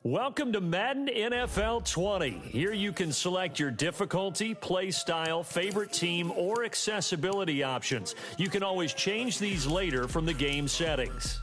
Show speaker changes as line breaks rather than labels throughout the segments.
Welcome to Madden NFL 20. Here you can select your difficulty, play style, favorite team, or accessibility options. You can always change these later from the game settings.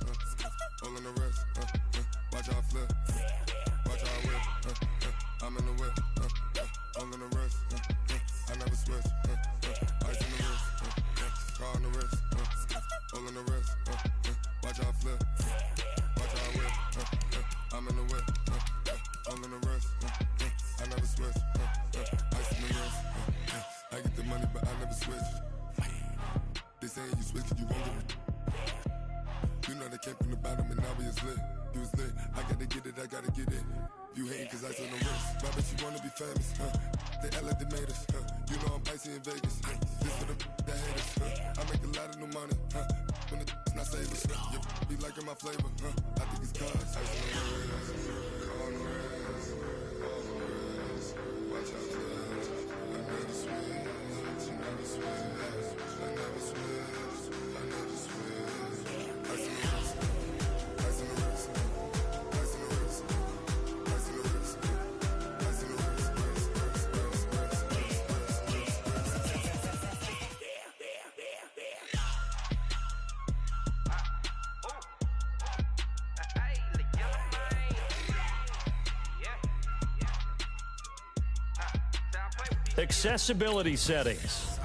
Accessibility settings.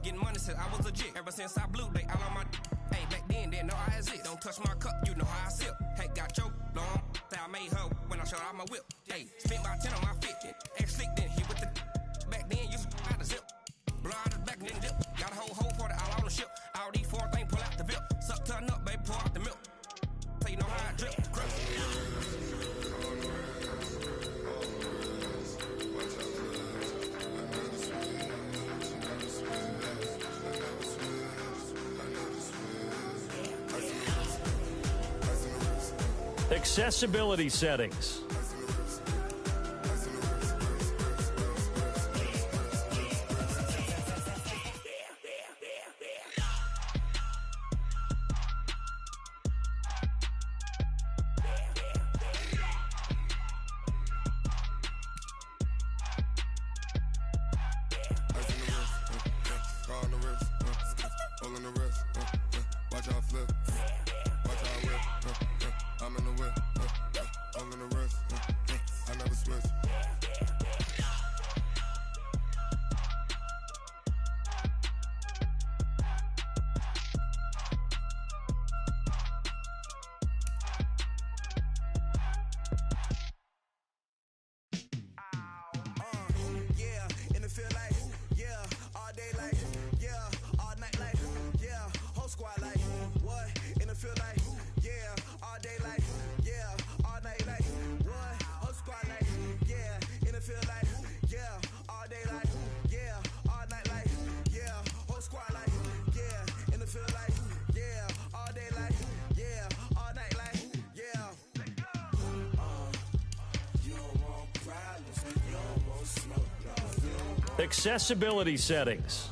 Getting money since I was legit. Ever since I blew, they all on my. Hey, back then, didn't know I exist. Don't touch my cup, you know how I sip. Hey, got choked, long. Say I made her when I showed out my whip. Hey, spent about 10 on my fit. Ex-slick, then hit with the. Back then, used to out the zip. Blow out the back and then dip. Got a whole for the all on the ship. All these four things pull out the bip. Suck, turn up, baby, pour out the milk. So you know how I drip. Crush.
Accessibility settings. Accessibility settings.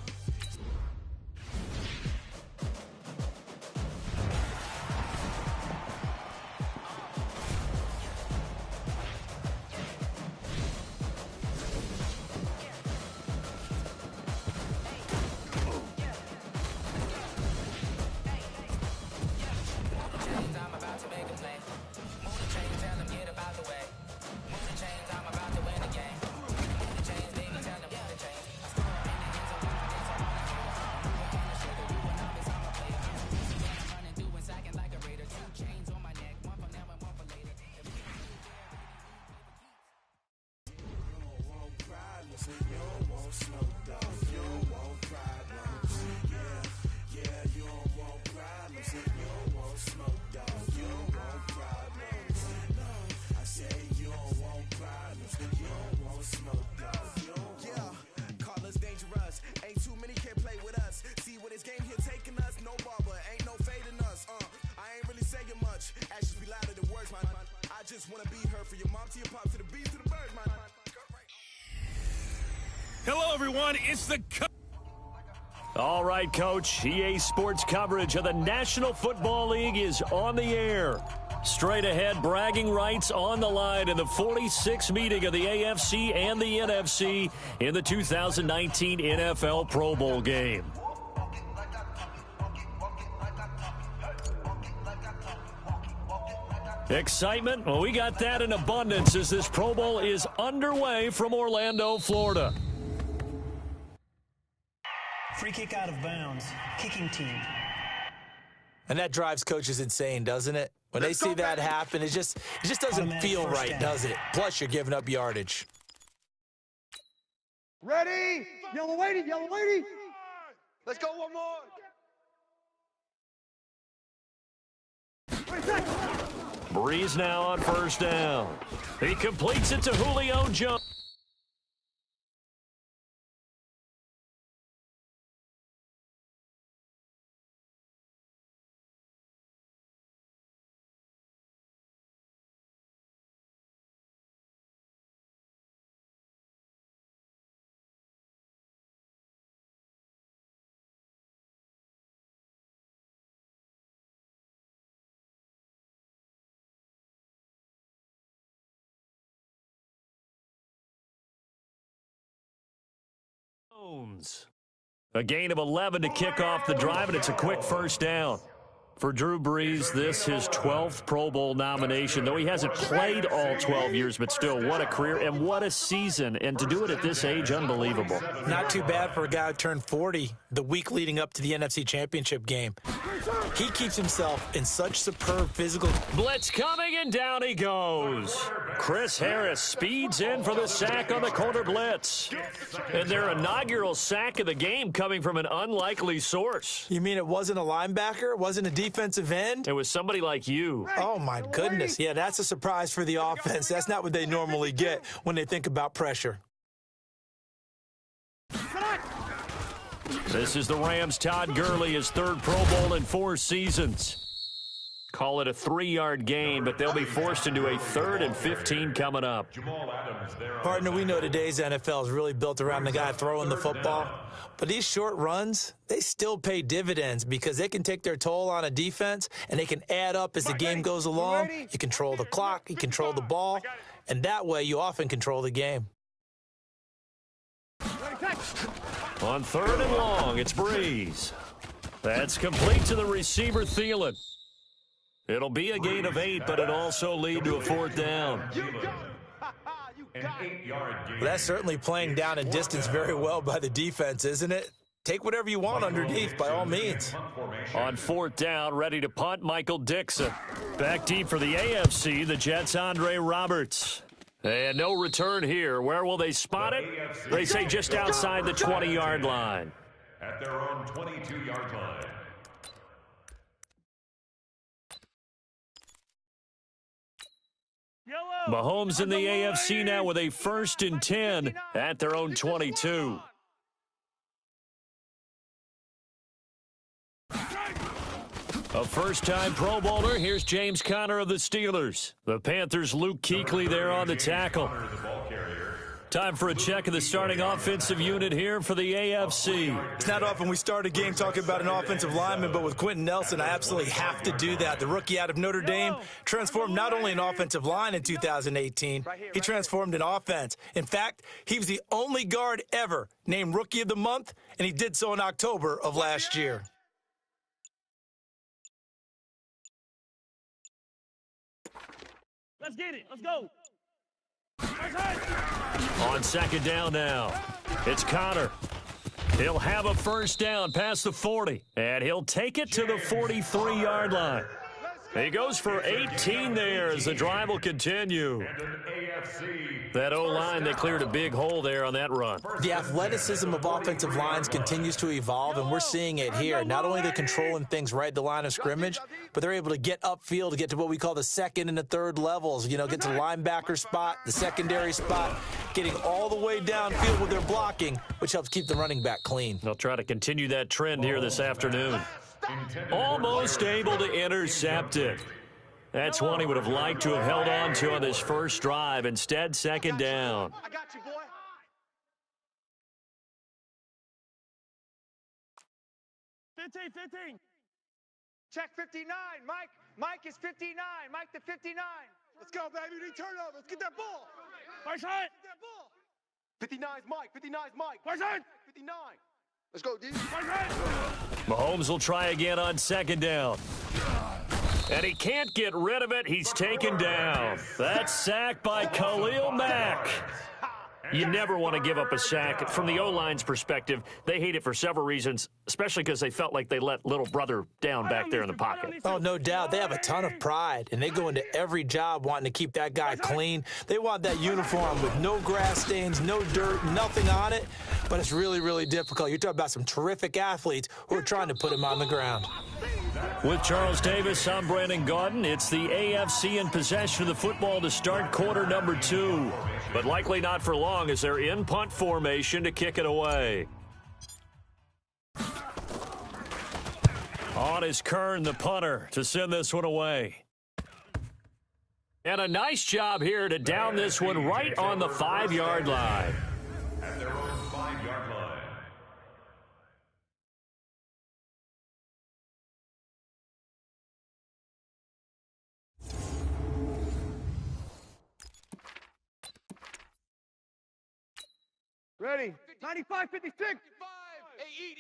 Hello, everyone. It's the
All right, Coach. EA Sports coverage of the National Football League is on the air. Straight ahead, bragging rights on the line in the 46th meeting of the AFC and the NFC in the 2019 NFL Pro Bowl game. Excitement? Well, we got that in abundance as this Pro Bowl is underway from Orlando, Florida.
Free kick out of bounds. Kicking team.
And that drives coaches insane, doesn't it? When they see that happen, it just doesn't feel right, does it? Plus, you're giving up yardage.
Ready? Yellow lady, yellow lady. Let's go one more.
Breeze now on first down. He completes it to Julio Jones. A gain of 11 to kick off the drive, and it's a quick first down. For Drew Brees, this his 12th Pro Bowl nomination, though he hasn't played all 12 years, but still, what a career and what a season. And to do it at this age, unbelievable.
Not too bad for a guy who turned 40 the week leading up to the NFC Championship game. He keeps himself in such superb physical.
Blitz coming, and down he goes. Chris Harris speeds in for the sack on the corner blitz. And their inaugural sack of the game coming from an unlikely source.
You mean it wasn't a linebacker? It wasn't a defensive end?
It was somebody like you.
Oh, my goodness. Yeah, that's a surprise for the offense. That's not what they normally get when they think about pressure.
This is the Rams' Todd Gurley, his third Pro Bowl in 4 seasons. Call it a 3-yard gain, but they'll be forced into a 3rd and 15 coming up.
Partner, we know today's NFL is really built around the guy throwing the football. But these short runs, they still pay dividends because they can take their toll on a defense, and they can add up as the game goes along. You control the clock, you control the ball, and that way you often control the game.
On 3rd and long, it's Breeze. That's complete to the receiver, Thielen. It'll be a gain of 8, but it also lead to a 4th down.
Well, that's certainly playing down and distance very well by the defense, isn't it? Take whatever you want underneath, by all means.
On 4th down, ready to punt, Michael Dixon. Back deep for the AFC, the Jets' Andre Roberts. And no return here. Where will they spot it? They say just outside the 20-yard line.
At their own 22-yard line.
Mahomes in the AFC now with a 1st and 10 at their own 22. A first-time Pro Bowler. Here's James Conner of the Steelers. The Panthers' Luke Kuechly there on the tackle. Time for a check of the starting offensive unit here for the AFC.
It's not often we start a game talking about an offensive lineman, but with Quentin Nelson, I absolutely have to do that. The rookie out of Notre Dame transformed not only an offensive line in 2018, he transformed an offense. In fact, he was the only guard ever named Rookie of the Month, and he did so in October of last year.
Let's get it. Let's go.
On 2nd down now, it's Conner. He'll have a first down past the 40, and he'll take it to the 43-yard line. He goes for 18 there as the drive will continue. That O-line, they cleared a big hole there on that run.
The athleticism of offensive lines continues to evolve, and we're seeing it here. Not only are they controlling things right at the line of scrimmage, but they're able to get upfield to get to what we call the 2nd and the 3rd levels. You know, get to the linebacker spot, the secondary spot, getting all the way downfield with their blocking, which helps keep the running back clean.
They'll try to continue that trend here this afternoon. Almost able to intercept it. That's one he would have liked to have held on to on this first drive. Instead, 2nd down.
I got you, boy. Check 59. Mike is 59. Mike to 59. Let's go, baby. We need turnover. Let's get that ball.
First hit.
Get that ball. 59's Mike. 59's Mike.
First hit.
59. Let's go, D.
First hit.
Mahomes will try again on second down. And he can't get rid of it. He's taken down. That's sacked by Khalil Mack. You never want to give up a sack. From the O-line's perspective, they hate it for several reasons, especially because they felt like they let little brother down back there in the pocket.
Oh, no doubt. They have a ton of pride, and they go into every job wanting to keep that guy clean. They want that uniform with no grass stains, no dirt, nothing on it, but it's really, really difficult. You're talking about some terrific athletes who are trying to put him on the ground.
With Charles Davis, I'm Brandon Gaudin. It's the AFC in possession of the football to start quarter number 2. But likely not for long as they're in punt formation to kick it away. On is Kern, the punter, to send this one away. And a nice job here to down this one right on the 5-yard line.
At their own 5-yard line.
Ready. 95, 56.
Hey, eat.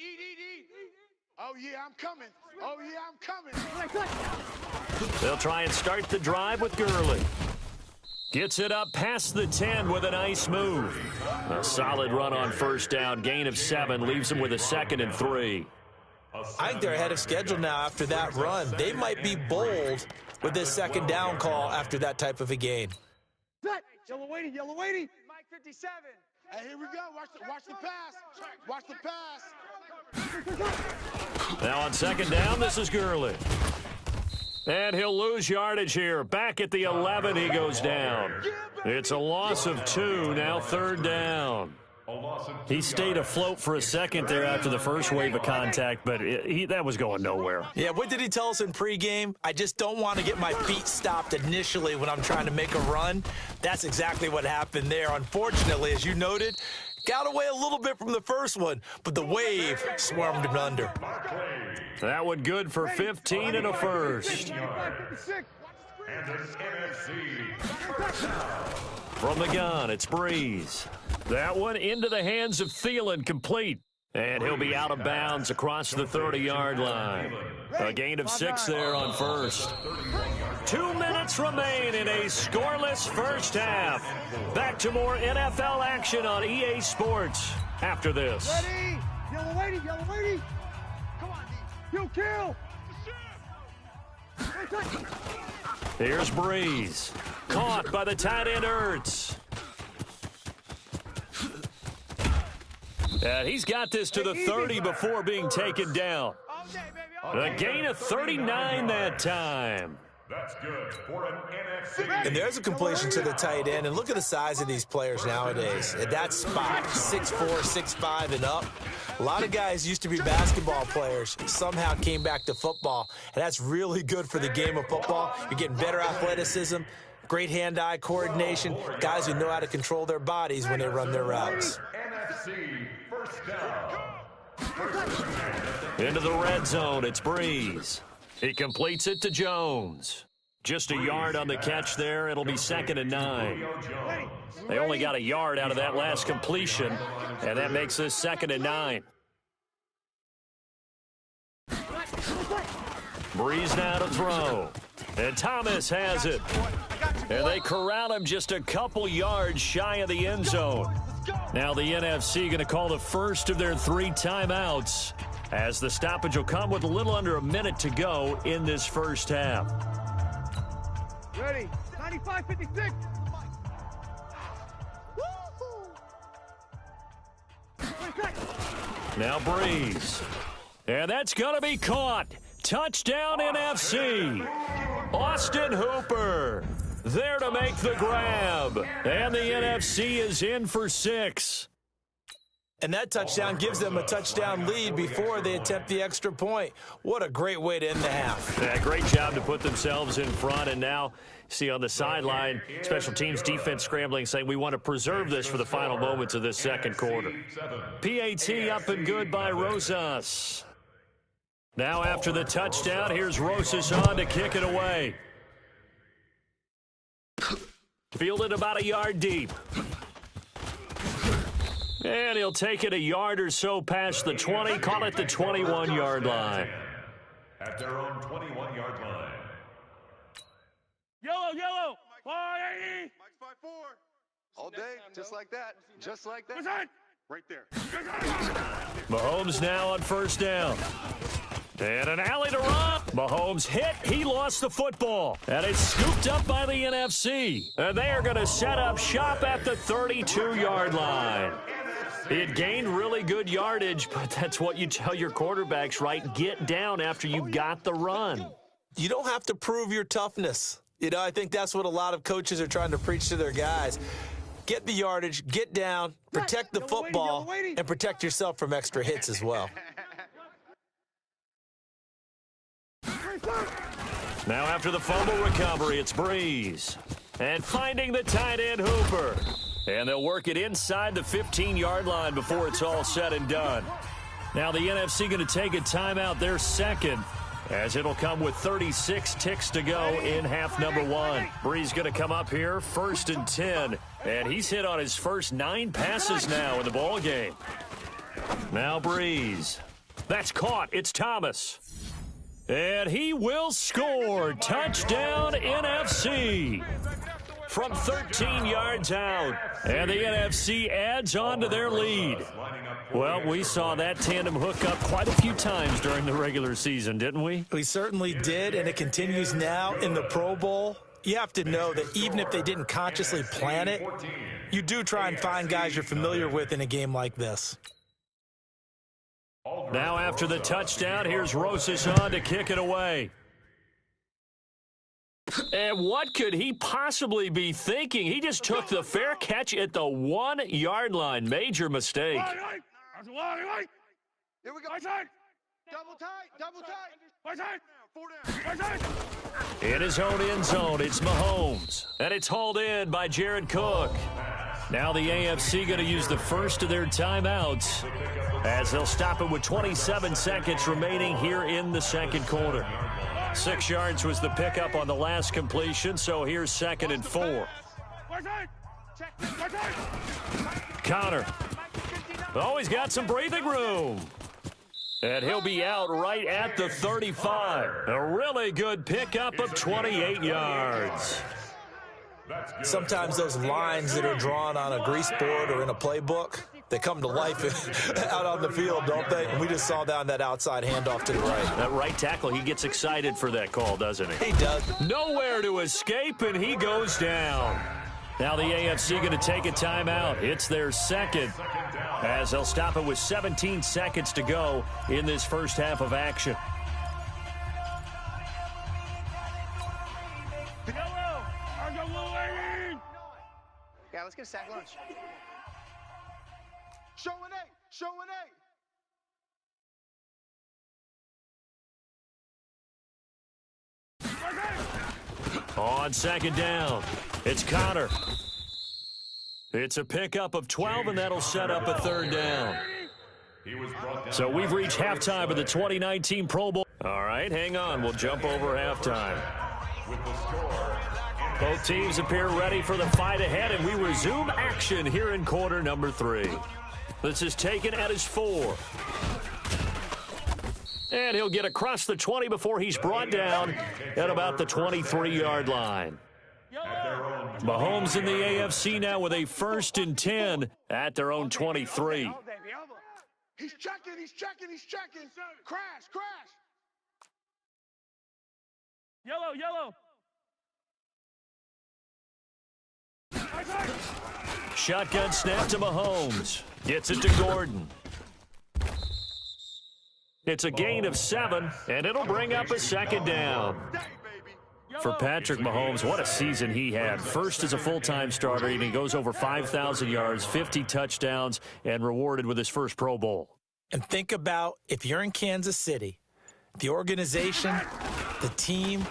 Oh, yeah, I'm coming. Oh, yeah, I'm coming.
They'll try and start the drive with Gurley. Gets it up past the 10 with a nice move. A solid run on first down. Gain of 7 leaves them with a 2nd and 3.
I think they're ahead of schedule now after that run. They might be bold with this second down call after that type of a gain.
Set. Yellow weighty. Mike 57.
Hey, here we go. Watch the pass. Watch the pass.
Now on second down, this is Gurley. And he'll lose yardage here. Back at the 11, he goes down. It's a loss of 2, now third down. He stayed afloat for a second there after the first wave of contact, but that was going nowhere.
Yeah, what did he tell us in pregame? I just don't want to get my feet stopped initially when I'm trying to make a run. That's exactly what happened there. Unfortunately, as you noted, got away a little bit from the first one, but the wave swarmed him under.
That one good for 15 and a first.
And an NFC.
From the gun, it's Breeze. That one into the hands of Thielen, complete. And he'll be out of bounds across the 30-yard line. A gain of 6 there on first. 2 minutes remain in a scoreless first half. Back to more NFL action on EA Sports after this.
Ready. Yellow weighty. Come on, D. You kill.
Here's Breeze. Caught by the tight end Ertz. And he's got this to the 30 before being taken down. A gain of 39 that time.
That's good for an NFC.
And there's a completion to the tight end. And look at the size of these players nowadays. At that spot, 6'4", 6'5", and up. A lot of guys used to be basketball players, somehow came back to football. And that's really good for the game of football. You're getting better athleticism, great hand-eye coordination, guys who know how to control their bodies when they run their routes.
NFC first down.
Into the red zone, it's Breeze. He completes it to Jones. Just a yard on the catch there. It'll be 2nd and 9. They only got a yard out of that last completion, and that makes this 2nd and 9. Breeze now to throw. And Thomas has it. And they corral him just a couple yards shy of the end zone. Now the NFC going to call the first of their 3 timeouts, as the stoppage will come with a little under a minute to go in this first half.
Ready. 95, 56.
Now Breeze. And that's going to be caught. Touchdown NFC. Austin Hooper there to make the grab. And the NFC is in for 6.
And that touchdown gives them a touchdown lead before they attempt the extra point. What a great way to end the half.
Yeah, great job to put themselves in front. And now, see on the sideline, special teams defense scrambling, saying we want to preserve this for the final moments of this second quarter. PAT up and good by Rosas. Now after the touchdown, here's Rosas on to kick it away. Fielded about a yard deep. And he'll take it a yard or so past the 20, call it the 21-yard line.
At their own 21-yard line.
Yellow. 480.
Mike's 5'4". All day, just like that. Just like that. Right there.
Mahomes now on first down. And an alley to run. Mahomes hit. He lost the football. And it's scooped up by the NFC. And they are going to set up shop at the 32-yard line. It gained really good yardage, but that's what you tell your quarterbacks, right? Get down after you got the run.
You don't have to prove your toughness. You know, I think that's what a lot of coaches are trying to preach to their guys. Get the yardage, get down, protect the football, and protect yourself from extra hits as well.
Now after the fumble recovery, it's Breeze. And finding the tight end Hooper. And they'll work it inside the 15-yard line before it's all said and done. Now the NFC going to take a timeout, their second, as it'll come with 36 ticks to go in half number one. Breeze going to come up here, 1st and 10. And he's hit on his first 9 passes now in the ball game. Now Breeze. That's caught. It's Thomas. And he will score. Touchdown NFC. From 13 yards out. And the NFC adds on to their lead. Well, we saw that tandem hook up quite a few times during the regular season, didn't we?
We certainly did, and it continues now in the Pro Bowl. You have to know that even if they didn't consciously plan it, you do try and find guys you're familiar with in a game like this.
Now after the touchdown, here's Rosas on to kick it away. And what could he possibly be thinking? He just took the fair catch at the 1-yard line. Major mistake.
Here we go. Double tight. 4 down.
In his own end zone, it's Mahomes. And it's hauled in by Jared Cook. Now the AFC going to use the first of their timeouts as they'll stop it with 27 seconds remaining here in the second quarter. 6 yards was the pickup on the last completion, so here's 2nd and 4. Connor. Oh, he's got some breathing room. And he'll be out right at the 35. A really good pickup of 28 yards.
Sometimes those lines that are drawn on a grease board or in a playbook, they come to life out on the field, don't they? And we just saw down that outside handoff to the right.
That right tackle, he gets excited for that call, doesn't he?
He does.
Nowhere to escape, and he goes down. Now the AFC going to take a timeout. It's their second, as they'll stop it with 17 seconds to go in this first half of action.
Yeah, let's get a sack lunch. Show an 8. Show an 8.
On second down, it's Connor. It's a pickup of 12, and that'll set up a 3rd down. So we've reached halftime of the 2019 Pro Bowl. All right, hang on. We'll jump over halftime. Both teams appear ready for the fight ahead, and we resume action here in quarter number 3. This is taken at his 4. And he'll get across the 20 before he's brought down at about the 23-yard line. Mahomes in the AFC now with a 1st and 10 at their own 23.
He's checking. Crash.
Yellow.
Shotgun snap to Mahomes. Gets it to Gordon. It's a gain of 7, and it'll bring up a 2nd down. For Patrick Mahomes, what a season he had. First as a full-time starter, and he goes over 5,000 yards, 50 touchdowns, and rewarded with his first Pro Bowl.
And think about if you're in Kansas City, the organization, the team,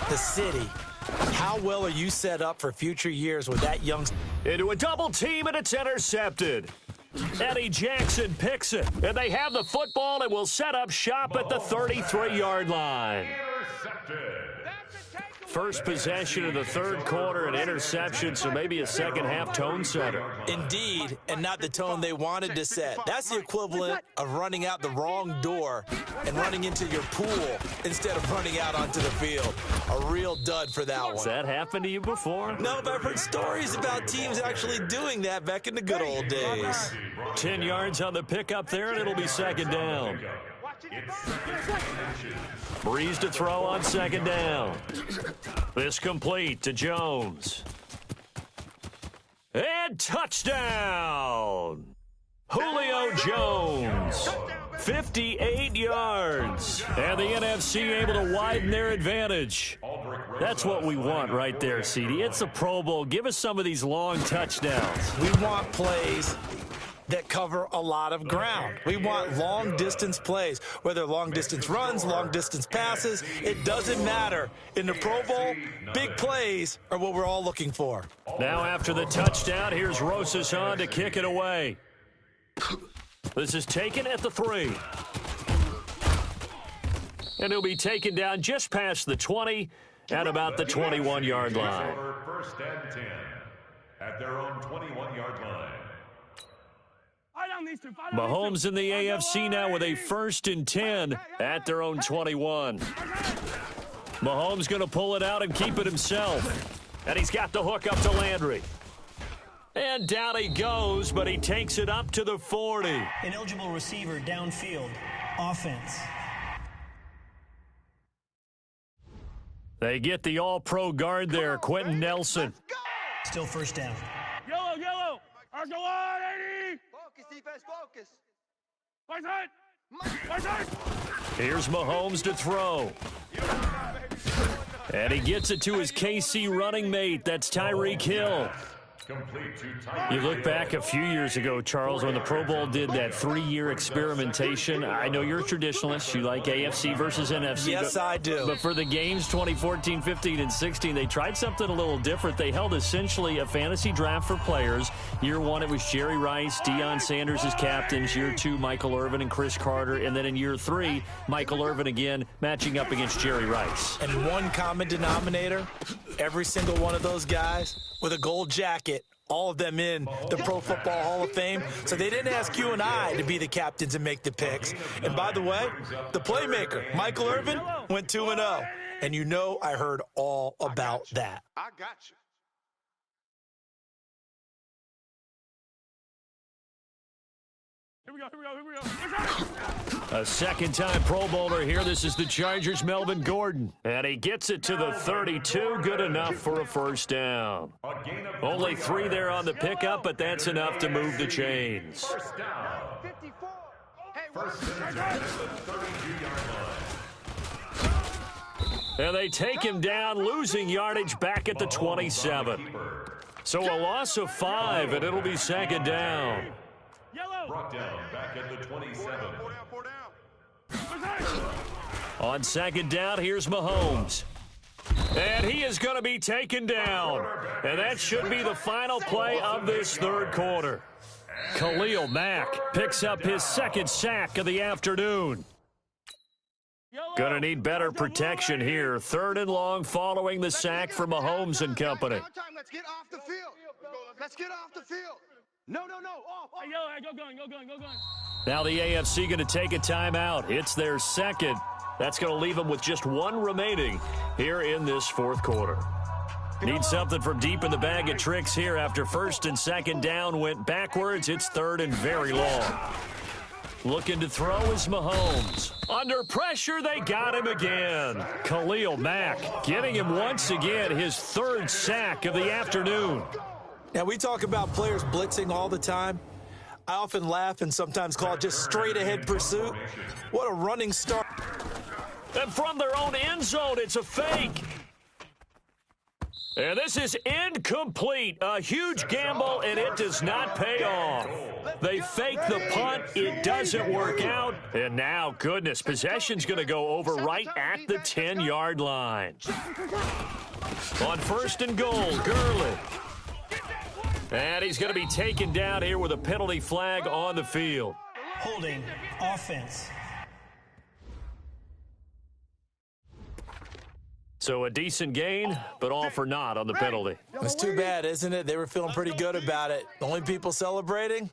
the city, how well are you set up for future years with that young...
Into a double team, and it's intercepted. Eddie Jackson picks it. And they have the football and will set up shop at the 33-yard line. First possession of the third quarter, an interception, so maybe a second-half tone setter.
Indeed, and not the tone they wanted to set. That's the equivalent of running out the wrong door and running into your pool instead of running out onto the field. A real dud for that one.
Has that happened to you before?
No, but I've heard stories about teams actually doing that back in the good old days.
10 yards on the pickup there, and it'll be second down. Breeze to throw on second down. This complete to Jones. And touchdown! Julio Jones, 58 yards. And the NFC able to widen their advantage. That's what we want right there, CD. It's a Pro Bowl. Give us some of these long touchdowns.
We want plays that cover a lot of ground. We want long-distance plays, whether long-distance runs, long-distance passes. It doesn't matter. In the Pro Bowl, big plays are what we're all looking for.
Now after the touchdown, here's Rosas on to kick it away. This is taken at the 3. And he'll be taken down just past the 20 at about the 21-yard line.
First and 10 at their own 21-yard line.
Mahomes in the AFC now with a 1st and 10 at their own 21. Mahomes going to pull it out and keep it himself. And he's got the hook up to Landry. And down he goes, but he takes it up to the 40.
An eligible receiver downfield. Offense.
They get the all-pro guard there, Quentin Nelson.
Still first down.
Yellow, yellow. Argo on, 80.
Focus, defense, focus.
Right side.
Here's Mahomes to throw. And he gets it to his KC running mate. That's Tyreek Hill. You look back a few years ago, Charles, when the Pro Bowl did that 3-year experimentation. I know you're a traditionalist. You like AFC versus NFC.
Yes, I do.
But for the games 2014, 15, and 16, they tried something a little different. They held essentially a fantasy draft for players. Year 1, it was Jerry Rice, Deion Sanders as captains. Year 2, Michael Irvin and Chris Carter. And then in year 3, Michael Irvin again matching up against Jerry Rice.
And one common denominator, every single one of those guys with a gold jacket, all of them in the Pro Football Hall of Fame. So they didn't ask you and I to be the captains and make the picks. And by the way, the playmaker, Michael Irvin, went 2-0. And you know I heard all about that.
I got you.
Here we go.
A second-time Pro Bowler here. This is the Chargers' Melvin Gordon. And he gets it to the 32. Good enough for a first down. Only 3 there on the pickup, but that's enough to move the chains.
First down.
54. Hey,
First and 10 at the 32-yard line.
And they take him down, losing yardage back at the 27. So a loss of 5, and it'll be second down.
Brought down back at the 27.
On second down, here's Mahomes. And he is going to be taken down. And that should be the final play of this third quarter. Khalil Mack picks up his 2nd sack of the afternoon. Going to need better protection here. 3rd and long following the sack from Mahomes and company.
Let's get off the field. Let's get off the field. No.
Hey, yellow, go going.
Now the AFC going to take a timeout. It's their 2nd. That's going to leave them with just 1 remaining here in this 4th quarter. Need something from deep in the bag of tricks here after 1st and 2nd down went backwards. It's 3rd and very long. Looking to throw is Mahomes. Under pressure, they got him again. Khalil Mack getting him once again his 3rd sack of the afternoon.
Now, we talk about players blitzing all the time. I often laugh and sometimes call it just straight-ahead pursuit. What a running start.
And from their own end zone, it's a fake. And this is incomplete. A huge gamble, and it does not pay off. They fake the punt. It doesn't work out. And now, goodness, possession's going to go over right at the 10-yard line. On 1st and goal, Gurley. And he's going to be taken down here with a penalty flag on the field.
Holding offense.
So a decent gain, but all for naught on the penalty.
It's too bad, isn't it? They were feeling pretty good about it. The only people celebrating,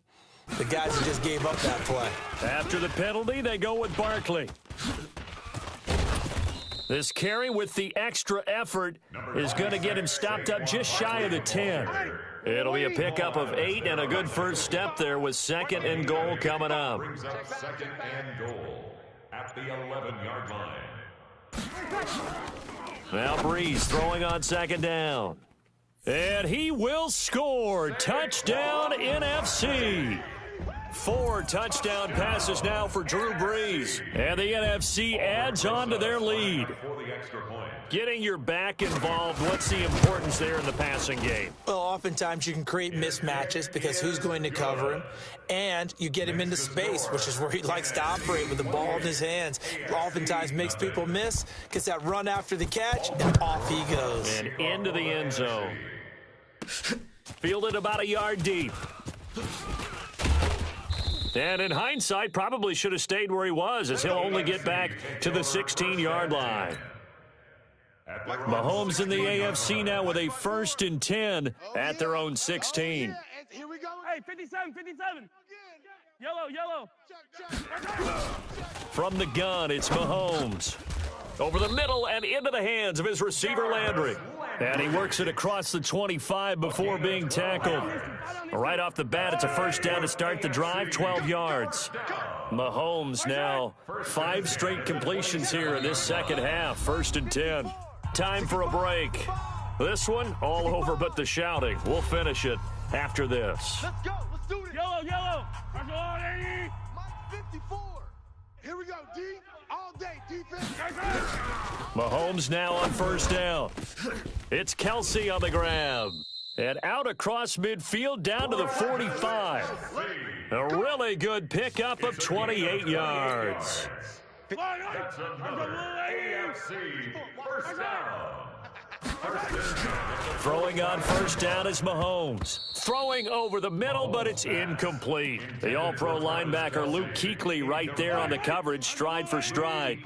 the guys who just gave up that play.
After the penalty, they go with Barkley. This carry with the extra effort is going to get him stopped up just shy of the 10. It'll be a pickup of 8 and a good first step there with 2nd and goal coming up.
Brings up 2nd and goal at the 11-yard line.
Now Breeze throwing on 2nd down. And he will score. Touchdown NFC. 4 touchdown passes now for Drew Brees. And the NFC adds on to their lead. Getting your back involved, what's the importance there in the passing game?
Well, oftentimes you can create mismatches because who's going to cover him? And you get him into space, which is where he likes to operate with the ball in his hands. Oftentimes makes people miss, gets that run after the catch, and off he goes.
And into the end zone. Fielded about a yard deep. And in hindsight, probably should have stayed where he was, as he'll only get back to the 16-yard line. Mahomes in the AFC now with a 1st and 10 at their own 16.
Here we go. Hey, 57, 57. Yellow.
From the gun, it's Mahomes. Over the middle and into the hands of his receiver, Landry. And he works it across the 25 before being tackled. Right off the bat, it's a first down to start the drive, 12 yards. Mahomes now 5 straight completions here in this second half, 1st and 10. Time for a break. This one, all over but the shouting. We'll finish it after this.
Let's go. Let's do this.
Yellow. Let's go on, 80.
Mike 54. Here we go, D. All day, defense.
Mahomes now on 1st down. It's Kelsey on the grab. And out across midfield down to the 45. A really good pickup of 28 yards.
That's another AFC first down.
Throwing on 1st down is Mahomes. Throwing over the middle, but it's incomplete. The all-pro linebacker Luke Kuechly right there on the coverage, stride for stride.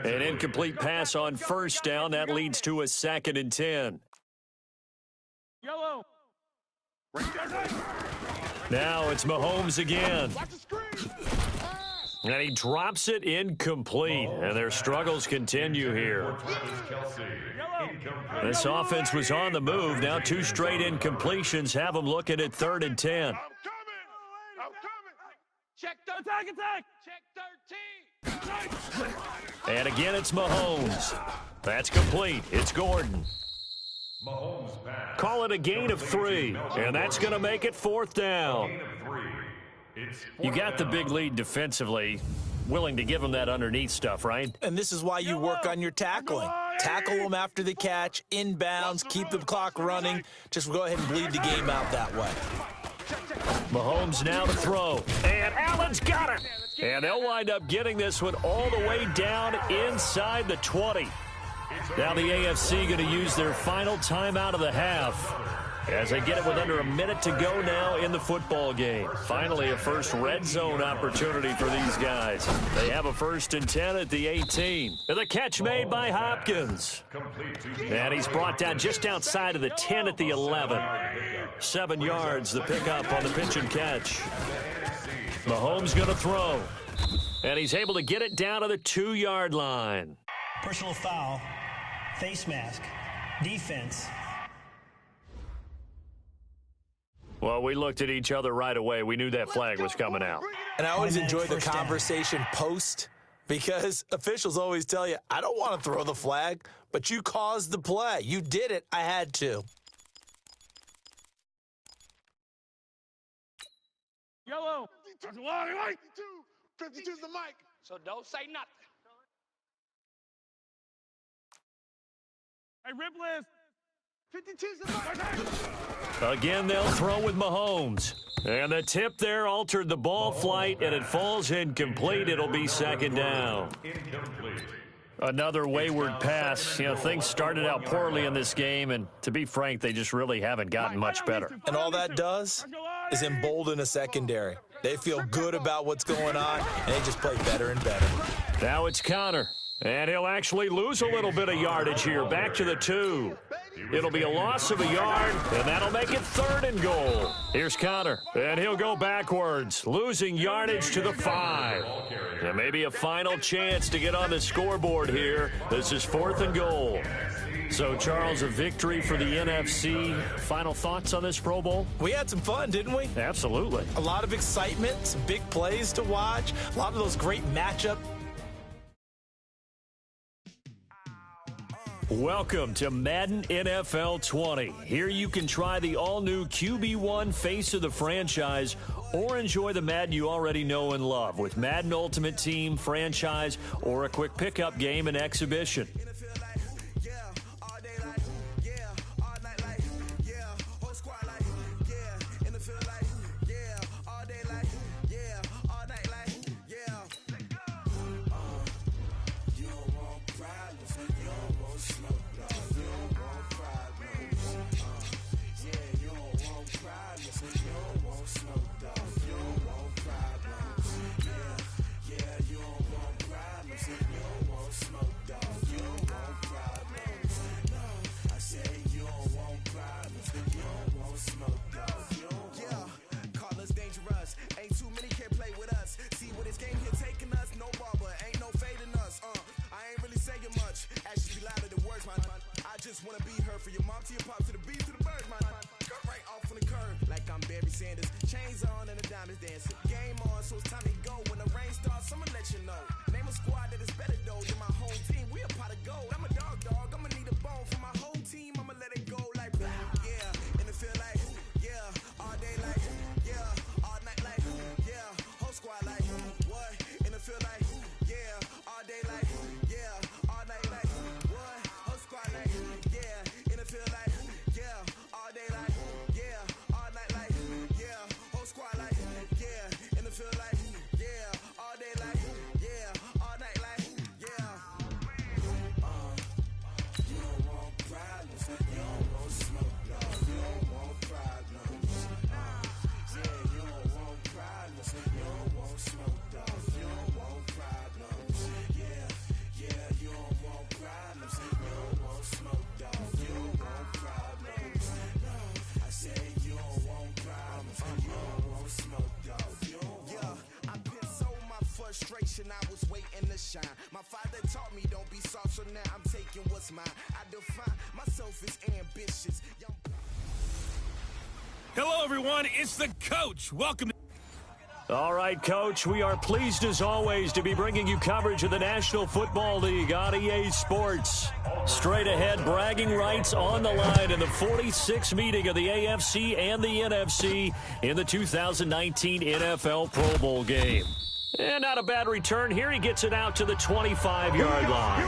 An incomplete pass on 1st down. That leads to a 2nd and 10.
Yellow.
Now it's Mahomes again.
Watch the screen.
And he drops it incomplete. And their struggles continue here. This offense was on the move. Now 2 straight incompletions have them looking at 3rd and 10.
I'm coming.
Check attack.
Check 13.
And again, it's Mahomes. That's complete. It's Gordon. Call it a gain of 3. And that's going to make it 4th down. You got the big lead defensively. Willing to give them that underneath stuff, right?
And this is why you work on your tackling. Tackle them after the catch, inbounds, keep the clock running. Just go ahead and bleed the game out that way.
Mahomes now to throw. And Allen's got it. And they'll wind up getting this one all the way down inside the 20. Now the AFC going to use their final timeout of the half as they get it with under a minute to go now in the football game. Finally, a first red zone opportunity for these guys. They have a 1st and 10 at the 18. And the catch made by Hopkins. And he's brought down just outside of the 10 at the 11. 7 yards, the pickup on the pitch and catch. Mahomes going to throw. And he's able to get it down to the 2-yard line.
Personal foul. Face mask. Defense.
Well, we looked at each other right away. We knew that flag was coming out.
And I always enjoy the conversation post because officials always tell you, I don't want to throw the flag, but you caused the play. You did it. I had to.
Yellow.
52 is the mic.
So don't say nothing.
Hey, rip list.
52 is the mic.
Again, they'll throw with Mahomes. And the tip there altered the ball flight, and it falls incomplete. It'll be 2nd down. Another wayward pass. You know, things started out poorly in this game, and to be frank, they just really haven't gotten much better.
And all that does is embolden a secondary. They feel good about what's going on, and they just play better and better.
Now it's Connor, and he'll actually lose a little bit of yardage here. Back to the 2. It'll be a loss of a yard, and that'll make it 3rd and goal. Here's Connor, and he'll go backwards, losing yardage to the 5. And maybe a final chance to get on the scoreboard here. This is 4th and goal. So, Charles, a victory for the NFC. Final thoughts on this Pro Bowl?
We had some fun, didn't we?
Absolutely.
A lot of excitement, some big plays to watch, a lot of those great matchups.
Welcome to Madden NFL 20. Here you can try the all-new QB1 face of the franchise or enjoy the Madden you already know and love with Madden Ultimate Team, franchise, or a quick pickup game and exhibition.
I was waiting to shine. My father taught me don't be soft, so now I'm taking what's mine. I define myself as ambitious.
Hello, everyone. It's the coach. Welcome.
All right, Coach, we are pleased as always to be bringing you coverage of the National Football League on EA Sports. Straight ahead, bragging rights on the line in the 46th meeting of the AFC and the NFC in the 2019 NFL Pro Bowl game. And not a bad return here. He gets it out to the 25-yard line.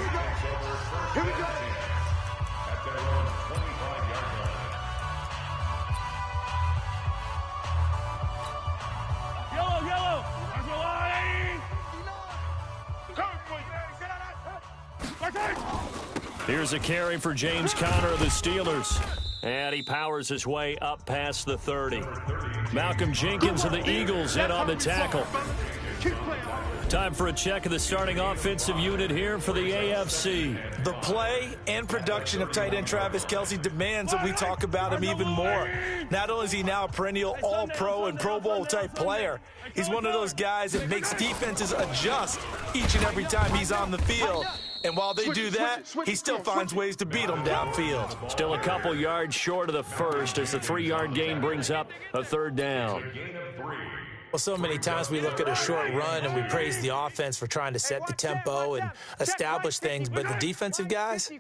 Here we go.
At their own 25-yard line.
Yellow. That's a line.
Here's a carry for James Conner of the Steelers. And he powers his way up past the 30. Malcolm Jenkins of the Eagles in on the tackle. Time for a check of the starting offensive unit here for the AFC.
The play and production of tight end Travis Kelce demands that we talk about him even more. Not only is he now a perennial all-pro and Pro Bowl type player, he's one of those guys that makes defenses adjust each and every time he's on the field. And while they do that, he still finds ways to beat them downfield.
Still a couple yards short of the first as the 3-yard gain brings up a third down.
Well, so many times we look at a short run and we praise the offense for trying to set the tempo and establish things, but the defensive guys,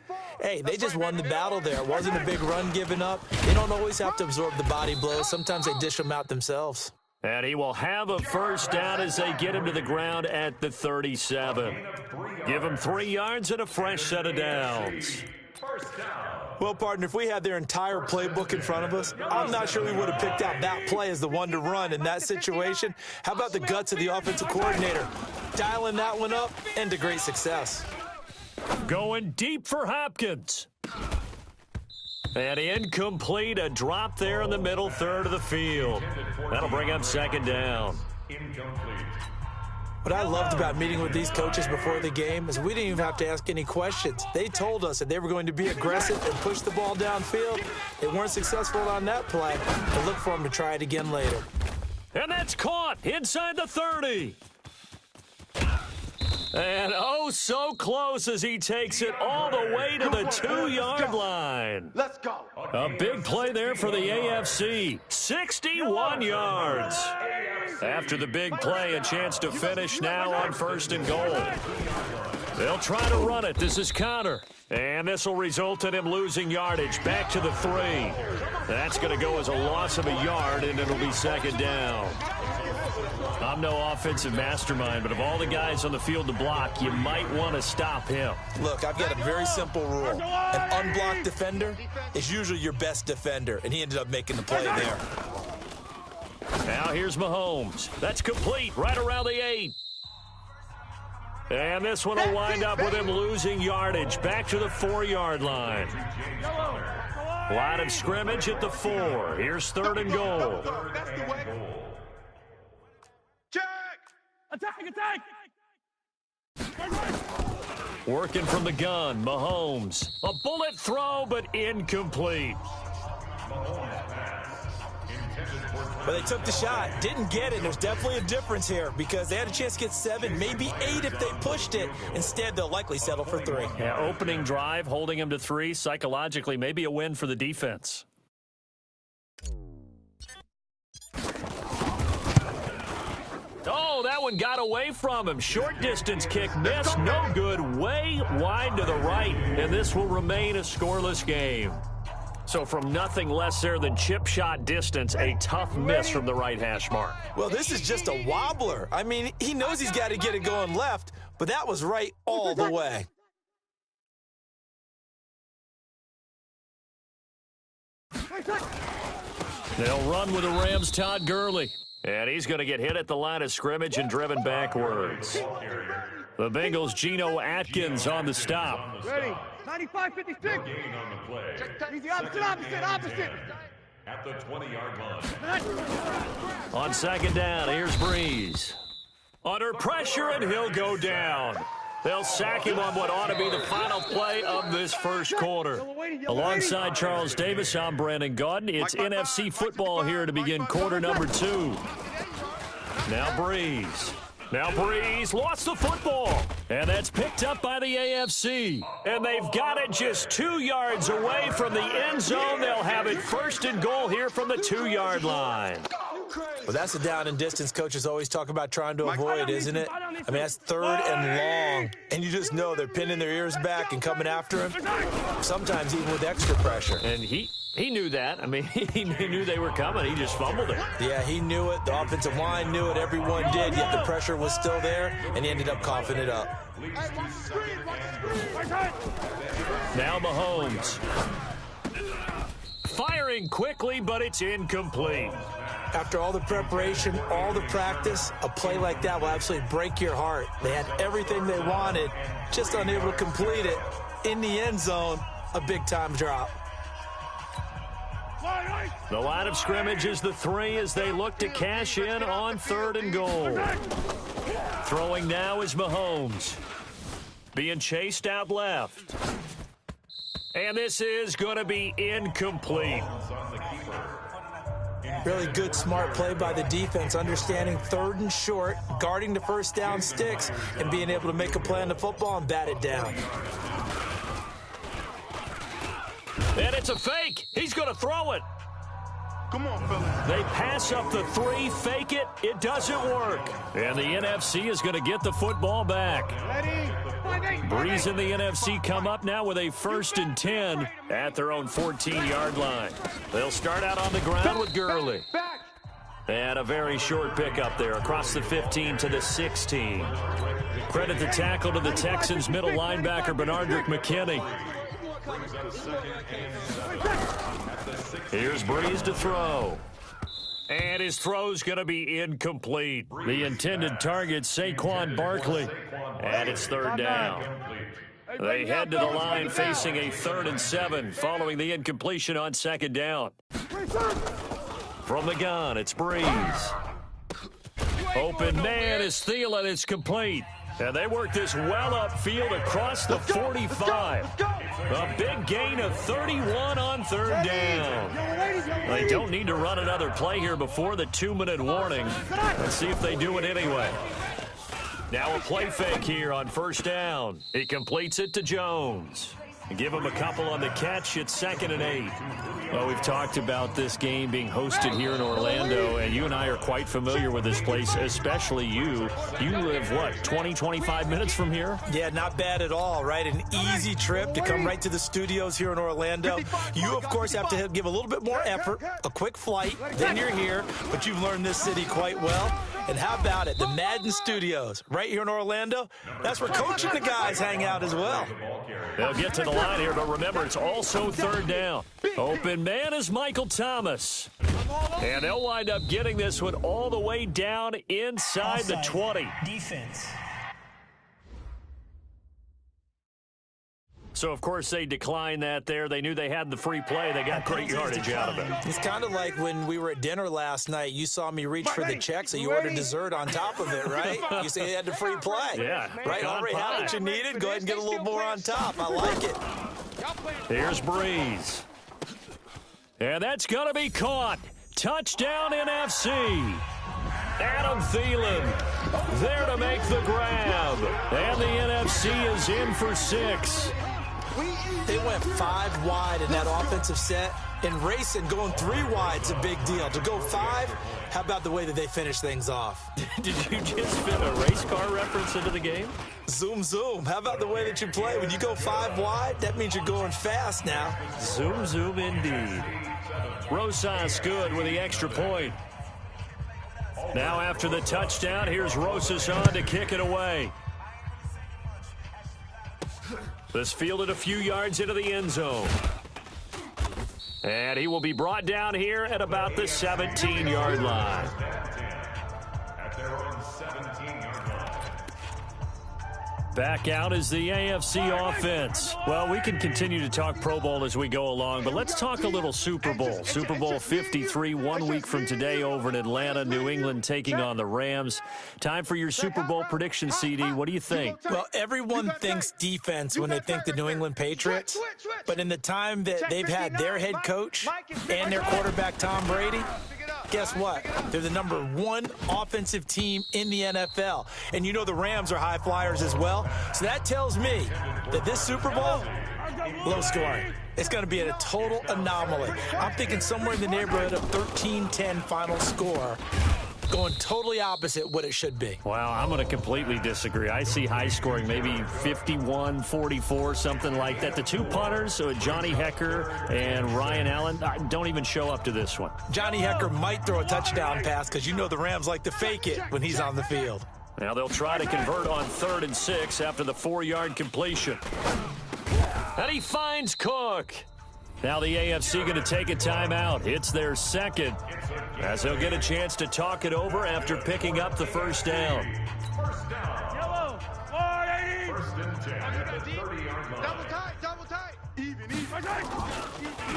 hey, they just won the battle there. It wasn't a big run given up. They don't always have to absorb the body blows. Sometimes they dish them out themselves.
And he will have a first down as they get him to the ground at the 37. Give him 3 yards and a fresh set of downs.
Well, partner, if we had their entire playbook in front of us, I'm not sure we would have picked out that play as the one to run in that situation. How about the guts of the offensive coordinator? Dialing that one up and to great success.
Going deep for Hopkins. And incomplete, a drop there in the middle third of the field. That'll bring up second down.
What I loved about meeting with these coaches before the game is we didn't even have to ask any questions. They told us that they were going to be aggressive and push the ball downfield. They weren't successful on that play, but look for them to try it again later.
And that's caught inside the 30. And oh, so close as he takes it all the way to the 2-yard line.
Let's go.
A big play there for the AFC. 61 yards. After the big play, a chance to finish now on 1st and goal. They'll try to run it. This is Connor. And this will result in him losing yardage back to the 3. That's going to go as a loss of a yard, and it'll be second down. I'm no offensive mastermind, but of all the guys on the field to block, you might want to stop him.
Look, I've got a very simple rule. An unblocked defender is usually your best defender, and he ended up making the play there.
Now here's Mahomes. That's complete right around the 8. And this one will wind up with him losing yardage back to the 4-yard line. Line of scrimmage at the 4. Here's 3rd and goal.
Attack!
Working from the gun, Mahomes. A bullet throw, but incomplete.
But they took the shot, didn't get it. There's definitely a difference here because they had a chance to get 7, maybe 8 if they pushed it. Instead, they'll likely settle for 3.
Yeah, opening drive, holding him to 3, psychologically, maybe a win for the defense. Oh, that one got away from him. Short distance kick missed. No good. Way wide to the right. And this will remain a scoreless game. So from nothing less there than chip shot distance, a tough miss from the right hash mark.
Well, this is just a wobbler. I mean, he knows he's got to get it going left, but that was right all the way.
They'll run with the Rams' Todd Gurley. And he's going to get hit at the line of scrimmage and driven backwards. The Bengals' Geno Atkins on the stop.
Ready. 95, 56. Easy, opposite.
At the 20-yard line.
On second down, here's Breeze. Under pressure, and he'll go down. They'll sack him on what ought to be the final play of this first quarter. Alongside Charles Davis, I'm Brandon Gaudin. It's NFC football here to begin quarter number 2. Now Breeze. Lost the football. And that's picked up by the AFC. And they've got it just 2 yards away from the end zone. They'll have it 1st and goal here from the 2-yard line.
Well, that's the down and distance coaches always talk about trying to avoid, isn't it? I mean, that's 3rd and long, and you just know they're pinning their ears back and coming after him, sometimes even with extra pressure.
And he knew that. I mean, he knew they were coming. He just fumbled it.
Yeah, he knew it. The offensive line knew it. Everyone did, yet the pressure was still there, and he ended up coughing it up.
Now Mahomes. Firing quickly, but it's incomplete.
After all the preparation, all the practice, a play like that will absolutely break your heart. They had everything they wanted, just unable to complete it. In the end zone, a big-time drop.
The line of scrimmage is the 3 as they look to cash in on 3rd and goal. Throwing now is Mahomes. Being chased out left. And this is going to be incomplete.
Really good, smart play by the defense, understanding 3rd and short, guarding the first down sticks, and being able to make a play on the football and bat it down.
And it's a fake. He's going to throw it.
Come on, fella.
They pass up the 3, fake it. It doesn't work. And the NFC is going to get the football back. Breeze and the NFC come up now with a 1st and 10 at their own 14-yard line. They'll start out on the ground with Gurley. And a very short pickup there across the 15 to the 16. Credit the tackle to the Texans' middle linebacker, Benardrick McKinney. Here's Breeze to throw. And his throw's going to be incomplete. The intended target, Saquon Barkley. And it's 3rd down. They head to the line facing a 3rd and 7 following the incompletion on 2nd down. From the gun, it's Breeze. Open man is Thielen. It's complete. And they work this well upfield across the 45. A big gain of 31 on 3rd down. They don't need to run another play here before the 2-minute warning. Let's see if they do it anyway. Now a play fake here on 1st down. He completes it to Jones. Give him a couple on the catch. It's 2nd and 8. Well, we've talked about this game being hosted here in Orlando, and you and I are quite familiar with this place, especially you. You live, what, 20, 25 minutes from here?
Yeah, not bad at all, right? An easy trip to come right to the studios here in Orlando. You, of course, have to give a little bit more effort, a quick flight, then you're here, but you've learned this city quite well. And how about it? The Madden Studios right here in Orlando. That's where Coach and the guys hang out as well.
They'll get to the line here, but remember, it's also 3rd down. Open man is Michael Thomas. And they'll wind up getting this one all the way down inside the 20.
Defense.
So, of course, they declined that there. They knew they had the free play. They got great yardage out of it.
It's kind of like when we were at dinner last night. You saw me reach for the check, so you ordered dessert on top of it, right? You said you had the free play.
Yeah.
Right? Already had what you needed. Go ahead and get a little more on top. I like it.
Here's Breeze. And that's going to be caught. Touchdown NFC. Adam Thielen there to make the grab. And the NFC is in for 6.
They went 5 wide in that offensive set, and racing going 3 wide's a big deal. To go 5, how about the way that they finish things off?
Did you just fit a race car reference into the game?
Zoom, zoom. How about the way that you play? When you go 5 wide, that means you're going fast now.
Zoom, zoom indeed. Rosas good with the extra point. Now after the touchdown, here's Rosas on to kick it away. This fielded a few yards into the end zone. And he will be brought down here at about the 17-yard line.
At their own 17-yard line.
Back out is the AFC offense. Well, we can continue to talk Pro Bowl as we go along, but let's talk a little Super Bowl. Super Bowl 53, 1 week from today over in Atlanta, New England taking on the Rams. Time for your Super Bowl prediction, CD. What do you think?
Well, everyone thinks defense when they think the New England Patriots, but in the time that they've had their head coach and their quarterback, Tom Brady, guess what? They're the #1 offensive team in the NFL. And you know the Rams are high flyers as well. So that tells me that this Super Bowl, low scoring. It's going to be a total anomaly. I'm thinking somewhere in the neighborhood of 13-10 final score. Going totally opposite what it should be.
Wow, I'm going to completely disagree. I see high scoring, maybe 51-44, something like that. The 2 punters, so Johnny Hecker and Ryan Allen, don't even show up to this one.
Johnny Hecker might throw a touchdown pass because you know the Rams like to fake it when he's on the field.
Now they'll try to convert on 3rd and 6 after the 4-yard completion. And he finds Cook. Now the AFC going to take a timeout. It's their 2nd, as they'll get a chance to talk it over after picking up the 1st down.
First down.
Yellow, 480.
1st and 10 at the 30-yard line.
Double tight. Even.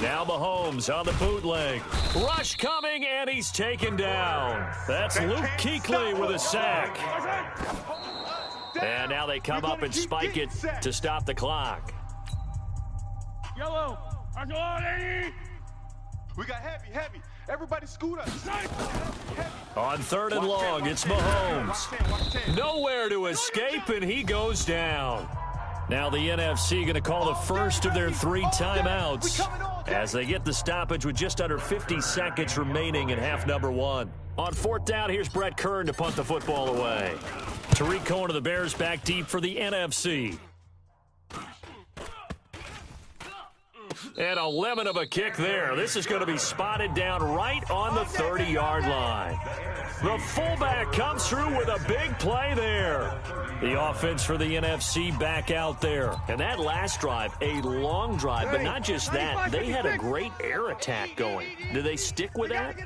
Now Mahomes on the bootleg. Rush coming, and he's taken down. That's Luke Kuechly with a sack. And now they come up and spike it to stop the clock.
Yellow, 180.
We got heavy. Everybody scoot up.
On 3rd and long, it's Mahomes. Nowhere to escape, and he goes down. Now the NFC going to call the first of their 3 timeouts as they get the stoppage with just under 50 seconds remaining in half number 1. On 4th down, here's Brett Kern to punt the football away. Tariq Cohen of the Bears back deep for the NFC. And a lemon of a kick there. This is going to be spotted down right on the 30-yard line. The fullback comes through with a big play there. The offense for the NFC back out there. And that last drive, a long drive, but not just that. They had a great air attack going. Do they stick with that?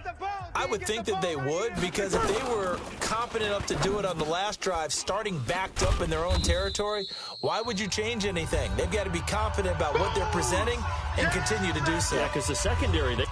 I would think that they would, because if they were confident enough to do it on the last drive, starting backed up in their own territory, why would you change anything? They've got to be confident about what they're presenting and continue to do so.
Yeah, because the secondary, they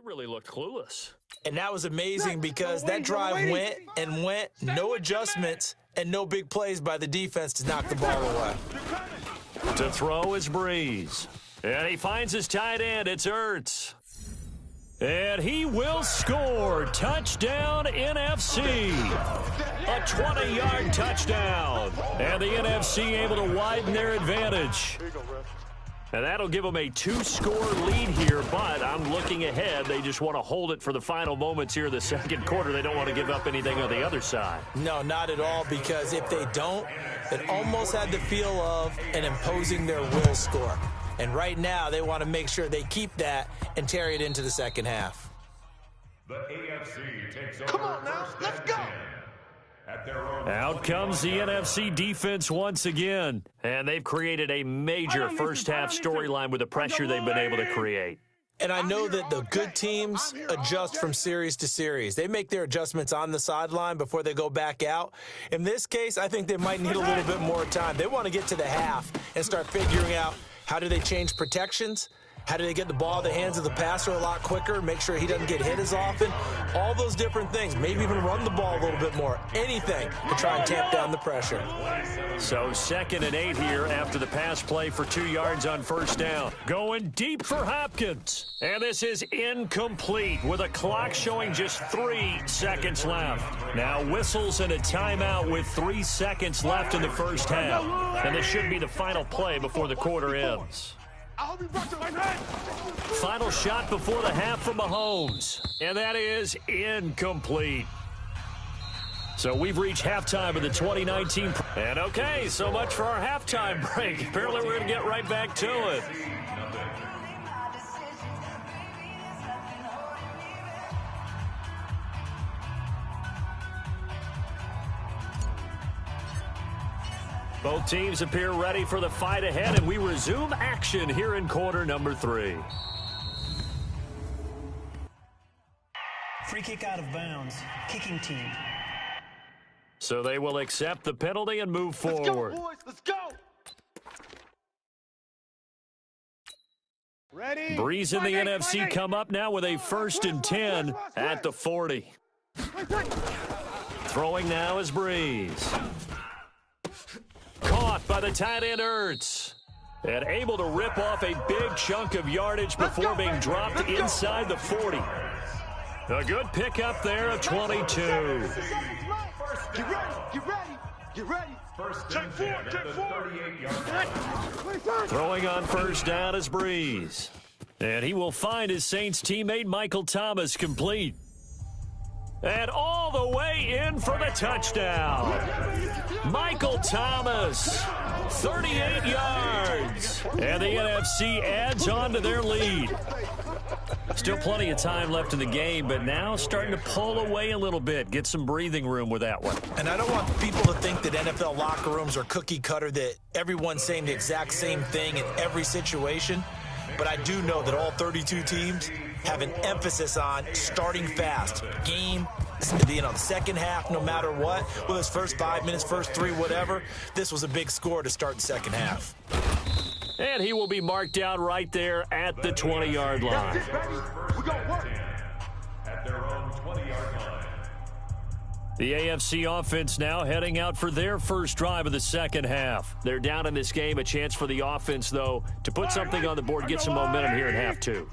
really looked clueless.
And that was amazing because that drive went and went, no adjustments, and no big plays by the defense to knock the ball away.
To throw is Breeze. And he finds his tight end. It's Ertz. And he will score. Touchdown, NFC. A 20-yard touchdown. And the NFC able to widen their advantage. And that'll give them a 2-score lead here, but I'm looking ahead. They just want to hold it for the final moments here in the second quarter. They don't want to give up anything on the other side.
No, not at all, because if they don't, it almost had the feel of an imposing their will score. And right now, they want to make sure they keep that and carry it into the second half.
The AFC takes over.
Come on now, let's go.
Out comes the NFC defense once again. And they've created a major first-half storyline with the pressure they've been able to create.
And I know that the good teams adjust from series to series. They make their adjustments on the sideline before they go back out. In this case, I think they might need a little bit more time. They want to get to the half and start figuring out how do they change protections. How do they get the ball in the hands of the passer a lot quicker, make sure he doesn't get hit as often? All those different things. Maybe even run the ball a little bit more. Anything to try and tamp down the pressure.
So 2nd and 8 here after the pass play for 2 yards on first down. Going deep for Hopkins. And this is incomplete with a clock showing just 3 seconds left. Now whistles and a timeout with 3 seconds left in the first half. And this should be the final play before the quarter ends. Final shot before the half from Mahomes. And that is incomplete. So we've reached halftime of the 2019. And okay, so much for our halftime break. Apparently we're going to get right back to it. Both teams appear ready for the fight ahead, and we resume action here in quarter number 3.
Free kick out of bounds. Kicking team.
So they will accept the penalty and move forward.
Let's go, boys. Let's go. Ready?
Breeze in the NFC come up now with a 1st and 10 at the 40. Throwing now is Breeze. Caught by the tight end Ertz. And able to rip off a big chunk of yardage before being dropped inside the 40. A good pickup there of 22.
Get ready. Get ready. Get ready.
Check 4.
Throwing on first down is Breeze. And he will find his Saints teammate Michael Thomas complete. And all the way in for the touchdown. Michael Thomas, 38 yards. And the NFC adds on to their lead. Still plenty of time left in the game, but now starting to pull away a little bit. Get some breathing room with that one.
And I don't want people to think that NFL locker rooms are cookie cutter, that everyone's saying the exact same thing in every situation. But I do know that all 32 teams have an emphasis on starting fast. Game, the second half, no matter what, whether it's first 5 minutes, first 3, whatever, this was a big score to start the second half.
And he will be marked down right there at the 20-yard line.
We gonna work.
At their own 20-yard line.
The AFC offense now heading out for their first drive of the second half. They're down in this game. A chance for the offense, though, to put something on the board, get some momentum here in half two.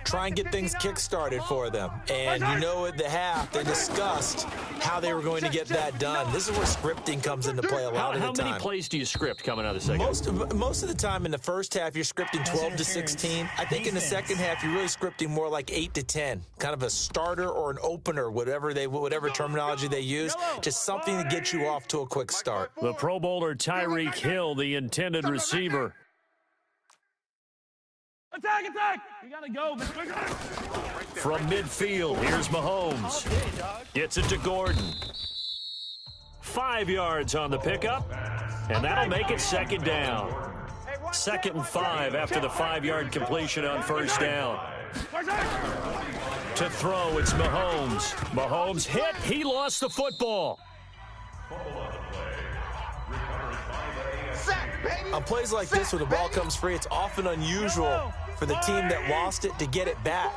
Try and get things kick-started for them. And you know at the half, they discussed how they were going to get that done. This is where scripting comes into play a lot of the time.
How many plays do you script coming out of the second?
Most of the time in the first half, you're scripting 12 to 16. I think in the second half, you're really scripting more like 8 to 10. Kind of a starter or an opener, whatever terminology they use. Just something to get you off to a quick start.
The Pro Bowler Tyreek Hill, the intended receiver.
Attack, attack! You gotta go.
From midfield, here's Mahomes. Gets it to Gordon. 5 yards on the pickup, and that'll make it second down. 2nd and 5 after the 5-yard completion on first down. To throw, it's Mahomes. Mahomes hit. He lost the football.
On plays like this where the ball comes free, it's often unusual for the team that lost it to get it back,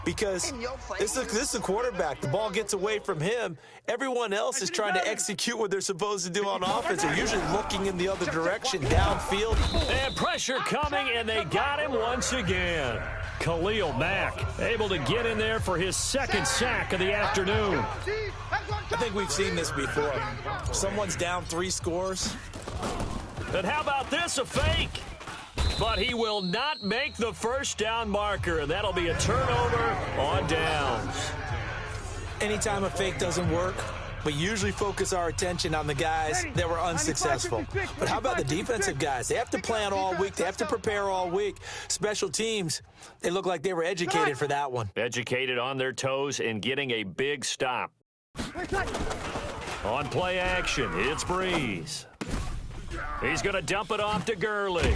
because this is a quarterback. The ball gets away from him. Everyone else is trying to execute what they're supposed to do on offense. They're usually looking in the other direction, downfield.
And pressure coming, and they got him once again. Khalil Mack able to get in there for his second sack of the afternoon.
I think we've seen this before. Someone's down 3 scores.
And how about this, a fake? But he will not make the first down marker, and that'll be a turnover on downs.
Anytime a fake doesn't work, we usually focus our attention on the guys that were unsuccessful. But how about the defensive guys? They have to plan all week. They have to prepare all week. Special teams, they look like they were educated for that one.
Educated on their toes and getting a big stop. On play action, it's Breeze. He's going to dump it off to Gurley.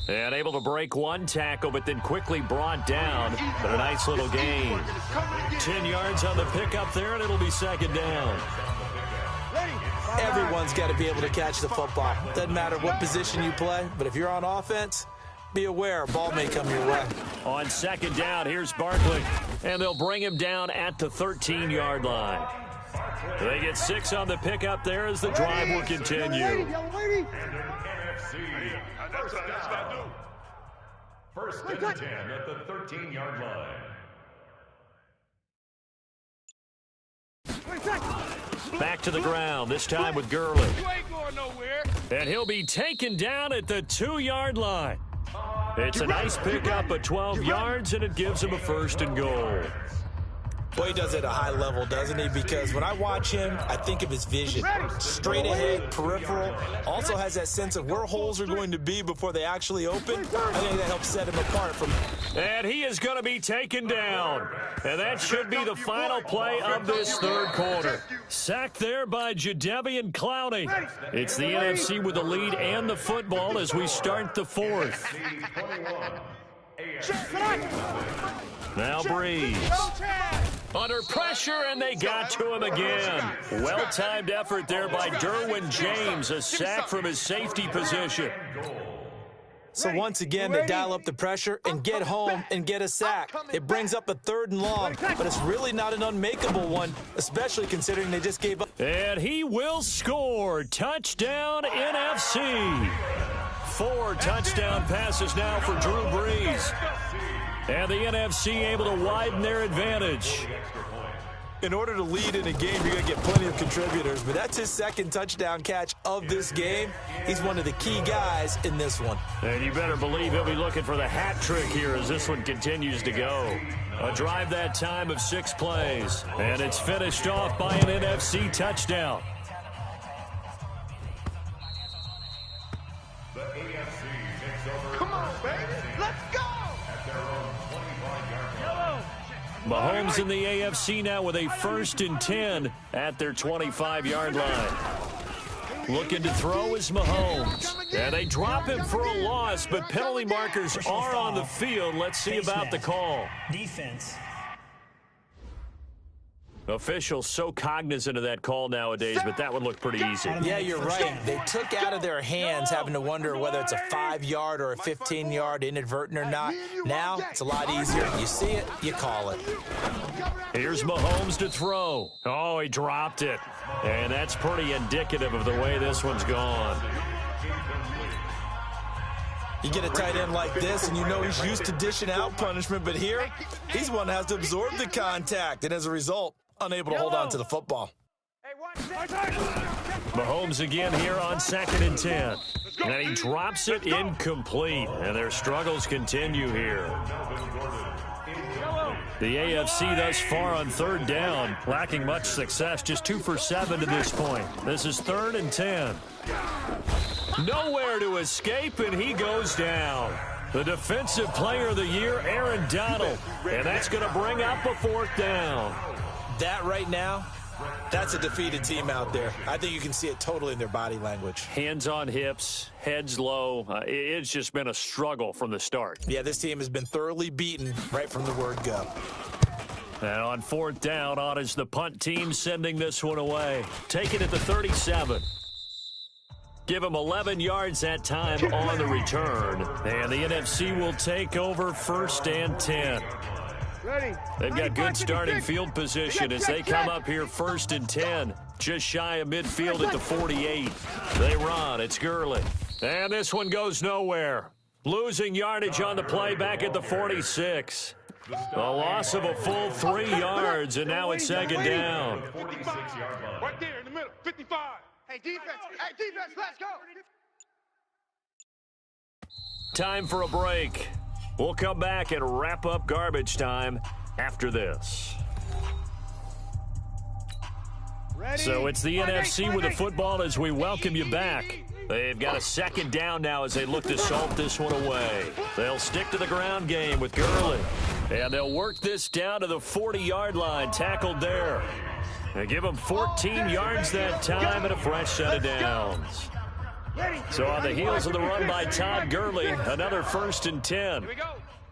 And able to break one tackle, but then quickly brought down. But a nice little gain. 10 yards on the pickup there, and it'll be second down.
Everyone's got to be able to catch the football. Doesn't matter what position you play, but if you're on offense, be aware, a ball may come your way.
On second down, here's Barkley. And they'll bring him down at the 13-yard line. They get 6 on the pickup there as the drive will continue.
First and 10 at the 13-yard line.
Back to the ground, this time with Gurley. And he'll be taken down at the 2-yard line. It's a nice pickup of 12 yards, and it gives him a first and goal.
Boy, he does it at a high level, doesn't he? Because when I watch him, I think of his vision. Straight ahead, peripheral. Also has that sense of where holes are going to be before they actually open. I think that helps set him apart from...
And he is going to be taken down. And that should be the final play of this third quarter. Sacked there by Jadeveon Clowney. It's the NFC with the lead and the football as we start the fourth. Now Breeze. Under pressure, and they got to him again. Well-timed effort there by Derwin James, a sack from his safety position.
So once again, they dial up the pressure and get home and get a sack. It brings up a 3rd and long, but it's really not an unmakeable one, especially considering they just gave up.
And he will score. Touchdown, NFC. 4 touchdown passes now for Drew Brees. And the NFC able to widen their advantage.
In order to lead in a game, you're going to get plenty of contributors, but that's his 2nd touchdown catch of this game. He's one of the key guys in this one.
And you better believe he'll be looking for the hat trick here as this one continues to go. A drive that time of 6 plays, and it's finished off by an NFC touchdown.
The AFC takes over.
Come on, baby. Let's go.
At their own 25-yard line.
Mahomes in the AFC now with a 1st and 10 at their 25-yard line. Looking to throw is Mahomes. And they drop him for a loss, but penalty markers are on the field. Let's see about the call.
Defense.
Officials so cognizant of that call nowadays, but that would look pretty easy.
Yeah, you're right. They took out of their hands having to wonder whether it's a 5-yard or a 15-yard inadvertent or not. Now, it's a lot easier. You see it, you call it.
Here's Mahomes to throw. Oh, he dropped it. And that's pretty indicative of the way this one's gone.
You get a tight end like this, and you know he's used to dishing out punishment, but here, he's one that has to absorb the contact, and as a result, unable to hold on to the football.
Mahomes again here on 2nd and 10. And he drops it incomplete, and their struggles continue here. The AFC thus far on 3rd down, lacking much success, just 2 for 7 to this point. This is 3rd and 10. Nowhere to escape, and he goes down. The Defensive Player of the Year, Aaron Donald, and that's going to bring up a 4th down.
That right now, that's a defeated team out there. I think you can see it totally in their body language.
Hands on hips, heads low. It's just been a struggle from the start.
Yeah, this team has been thoroughly beaten right from the word go.
And on 4th down, on is the punt team sending this one away. Taking it to 37. Give him 11 yards that time on the return. And the NFC will take over 1st and 10. They've got good starting field position as they come up here 1st and 10. Just shy of midfield at the 48. They run. It's Gurley. And this one goes nowhere. Losing yardage on the play back at the 46. A loss of a full 3 yards, and now it's 2nd down.
Right there in the middle, 55. Hey, defense, let's go.
Time for a break. We'll come back and wrap up garbage time after this. So it's the NFC with the football as we welcome you back. They've got a 2nd down now as they look to salt this one away. They'll stick to the ground game with Gurley. And they'll work this down to the 40-yard line, tackled there. They give them 14 yards that time and a fresh set of downs. So on the heels of the run by Todd Gurley, another 1st and 10.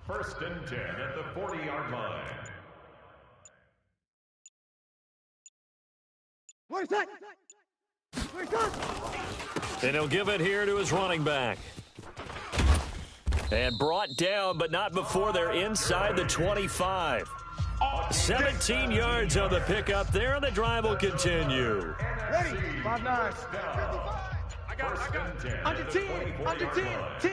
1st and 10 at the 40-yard line.
Where's that?
And he'll give it here to his running back. And brought down, but not before they're inside the 25. 17 yards on the pickup there, and the drive will continue.
Ready? 5-9. I got it. Under 10. 10.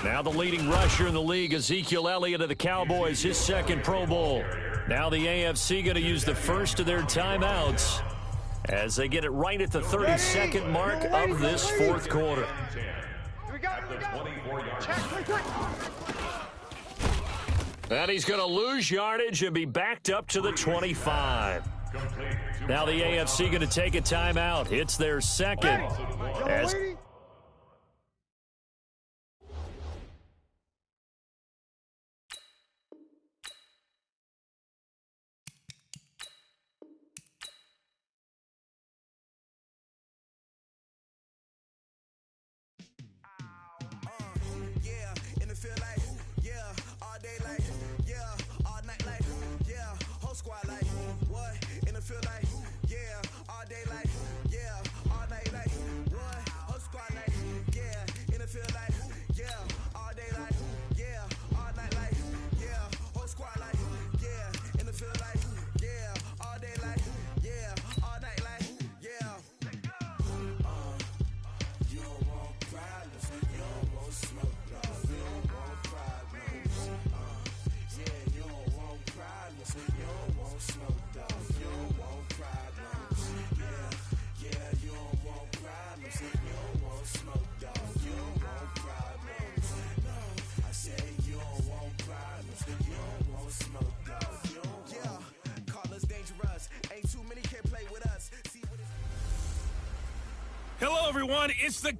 Now the leading rusher in the league, Ezekiel Elliott of the Cowboys, his 2nd Pro Bowl. Now the AFC going to use the first of their timeouts as they get it right at the 32nd mark of this 4th quarter. And he's going to lose yardage and be backed up to the 25. Now the AFC going to take a timeout. It's their 2nd. As
Hello, everyone. It's the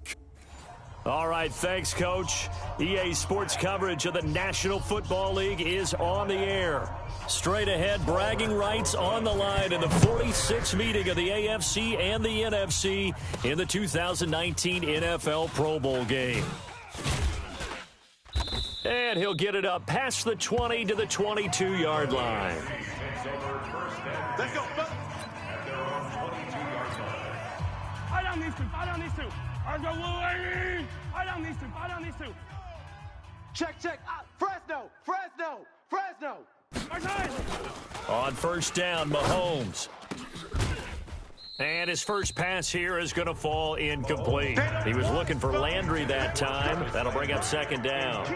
All right, thanks, Coach. EA Sports coverage of the National Football League is on the air. Straight ahead, bragging rights on the line in the 46th meeting of the AFC and the NFC in the 2019 NFL Pro Bowl game. And he'll get it up past the 20 to the 22-yard line.
Let's go.
Fire down these two. Fire down these two. Fire down these two. Fire down these two.
Check. Fresno.
On first down, Mahomes. And his first pass here is going to fall incomplete. He was looking for Landry that time. That'll bring up second down.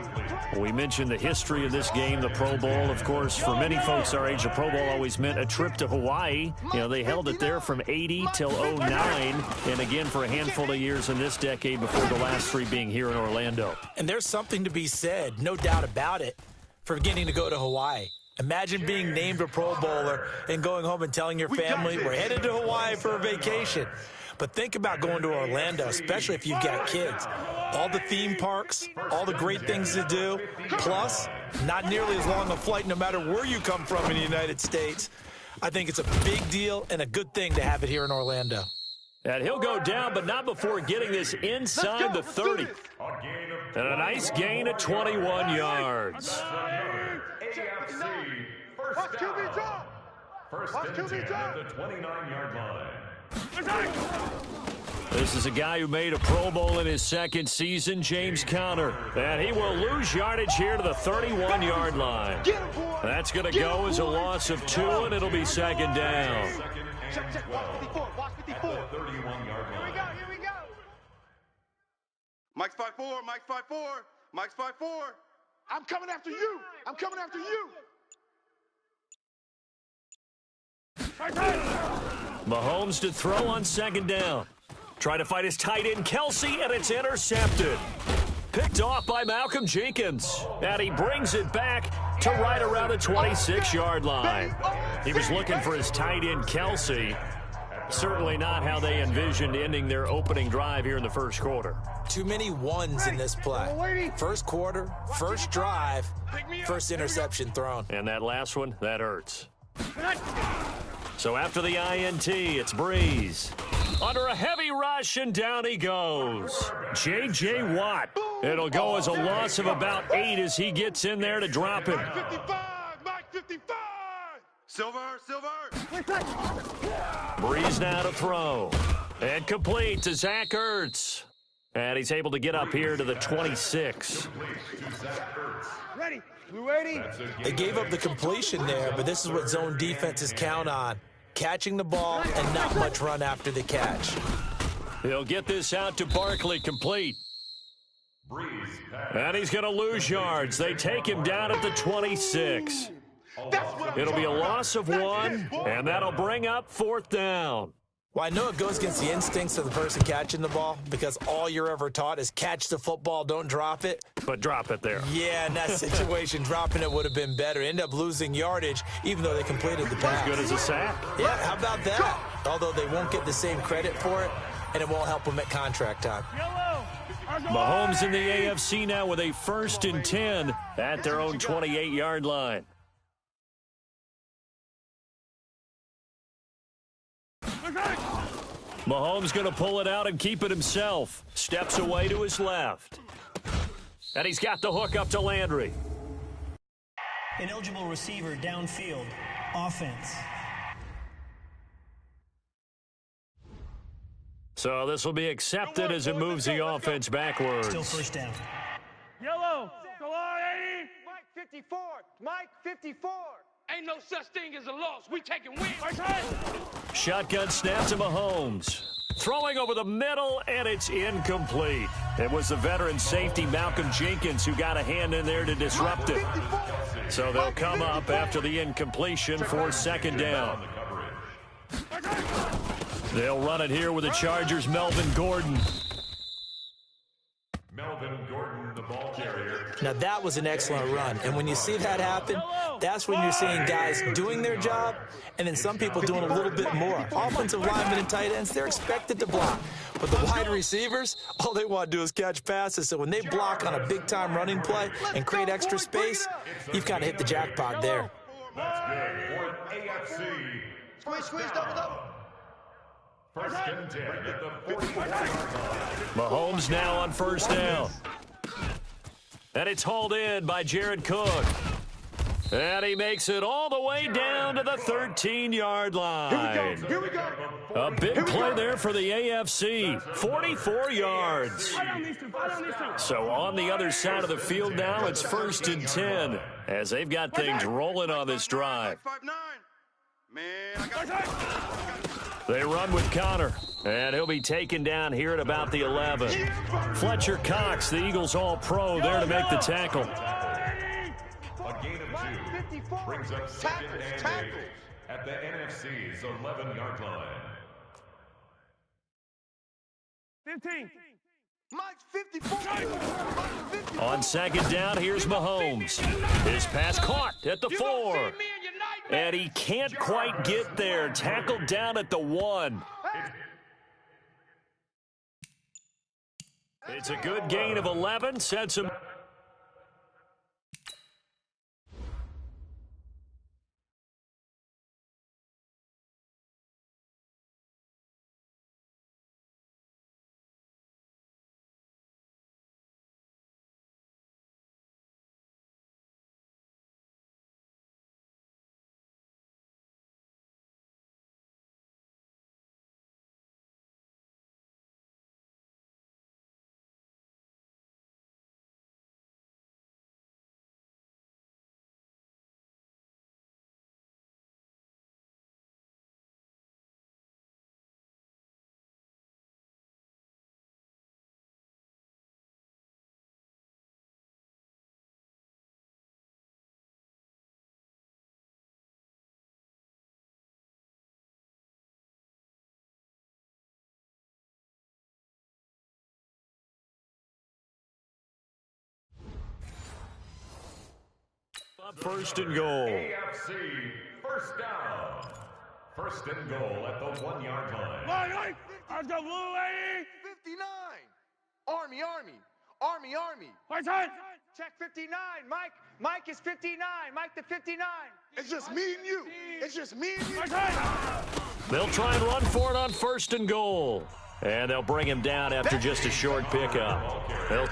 We mentioned the history of this game, the Pro Bowl. Of course, for many folks our age, the Pro Bowl always meant a trip to Hawaii. You know, they held it there from 80 till 09, and again for a handful of years in this decade before the last three being here in Orlando.
And there's something to be said, no doubt about it, for getting to go to Hawaii. Imagine being named a Pro Bowler and going home and telling your family, we're headed to Hawaii for a vacation. But think about going to Orlando, especially if you've got kids. All the theme parks, all the great things to do, plus not nearly as long a flight no matter where you come from in the United States. I think it's a big deal and a good thing to have it here in Orlando.
And he'll go down, but not before getting this inside the 30. And a nice gain of 21 yards.
Watch QB drop.
First and 10 at the 29-yard line.
This is a guy who made a Pro Bowl in his second season, James Conner. And he will lose yardage here to the 31-yard line. That's going to go as a loss of 2, and it'll be second down.
Check. Watch 54.
At the 31-yard line.
Here we go.
Mike's 5'4", Mike's 5'4". I'm coming after you.
Mahomes to throw on second down. Try to fight his tight end, Kelsey, and it's intercepted. Picked off by Malcolm Jenkins. And he brings it back to right around the 26-yard line. He was looking for his tight end, Kelsey. Certainly not how they envisioned ending their opening drive here in the first quarter.
Too many ones in this play. First quarter, first drive, first interception thrown.
And that last one, that hurts. So after the INT, it's Breeze. Under a heavy rush, and down he goes. J.J. Watt. It'll go as a loss of about 8 as he gets in there to drop him.
Mike 55. Silver.
Breeze now to throw. And complete to Zach Ertz. And he's able to get up here to the 26.
Ready. We ready?
They gave up the completion there, but this is what zone defenses count on. Catching the ball and not much run after the catch.
He'll get this out to Barkley, complete. And he's going to lose yards. They take him down at the 26. It'll be a loss of 1, and that'll bring up fourth down.
Well, I know it goes against the instincts of the person catching the ball because all you're ever taught is catch the football, don't drop it.
But drop it there.
Yeah, in that situation, dropping it would have been better. End up losing yardage, even though they completed the pass.
As good as a sack.
Yeah, how about that? Although they won't get the same credit for it, and it won't help them at contract time.
Mahomes in the AFC now with a 1st and 10 at their own 28-yard line. Mahomes going to pull it out and keep it himself. Steps away to his left. And he's got the hook up to Landry.
Ineligible receiver downfield. Offense.
So this will be accepted as it moves the offense backwards.
Still first down.
Yellow. Go on, 80.
Mike 54. Mike 54.
Ain't no such thing as a loss. We taking wins.
Shotgun snap to Mahomes. Throwing over the middle, and it's incomplete. It was the veteran safety, Malcolm Jenkins, who got a hand in there to disrupt it. So they'll come up after the incompletion for second down. They'll run it here with the Chargers' Melvin Gordon.
Melvin Gordon, the ball carrier.
Now, that was an excellent run. And when you see that happen, that's when you're seeing guys doing their job and then some people doing a little bit more. Offensive linemen and tight ends, they're expected to block. But the wide receivers, all they want to do is catch passes. So when they block on a big-time running play and create extra space, you've kind of hit the jackpot there.
That's good for an AFC.
Squeeze, double.
First and 10 at the 44-yard line.
Mahomes now on first down. And it's hauled in by Jared Cook. And he makes it all the way down to the 13-yard line.
Here we go.
A big play there for the AFC. 44 yards. So on the other side of the field now, it's first and 10 as they've got things rolling on this drive.
5'9". Man, I got
They run with Connor, and he'll be taken down here at about the 11. Fletcher Cox, the Eagles All-Pro, there to make the tackle.
A gain of 2 brings up second and 8 at the NFC's 11-yard line.
15.
Mike's 54.
On second down, here's Mahomes. His pass caught at the 4. And he can't quite get there. Tackled down at the 1. It's a good gain of 11. Sets him. First and goal.
AFC first down. First and goal at the 1-yard line.
Let's go, Blue lady.
59. Army.
Right side.
Check 59. Mike is 59. Mike the 59.
It's just me and you. It's just me and you.
Right side.
They'll try and run for it on first and goal. And they'll bring him down after just a short pickup. They'll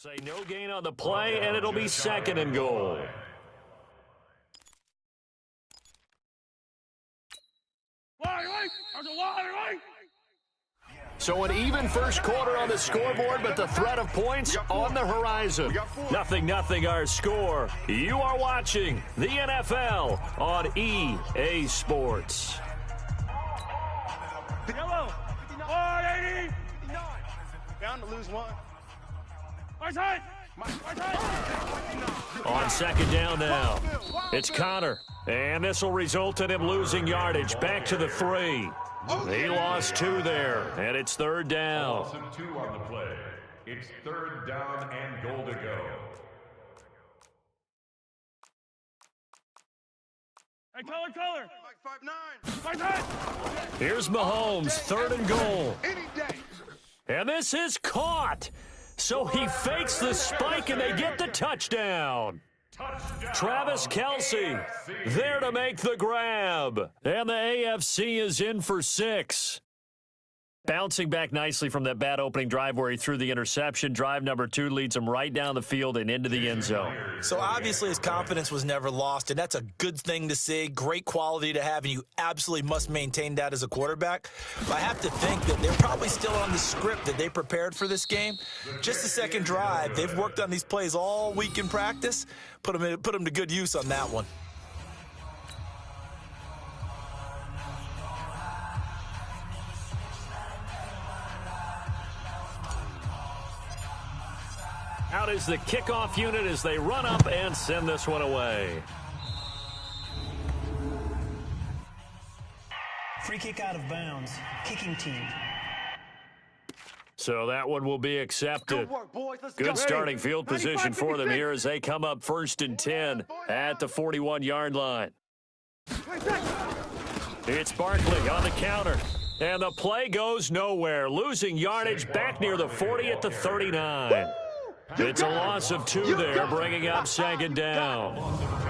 say no gain on the play, and it'll be second and goal. So an even first quarter on the scoreboard, but the threat of points on the horizon. 0-0 our score. You are watching the NFL on EA Sports.
Yellow. 180.
Bound to lose one.
Right side.
On second down now, it's Connor, and this will result in him losing yardage back to the 3. He lost 2 there, and it's third down.
Also 2 on the play. It's third down and goal to go.
Hey, color.
Mike 5'9".
Right side.
Here's Mahomes, third and goal.
Any day.
And this is caught. So he fakes the spike, and they get the touchdown. Travis Kelce there to make the grab. And the AFC is in for 6. Bouncing back nicely from that bad opening drive where he threw the interception. Drive number 2 leads him right down the field and into the end zone.
So obviously his confidence was never lost, and that's a good thing to see, great quality to have, and you absolutely must maintain that as a quarterback. But I have to think that they're probably still on the script that they prepared for this game. Just the second drive, they've worked on these plays all week in practice. Put them to good use on that one.
Out is the kickoff unit as they run up and send this one away.
Free kick out of bounds. Kicking team.
So that one will be accepted.
Good work, boys. Let's
Good
go.
starting field position for them
95-56.
here as they come up 1st and 10 at the 41-yard line. It's Barkley on the counter. And the play goes nowhere. Losing yardage back near the 40 at the 39. It's a loss of 2 there, bringing up 2nd down.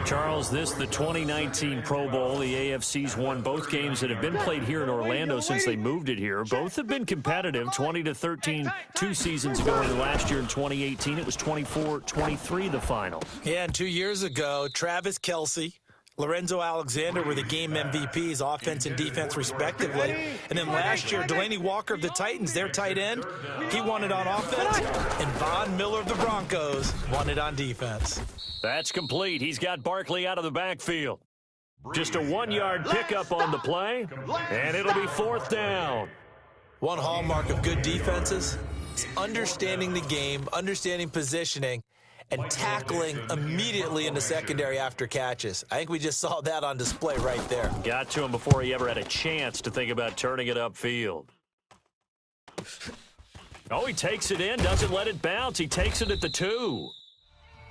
Charles, this the 2019 Pro Bowl. The AFC's won both games that have been played here in Orlando since they moved it here. Both have been competitive, 20-13 2 seasons ago, and last year in 2018 it was 24-23 the final.
Yeah, and 2 years ago, Travis Kelce, Lorenzo Alexander were the game MVPs, offense and defense respectively. And then last year, Delaney Walker of the Titans, their tight end, he won it on offense. And Von Miller of the Broncos won it on defense.
That's complete. He's got Barkley out of the backfield. Just a 1-yard pickup on the play, and it'll be 4th down.
One hallmark of good defenses is understanding the game, understanding positioning, and tackling immediately in the secondary after catches. I think we just saw that on display right there.
Got to him before he ever had a chance to think about turning it upfield. Oh, he takes it in, doesn't let it bounce. He takes it at the 2.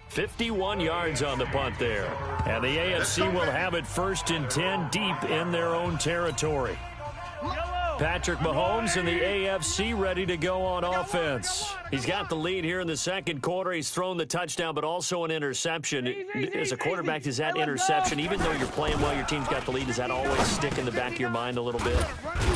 51 yards on the punt there. And the AFC will have it 1st and 10 deep in their own territory. Patrick Mahomes and the AFC ready to go on offense. He's got the lead here in the second quarter. He's thrown the touchdown, but also an interception. As a quarterback, does that interception, even though you're playing well, your team's got the lead, does that always stick in the back of your mind a little bit?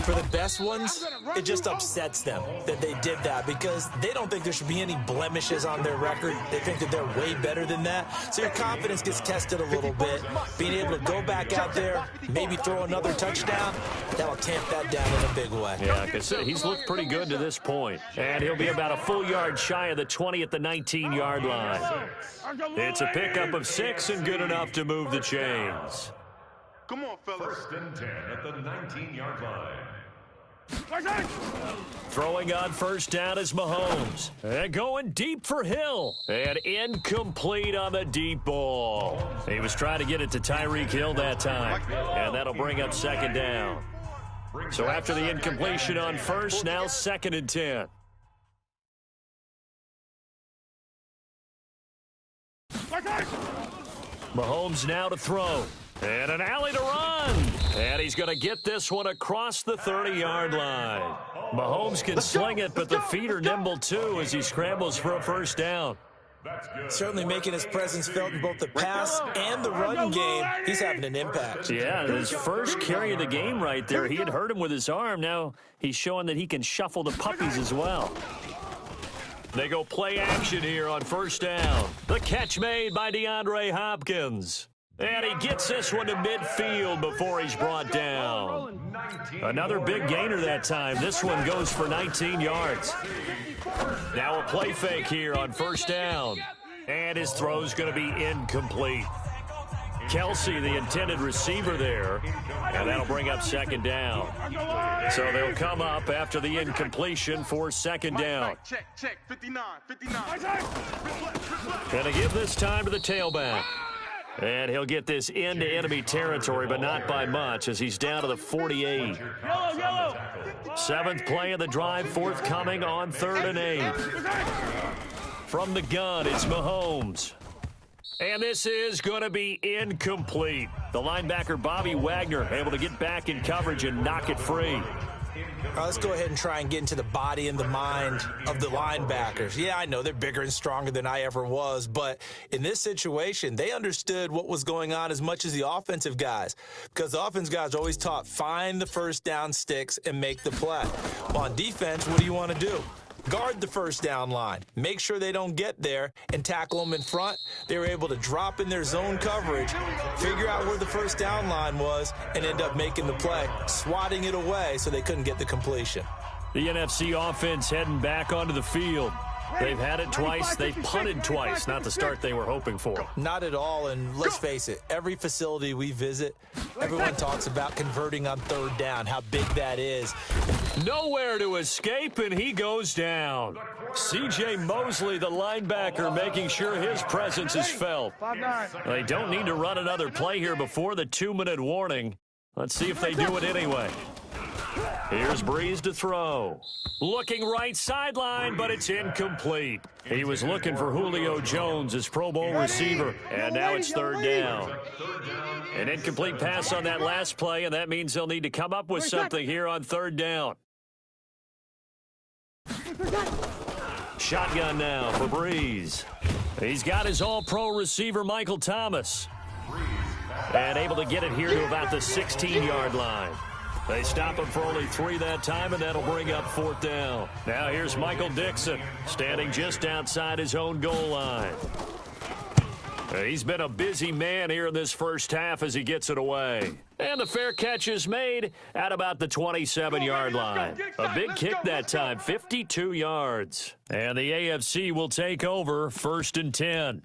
For the best ones, it just upsets them that they did that because they don't think there should be any blemishes on their record. They think that they're way better than that. So your confidence gets tested a little bit. Being able to go back out there, maybe throw another touchdown, that'll tamp that down in a big way.
Yeah, like I said, he's looked pretty good to this point. And he'll be about a full yard shy of the 20 at the 19-yard line. It's a pickup of 6 and good enough to move the chains.
Come on, fellas.
1st and 10 at the 19-yard line.
Throwing on 1st down is Mahomes. And going deep for Hill. And incomplete on the deep ball. He was trying to get it to Tyreek Hill that time. And that'll bring up 2nd down. So after the incompletion on 1st, now 2nd and 10. Mahomes now to throw. And an alley to run. And he's going to get this one across the 30-yard line. Mahomes can sling it, but the feet are nimble too as he scrambles for a 1st down.
Certainly making his presence felt in both the pass and the run game. He's having an impact.
Yeah, his first carry of the game right there. He had hurt him with his arm. Now he's showing that he can shuffle the puppies as well. They go play action here on 1st down. The catch made by DeAndre Hopkins. And he gets this one to midfield before he's brought down. Another big gainer that time. This one goes for 19 yards. Now a play fake here on 1st down. And his throw's going to be incomplete. Kelce, the intended receiver there. And that'll bring up 2nd down. So they'll come up after the incompletion for 2nd down.
Check, 59.
Gonna give this time to the tailback. And he'll get this into enemy territory, but not by much as he's down to the 48. 7th play of the drive, forthcoming on 3rd and 8. From the gun, it's Mahomes. And this is going to be incomplete. The linebacker, Bobby Wagner, able to get back in coverage and knock it free.
Let's go ahead and try and get into the body and the mind of the linebackers. Yeah, I know they're bigger and stronger than I ever was, but in this situation, they understood what was going on as much as the offensive guys, because the offensive guys are always taught, find the first down sticks and make the play. Well, on defense, what do you want to do? Guard the first down line. Make sure they don't get there and tackle them in front. They were able to drop in their zone coverage, figure out where the first down line was, and end up making the play, swatting it away so they couldn't get the completion.
The NFC offense heading back onto the field. They've had it twice. They've punted twice. Not the start they were hoping for.
Not at all, and let's face it, every facility we visit, everyone talks about converting on third down, how big that is.
Nowhere to escape, and he goes down. C.J. Mosley, the linebacker, making sure his presence is felt. They don't need to run another play here before the 2-minute warning. Let's see if they do it anyway. Here's Breeze to throw. Looking right sideline, but it's incomplete. He was looking for Julio Jones, his Pro Bowl receiver, and now it's third down. An incomplete pass on that last play, and that means they'll need to come up with something here on third down. Shotgun now for Breeze. He's got his all-pro receiver, Michael Thomas, and able to get it here to about the 16-yard line. They stop him for only 3 that time, and that'll bring up fourth down. Now here's Michael Dixon, standing just outside his own goal line. He's been a busy man here in this first half as he gets it away. And the fair catch is made at about the 27-yard line. A big kick that time, 52 yards. And the AFC will take over 1st and 10.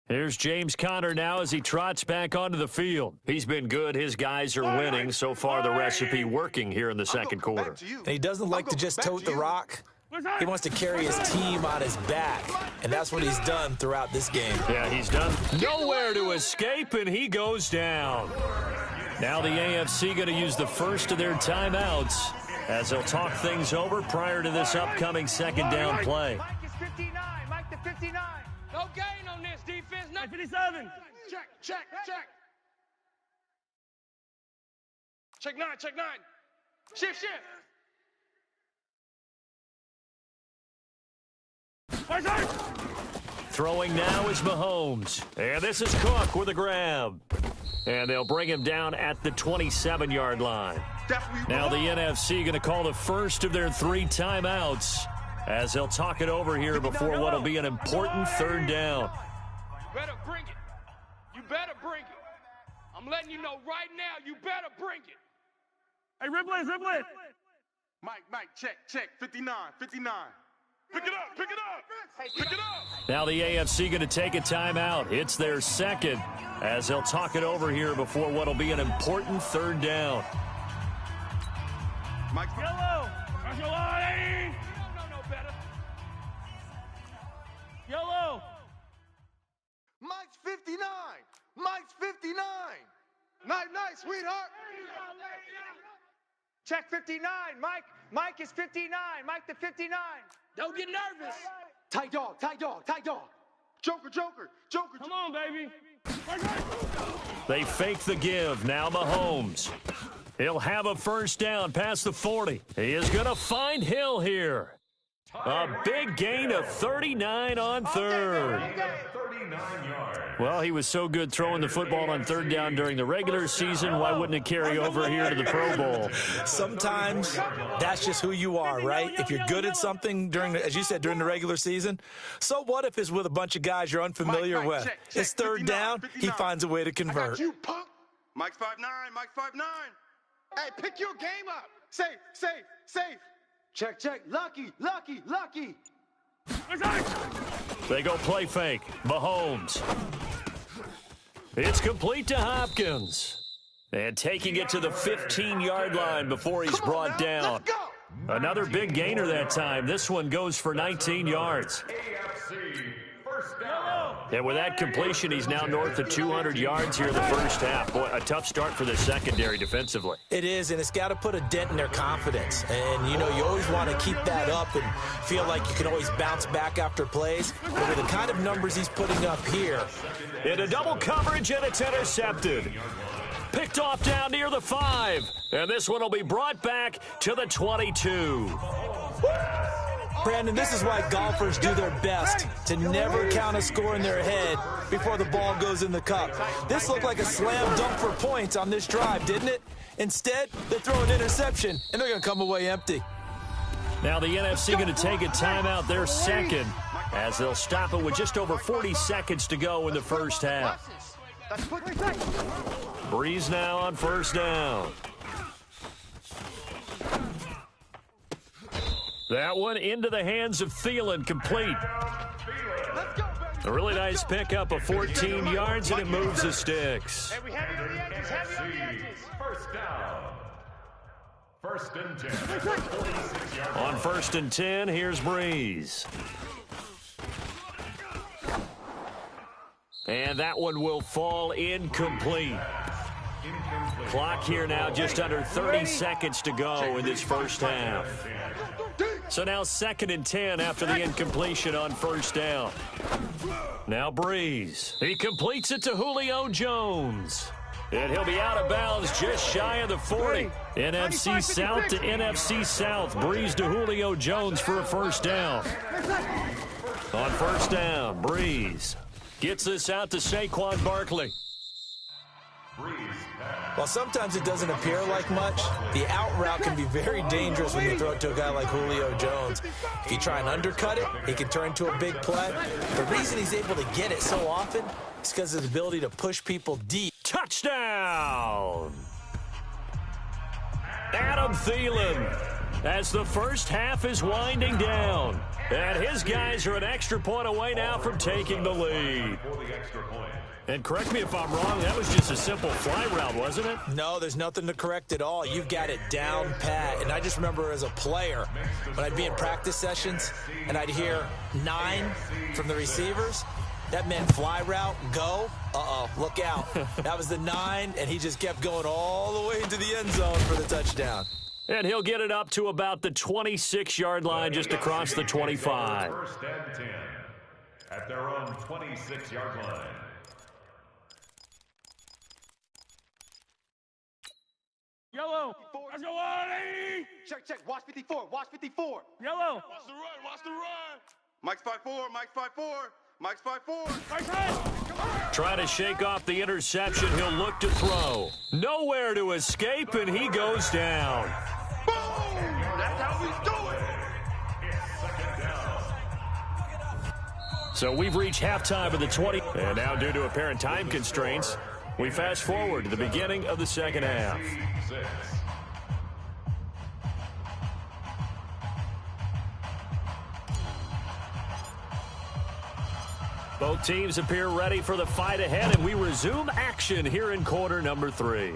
Here's James Conner now as he trots back onto the field. He's been good. His guys are winning. So far, the recipe working here in the second quarter.
And he doesn't like to just tote the rock. He wants to carry his team on his back, and that's what he's done throughout this game.
Yeah, he's done nowhere to escape, and he goes down. Now the AFC going to use the first of their timeouts as they'll talk things over prior to this upcoming second down play.
Mike is 59. Mike the 59.
No gain on this defense. 57.
Check, check, check.
Check 9, check 9. Shift, shift.
Throwing now is Mahomes. And this is Cook with a grab. And they'll bring him down at the 27-yard line. Now the NFC going to call the first of their 3 timeouts as they'll talk it over here before what will be an important third down.
You better bring it. You better bring it. I'm letting you know right now, you better bring it.
Hey, Ripley, Ripley.
Mike, check, 59. Pick it up, pick it up, pick it up.
Now the AFC going to take a timeout. It's their second as they'll talk it over here before what will be an important third down.
Mike,
Yellow. That's your line. You don't know no better. Yellow.
Mike's 59. Mike's 59. Night, sweetheart.
Check 59. Mike is 59. Mike the 59.
Don't get nervous.
Tight dog. Joker.
Come on, baby.
They fake the give. Now Mahomes. He'll have a first down past the 40. He is going to find Hill here. A big gain of 39 on third. Well, he was so good throwing the football on third down during the regular season. Why wouldn't it carry over here to the Pro Bowl?
Sometimes that's just who you are, right? If you're good at something during, as you said, during the regular season, so what if it's with a bunch of guys you're unfamiliar with?
Check,
it's third
59,
down,
59.
he finds a way to
I
convert.
got you, punk. Mike's 5'9", Mike's 5'9". Hey, pick your game up. Safe. Check, lucky.
They go play fake. Mahomes. It's complete to Hopkins. And taking it to the 15-yard line before he's brought down.
Let's go.
Another big gainer that time. This one goes for 19 yards. And with that completion, he's now north of 200 yards here in the first half. Boy, a tough start for the secondary defensively.
It is, and it's got to put a dent in their confidence. And, you always want to keep that up and feel like you can always bounce back after plays. But with the kind of numbers he's putting up here.
Into double coverage, and it's intercepted. Picked off down near the 5. And this one will be brought back to the 22.
Brandon, this is why golfers do their best to never count a score in their head before the ball goes in the cup. This looked like a slam dunk for points on this drive, didn't it? Instead, they throw an interception, and they're going to come away empty.
Now the NFC going to take a timeout, their second, as they'll stop it with just over 40 seconds to go in the first half. Breeze now on first down. That one into the hands of Thielen, complete. A really nice pickup of 14 yards, and it moves the sticks.
First down. First and 10.
On first and 10, here's Breeze. And that one will fall incomplete. Clock here now just under 30 seconds to go in this first half. So now second and 10 after the incompletion on first down. Now Breeze. He completes it to Julio Jones. And he'll be out of bounds just shy of the 40. NFC South to NFC South. Breeze to Julio Jones for a first down. On first down, Breeze gets this out to Saquon Barkley.
While sometimes it doesn't appear like much, the out route can be very dangerous when you throw it to a guy like Julio Jones. If you try and undercut it, he can turn into a big play. The reason he's able to get it so often is because of his ability to push people deep.
Touchdown! Adam Thielen, as the first half is winding down. And his guys are an extra point away now from taking the lead. And correct me if I'm wrong, that was just a simple fly route, wasn't it?
No, there's nothing to correct at all. You've got it down pat. And I just remember as a player, when I'd be in practice sessions and I'd hear 9 from the receivers, that meant fly route, go. Uh-oh, look out. That was the 9, and he just kept going all the way into the end zone for the touchdown.
And he'll get it up to about the 26-yard line just across the 25.
First and 10 at their own 26-yard line.
Yellow. Let's go, Artie.
Check. Watch 54. Watch 54.
Yellow.
Watch the run. Watch the run. Mike's 5-4. Mike's 5-4. Mike's 5-4.
Mike's high.
Trying to shake off the interception. He'll look to throw. Nowhere to escape, and he goes down.
Boom! That's how we do it.
So we've reached halftime of the 20. And now, due to apparent time constraints, we fast forward to the beginning of the second half. Both teams appear ready for the fight ahead, and we resume action here in quarter number 3.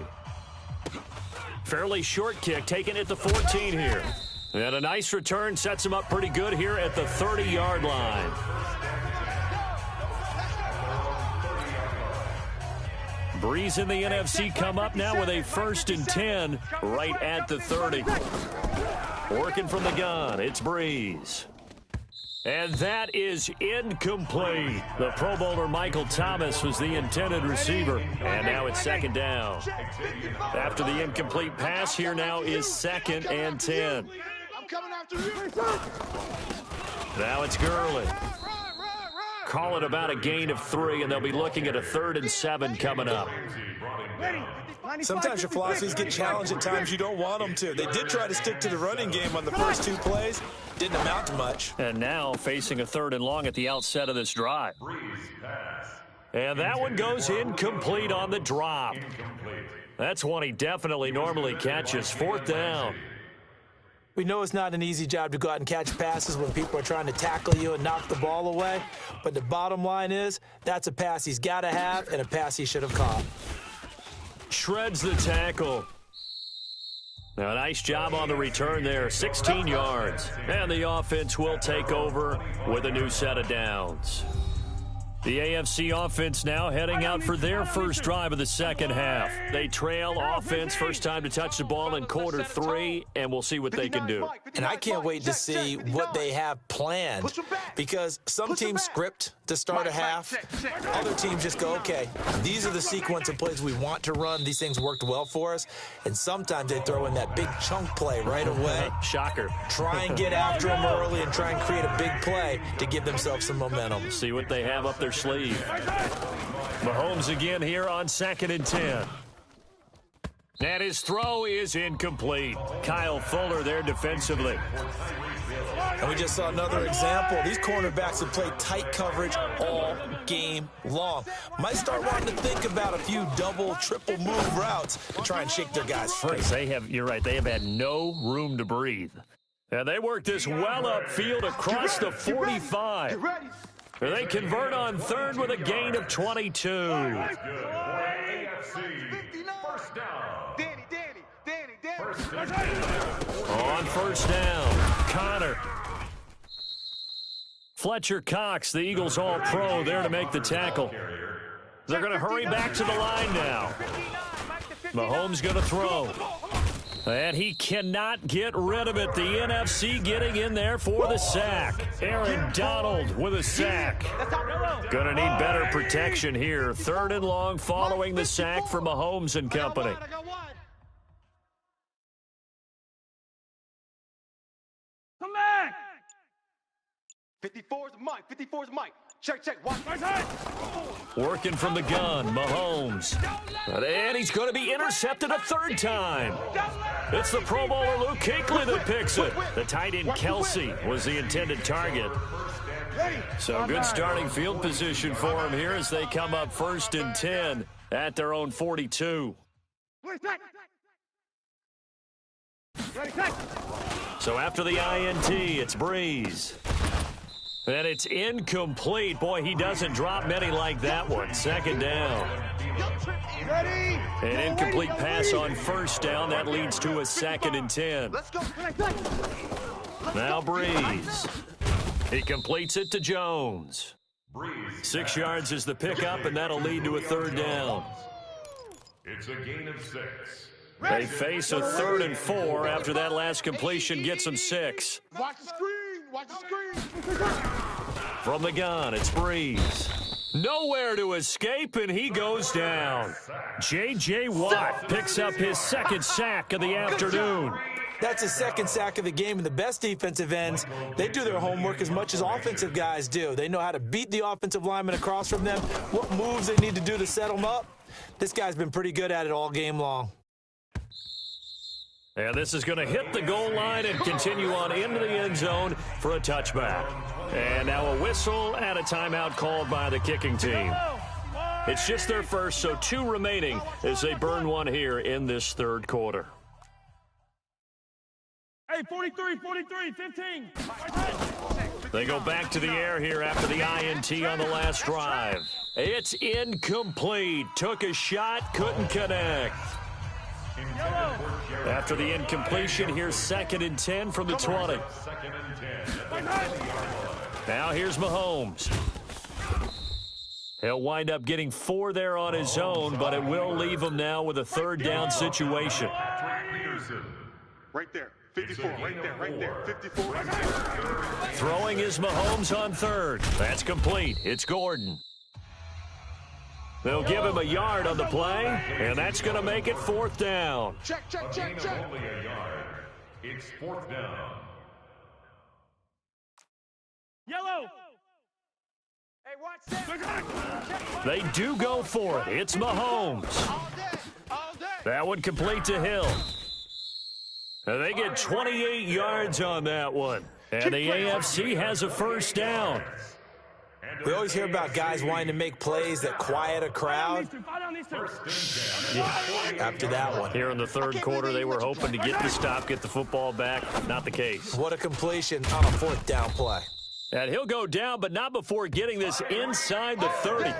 Fairly short kick taken at the 14 here. And a nice return sets him up pretty good here at the 30-yard line. Breeze in the NFC come up now with a first and 10 right at the 30. Working from the gun, it's Breeze. And that is incomplete. The Pro Bowler Michael Thomas was the intended receiver. And now it's second down. After the incomplete pass, here now is second and 10.
I'm coming after you.
Now it's Gurley. Call it about a gain of 3, and they'll be looking at a 3rd and 7 coming up.
Sometimes your philosophies get challenged at times you don't want them to. They did try to stick to the running game on the first 2 plays. Didn't amount to much.
And now facing a 3rd and long at the outset of this drive. And that one goes incomplete on the drop. That's one he definitely normally catches. 4th down.
We know it's not an easy job to go out and catch passes when people are trying to tackle you and knock the ball away. But the bottom line is, that's a pass he's got to have and a pass he should have caught.
Shreds the tackle. Now, a nice job on the return there, 16 yards. And the offense will take over with a new set of downs. The AFC offense now heading out for their first drive of the second half. They trail offense, first time to touch the ball in quarter 3, and we'll see what they can do.
And I can't wait to see what they have planned, because some teams script to start a half. Other teams just go, okay, these are the sequence of plays we want to run. These things worked well for us. And sometimes they throw in that big chunk play right away.
Shocker.
Try and get after them early and try and create a big play to give themselves some momentum.
See what they have up their sleeve. Mahomes again here on 2nd and 10. And his throw is incomplete. Kyle Fuller there defensively.
And we just saw another example. These cornerbacks have played tight coverage all game long. Might start wanting to think about a few double, triple move routes to try and shake their guys free.
You're right, they have had no room to breathe. And they work this well upfield across the 45. They convert on 3rd with a gain of 22. On 1st down, Connor. Fletcher Cox, the Eagles All-Pro, there to make the tackle. They're going to hurry back to the line now. Mahomes going to throw. And he cannot get rid of it. The NFC getting in there for the sack. Aaron Donald with a sack. Going to need better protection here. 3rd and long following the sack for Mahomes and company.
Come back.
54's Mike. 54's Mike. Check. Watch.
Working from the gun, Mahomes. And he's going to be intercepted a 3rd time. It's the Pro Bowler Luke Kuechly that picks it. The tight end Kelsey was the intended target. So good starting field position for him here as they come up 1st and 10 at their own 42. So after the INT, it's Breeze. And it's incomplete. Boy, he doesn't drop many like that one. 2nd down. An incomplete pass on 1st down. That leads to a 2nd and 10. Now Breeze. He completes it to Jones. 6 yards is the pickup, and that'll lead to a 3rd down.
It's a gain of 6.
They face a 3rd and 4 after that last completion gets them 6.
Watch the screen. Watch the screen.
From the gun, it's Breeze. Nowhere to escape, and he goes down. J.J. Watt picks up his 2nd sack of the afternoon.
That's his 2nd sack of the game, and the best defensive ends, they do their homework as much as offensive guys do. They know how to beat the offensive lineman across from them, what moves they need to do to set them up. This guy's been pretty good at it all game long.
And this is going to hit the goal line and continue on into the end zone for a touchback. And now a whistle and a timeout called by the kicking team. It's just their first, so 2 remaining as they burn one here in this 3rd quarter.
Hey, 43, 15.
They go back to the air here after the INT on the last drive. It's incomplete. Took a shot, couldn't connect. After the incompletion, here's 2nd and 10 from the 20. Now here's Mahomes. He'll wind up getting 4 there on his own, but it will leave him now with a 3rd down situation.
Right there. 54, right there. 54.
Throwing is Mahomes on 3rd. That's complete. It's Gordon. They'll give him a yard on the play, and that's going to make it 4th down.
Check.
Only a yard. It's 4th down.
Yellow.
Hey, watch that.
They do go for it. It's Mahomes.
All day.
That one complete to Hill. And they get 28 yards on that one. And the AFC has a 1st down.
We always hear about guys wanting to make plays that quiet a crowd. Yeah, after that one.
Here in the 3rd quarter, they were hoping to get the stop, get the football back. Not the case.
What a completion on a 4th down play.
And he'll go down, but not before getting this inside the 30.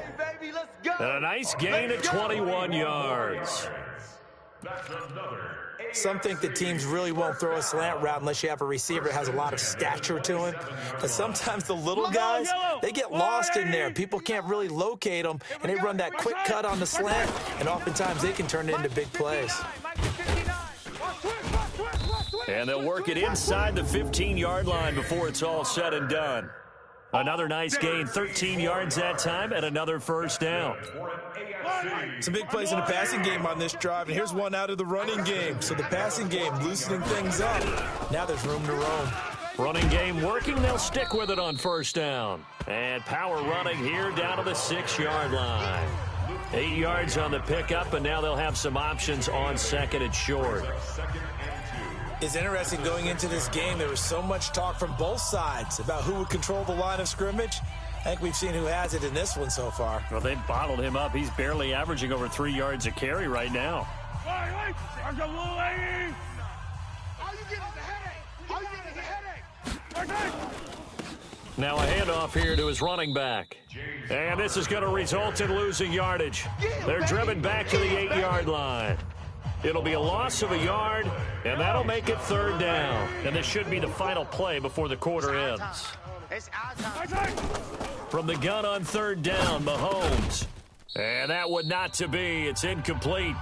And a nice gain at 21 yards.
That's another
some think that teams really won't throw a slant route unless you have a receiver that has a lot of stature to him. But sometimes the little guys, they get lost in there. People can't really locate them, and they run that quick cut on the slant, and oftentimes they can turn it into big plays.
And they'll work it inside the 15-yard line before it's all said and done. Another nice gain, 13 yards that time, and another first down.
Some big plays in the passing game on this drive, and here's one out of the running game. So the passing game loosening things up. Now there's room to roam.
Running game working, they'll stick with it on first down. And power running here down to the 6-yard line. 8 yards on the pickup, and now they'll have some options on second and short.
It's interesting going into this game. There was so much talk from both sides about who would control the line of scrimmage. I think we've seen who has it in this one so far.
Well, they bottled him up. He's barely averaging over 3 yards a carry right now. Now a handoff here to his running back. And this is going to result in losing yardage. They're driven back to the 8-yard line. It'll be a loss of a yard, and that'll make it third down. And this should be the final play before the quarter ends. From the gun on third down, Mahomes. And that would not to be. It's incomplete.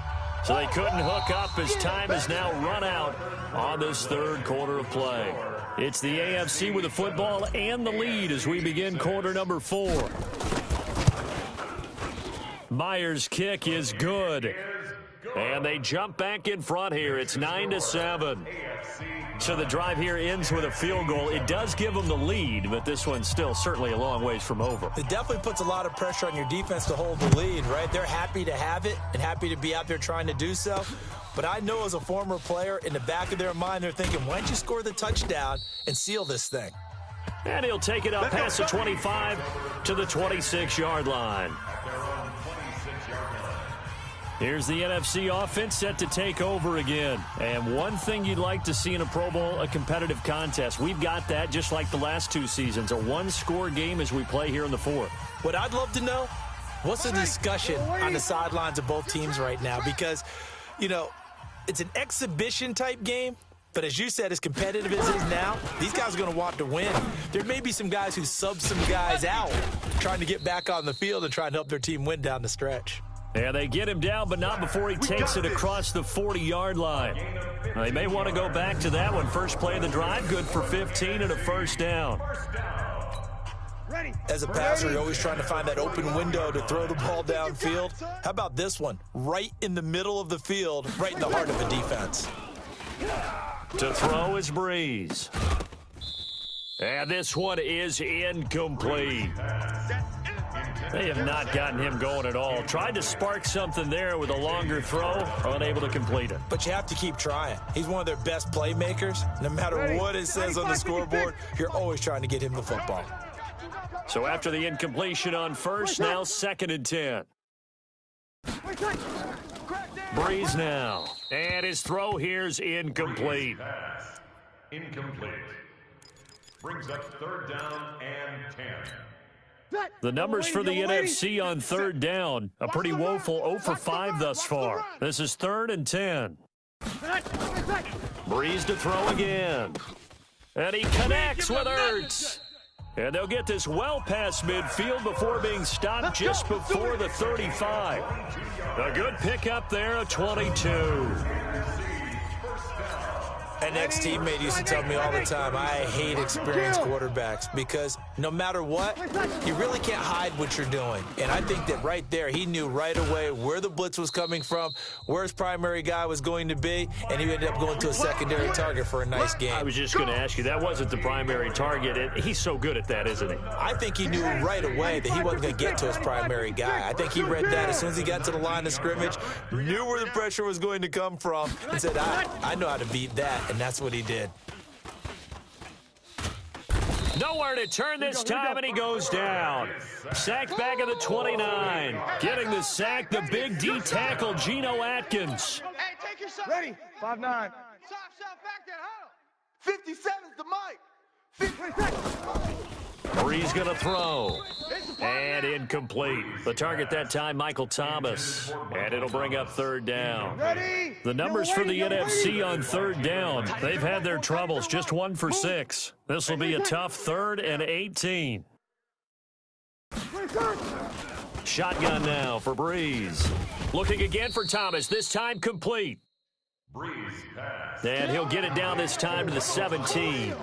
So they couldn't hook up as time has now run out on this third quarter of play. It's the AFC with the football and the lead as we begin quarter number 4. Myers' kick is good. And they jump back in front here. It's 9-7. So the drive here ends with a field goal. It does give them the lead, but this one's still certainly a long ways from over.
It definitely puts a lot of pressure on your defense to hold the lead, right? They're happy to have it and happy to be out there trying to do so. But I know as a former player, in the back of their mind, they're thinking, why don't you score the touchdown and seal this thing?
And he'll take it up past the 25 to the 26-yard line. Here's the NFC offense set to take over again. And one thing you'd like to see in a Pro Bowl, a competitive contest. We've got that just like the last 2 seasons, a one-score game as we play here in the 4th.
What I'd love to know, what's the discussion on the sidelines of both teams right now? Because, you know, it's an exhibition-type game. But as you said, as competitive as it is now, these guys are going to want to win. There may be some guys who sub some guys out, trying to get back on the field and trying to help their team win down the stretch.
And they get him down, but not before he takes it across the 40-yard line. Now, they may want to go back to that one. First play of the drive, good for 15 and a first down.
As a passer, you're always trying to find that open window to throw the ball downfield. How about this one? Right in the middle of the field, right in the heart of a defense.
To throw is Breeze. And this one is incomplete. They have not gotten him going at all. Tried to spark something there with a longer throw, unable to complete it.
But you have to keep trying. He's one of their best playmakers. No matter what it says on the scoreboard, you're always trying to get him the football.
So after the incompletion on first, now 2nd and 10. Breeze now. And his throw here's incomplete.
Incomplete. Brings up third down and 10.
The numbers for the NFC on third down, a pretty woeful 0 for 5 thus far. This is 3rd and 10. Breeze to throw again. And he connects with Ertz. And they'll get this well past midfield before being stopped just before the 35. A good pickup there, a 22.
An ex-teammate used to tell me all the time, I hate experienced quarterbacks because no matter what, you really can't hide what you're doing. And I think that right there, he knew right away where the blitz was coming from, where his primary guy was going to be, and he ended up going to a secondary target for a nice game.
I was just going to ask you, that wasn't the primary target. He's so good at that, isn't he?
I think he knew right away that he wasn't going to get to his primary guy. I think he read that as soon as he got to the line of scrimmage, knew where the pressure was going to come from, and said, I know how to beat that. And that's what he did.
Nowhere to turn this time, and he goes down. Sacked back at the 29. Getting the sack, the big D tackle, Geno Atkins.
Hey, take your shot. Ready. 5-9. Stop back there, huddle. 57's the mic. 50.
Breeze going to throw. And incomplete. The target that time, Michael Thomas. And it'll bring up third down. The numbers for the NFC on third down. They've had their troubles, just 1 for 6. This will be a tough 3rd and 18. Shotgun now for Breeze. Looking again for Thomas, this time complete. And he'll get it down this time to the 17.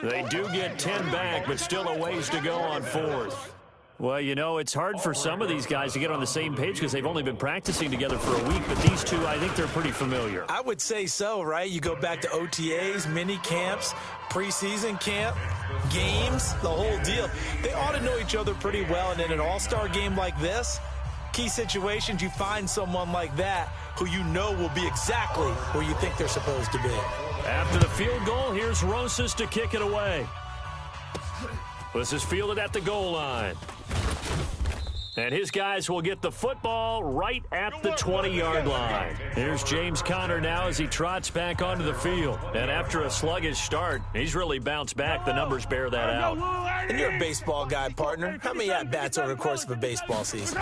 They do get 10 back, but still a ways to go on 4th. Well, you know, it's hard for some of these guys to get on the same page because they've only been practicing together for a week, but these two, I think they're pretty familiar.
I would say so, right? You go back to OTAs, mini camps, preseason camp, games, the whole deal. They ought to know each other pretty well, and in an all-star game like this, key situations, you find someone like that who you know will be exactly where you think they're supposed to be.
After the field goal, here's Rosas to kick it away. This is fielded at the goal line. And his guys will get the football right at the 20-yard line. Here's James Conner now as he trots back onto the field. And after a sluggish start, he's really bounced back. The numbers bear that out.
And you're a baseball guy, partner. How many at-bats over the course of a baseball season?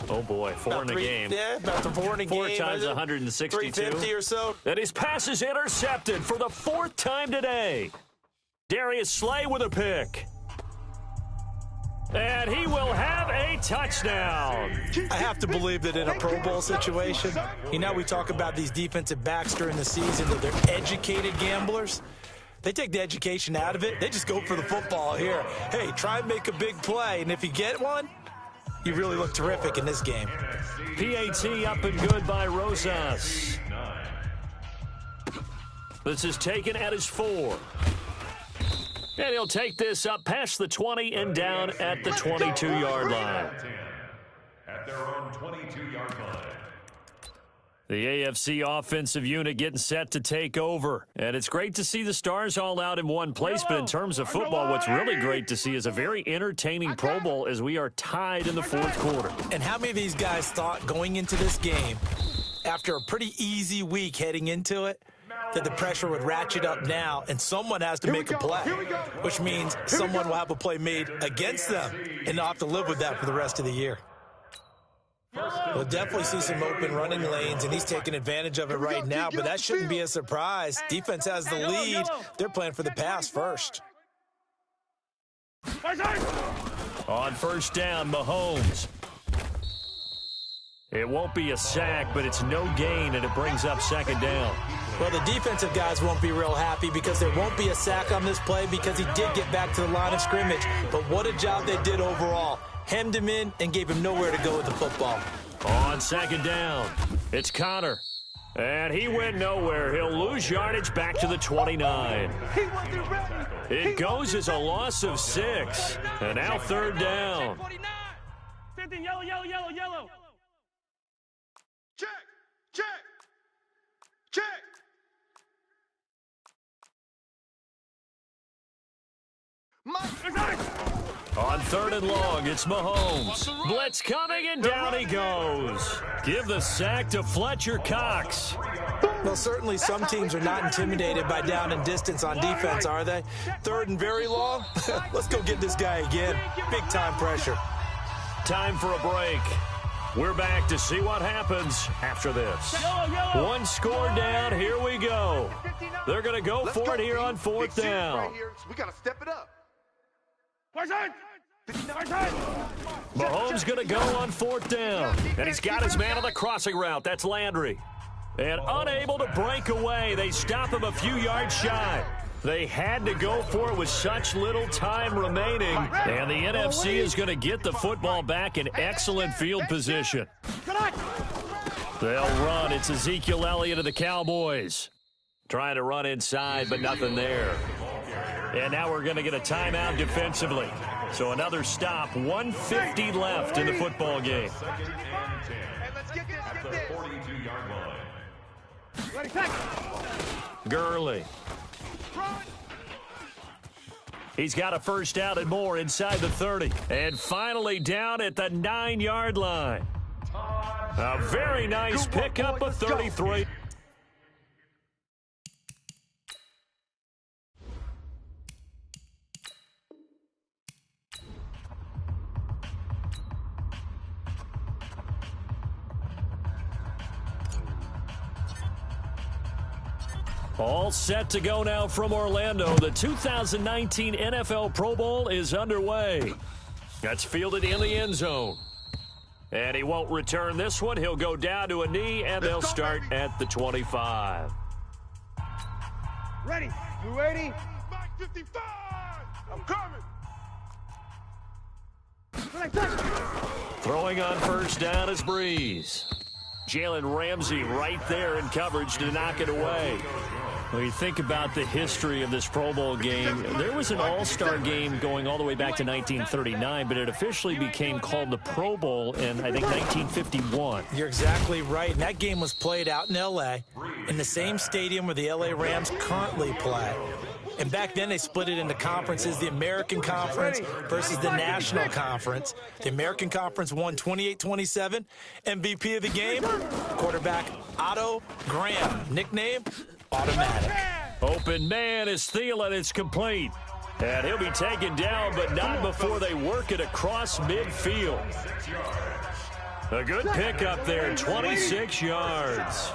Oh, boy, 4 in a game.
Yeah, about 4 in a game.
4 times 162.
350 or so.
And his pass is intercepted for the 4th time today. Darius Slay with a pick. And he will have a touchdown.
I have to believe that in a Pro Bowl situation, you know, we talk about these defensive backs during the season that they're educated gamblers. They take the education out of it. They just go for the football here. Hey, try and make a big play, and if you get one, you really look terrific in this game.
PAT up and good by Rosas. This is taken at his 4. And he'll take this up past the 20 and down at the 22-yard line.
At their own 22-yard line.
The AFC offensive unit getting set to take over. And it's great to see the stars all out in one place, but in terms of football, what's really great to see is a very entertaining Pro Bowl as we are tied in the 4th quarter.
And how many of these guys thought going into this game, after a pretty easy week heading into it, that the pressure would ratchet up now and someone has to make a play, which means someone will have a play made against them and not have to live with that for the rest of the year. We'll definitely see some open running lanes, and he's taking advantage of it right now, but that shouldn't be a surprise. Defense has the lead. They're playing for the pass first.
On first down, Mahomes. It won't be a sack, but it's no gain, and it brings up 2nd down.
Well, the defensive guys won't be real happy because there won't be a sack on this play because he did get back to the line of scrimmage. But what a job they did overall. Hemmed him in and gave him nowhere to go with the football.
On 2nd down, it's Conner. And he went nowhere. He'll lose yardage back to the 29. It goes as a loss of 6. And now 3rd down.
50, yellow, yellow, yellow, yellow.
Check, check, check.
On 3rd and long, it's Mahomes. Blitz coming, and down he goes. Give the sack to Fletcher Cox.
Well, certainly some teams are not intimidated by down and distance on defense, are they? 3rd and very long? Let's go get this guy again. Big-time pressure.
Time for a break. We're back to see what happens after this. 1 score down. Here we go. They're going to go for it here on 4th down.
We got to step it up.
Mahomes going to go on 4th down. And he's got his man on the crossing route. That's Landry. And unable to break away. They stop him a few yards shy. They had to go for it with such little time remaining. And the NFC is going to get the football back in excellent field position. They'll run. It's Ezekiel Elliott of the Cowboys. Trying to run inside, but nothing there. And now we're going to get a timeout defensively. So another stop, 1:50 left in the football game. Gurley. He's got a first down and more inside the 30. And finally down at the 9-yard line. A very nice pickup of 33. All set to go now from Orlando. The 2019 NFL Pro Bowl is underway. That's fielded in the end zone. And he won't return this one. He'll go down to a knee, and they'll start at the 25.
Ready? You ready? Mike 55! I'm coming!
Throwing on first down is Breeze. Jalen Ramsey right there in coverage to knock it away. When you think about the history of this Pro Bowl game, there was an all-star game going all the way back to 1939, but it officially became called the Pro Bowl in, I think, 1951.
You're exactly right. And that game was played out in L.A. in the same stadium where the L.A. Rams currently play. And back then, they split it into conferences, the American Conference versus the National Conference. The American Conference won 28-27. MVP of the game, quarterback Otto Graham. Nickname, Automatic.
Open man is Thielen. It's complete. And he'll be taken down, but not before they work it across midfield. A good pickup there, 26 yards.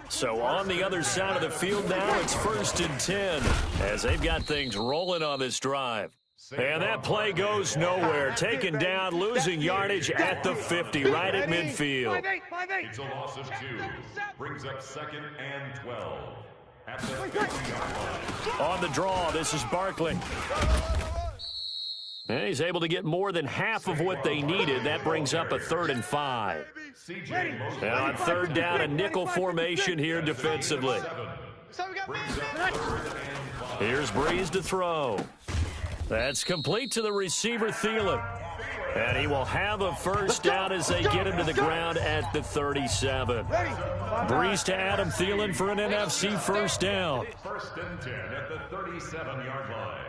So on the other side of the field now, it's 1st and 10 as they've got things rolling on this drive. And that play goes nowhere. Taken down, losing yardage at the 50, right at midfield.
It's a loss of 2. Brings up 2nd and 12. At the 50-yard line.
On the draw, this is Barkley. And he's able to get more than half of what they needed. That brings up a 3rd and 5. And on 3rd down, a nickel formation here defensively. Here's Breeze to throw. That's complete to the receiver, Thielen. And he will have a first down as they get him to the ground at the 37. Breeze to Adam Thielen for an NFC first down.
1st and 10 at the 37-yard line.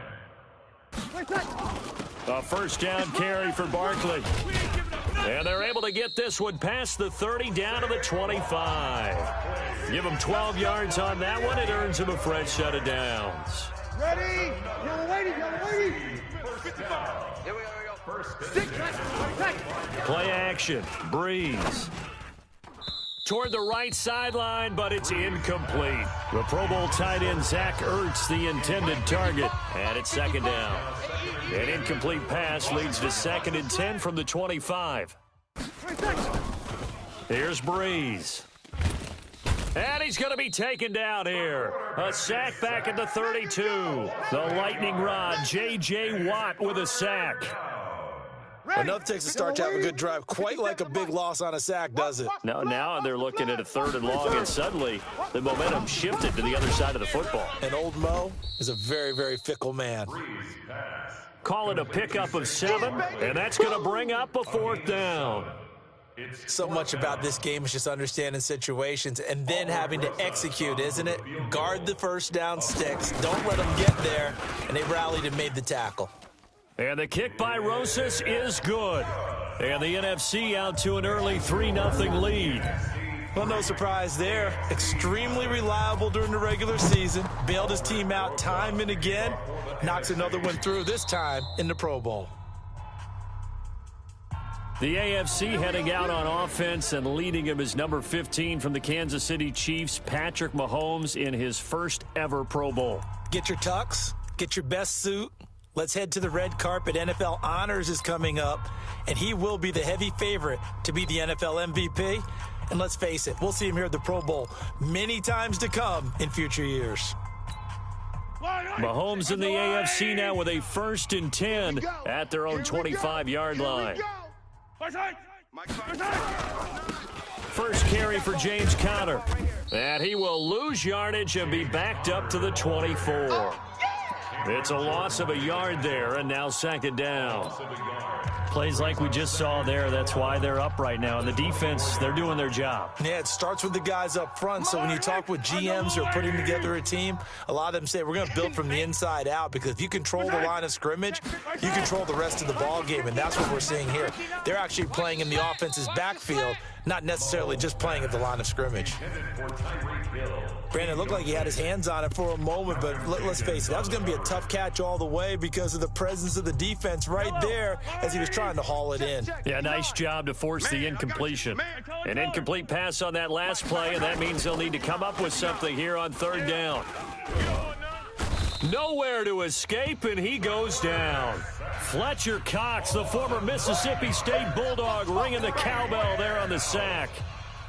A first down carry for Barkley. And they're able to get this one past the 30 down to the 25. Give him 12 yards on that one. It earns him a fresh set of downs.
Ready? Yellow lady, yellow lady.
Here we go.
Play action. Breeze. Toward the right sideline, but it's incomplete. The Pro Bowl tight end Zach Ertz, the intended target. And it's 2nd down. An incomplete pass leads to 2nd and 10 from the 25. Here's Breeze. And he's going to be taken down here. A sack back at the 32. The lightning rod, J.J. Watt with a sack.
Enough takes a start to have a good drive. Quite like a big loss on a sack, does it?
Now they're looking at a 3rd and long, and suddenly the momentum shifted to the other side of the football.
And old Mo is a very, very fickle man.
Call it a pickup of 7, and that's going to bring up a 4th down.
So much about this game is just understanding situations and then having to execute, isn't it? Guard the first down sticks. Don't let them get there. And they rallied and made the tackle.
And the kick by Rosas is good. And the NFC out to an early 3-0 lead.
Well, no surprise there. Extremely reliable during the regular season. Bailed his team out time and again. Knocks another one through, this time in the Pro Bowl.
The AFC heading out on offense, and leading him is number 15 from the Kansas City Chiefs, Patrick Mahomes, in his first ever Pro Bowl.
Get your tux, get your best suit. Let's head to the red carpet. NFL Honors is coming up, and he will be the heavy favorite to be the NFL MVP. And let's face it, we'll see him here at the Pro Bowl many times to come in future years.
Mahomes in the AFC now with a 1st and 10 at their own 25-yard line. First carry for James Conner. And he will lose yardage and be backed up to the 24. It's a loss of a yard there, and now 2nd down. Plays like we just saw there. That's why they're up right now. And the defense, they're doing their job.
Yeah, it starts with the guys up front. So when you talk with GMs who are putting together a team, a lot of them say we're going to build from the inside out, because if you control the line of scrimmage, you control the rest of the ball game, and that's what we're seeing here. They're actually playing in the offense's backfield, not necessarily just playing at the line of scrimmage. Brandon, looked like he had his hands on it for a moment, but let's face it, that was going to be a tough catch all the way because of the presence of the defense right there as he was trying to haul it in.
Yeah, nice job to force the incompletion. An incomplete pass on that last play, and that means they'll need to come up with something here on third down. Nowhere to escape, and he goes down. Fletcher Cox, the former Mississippi State Bulldog, ringing the cowbell there on the sack.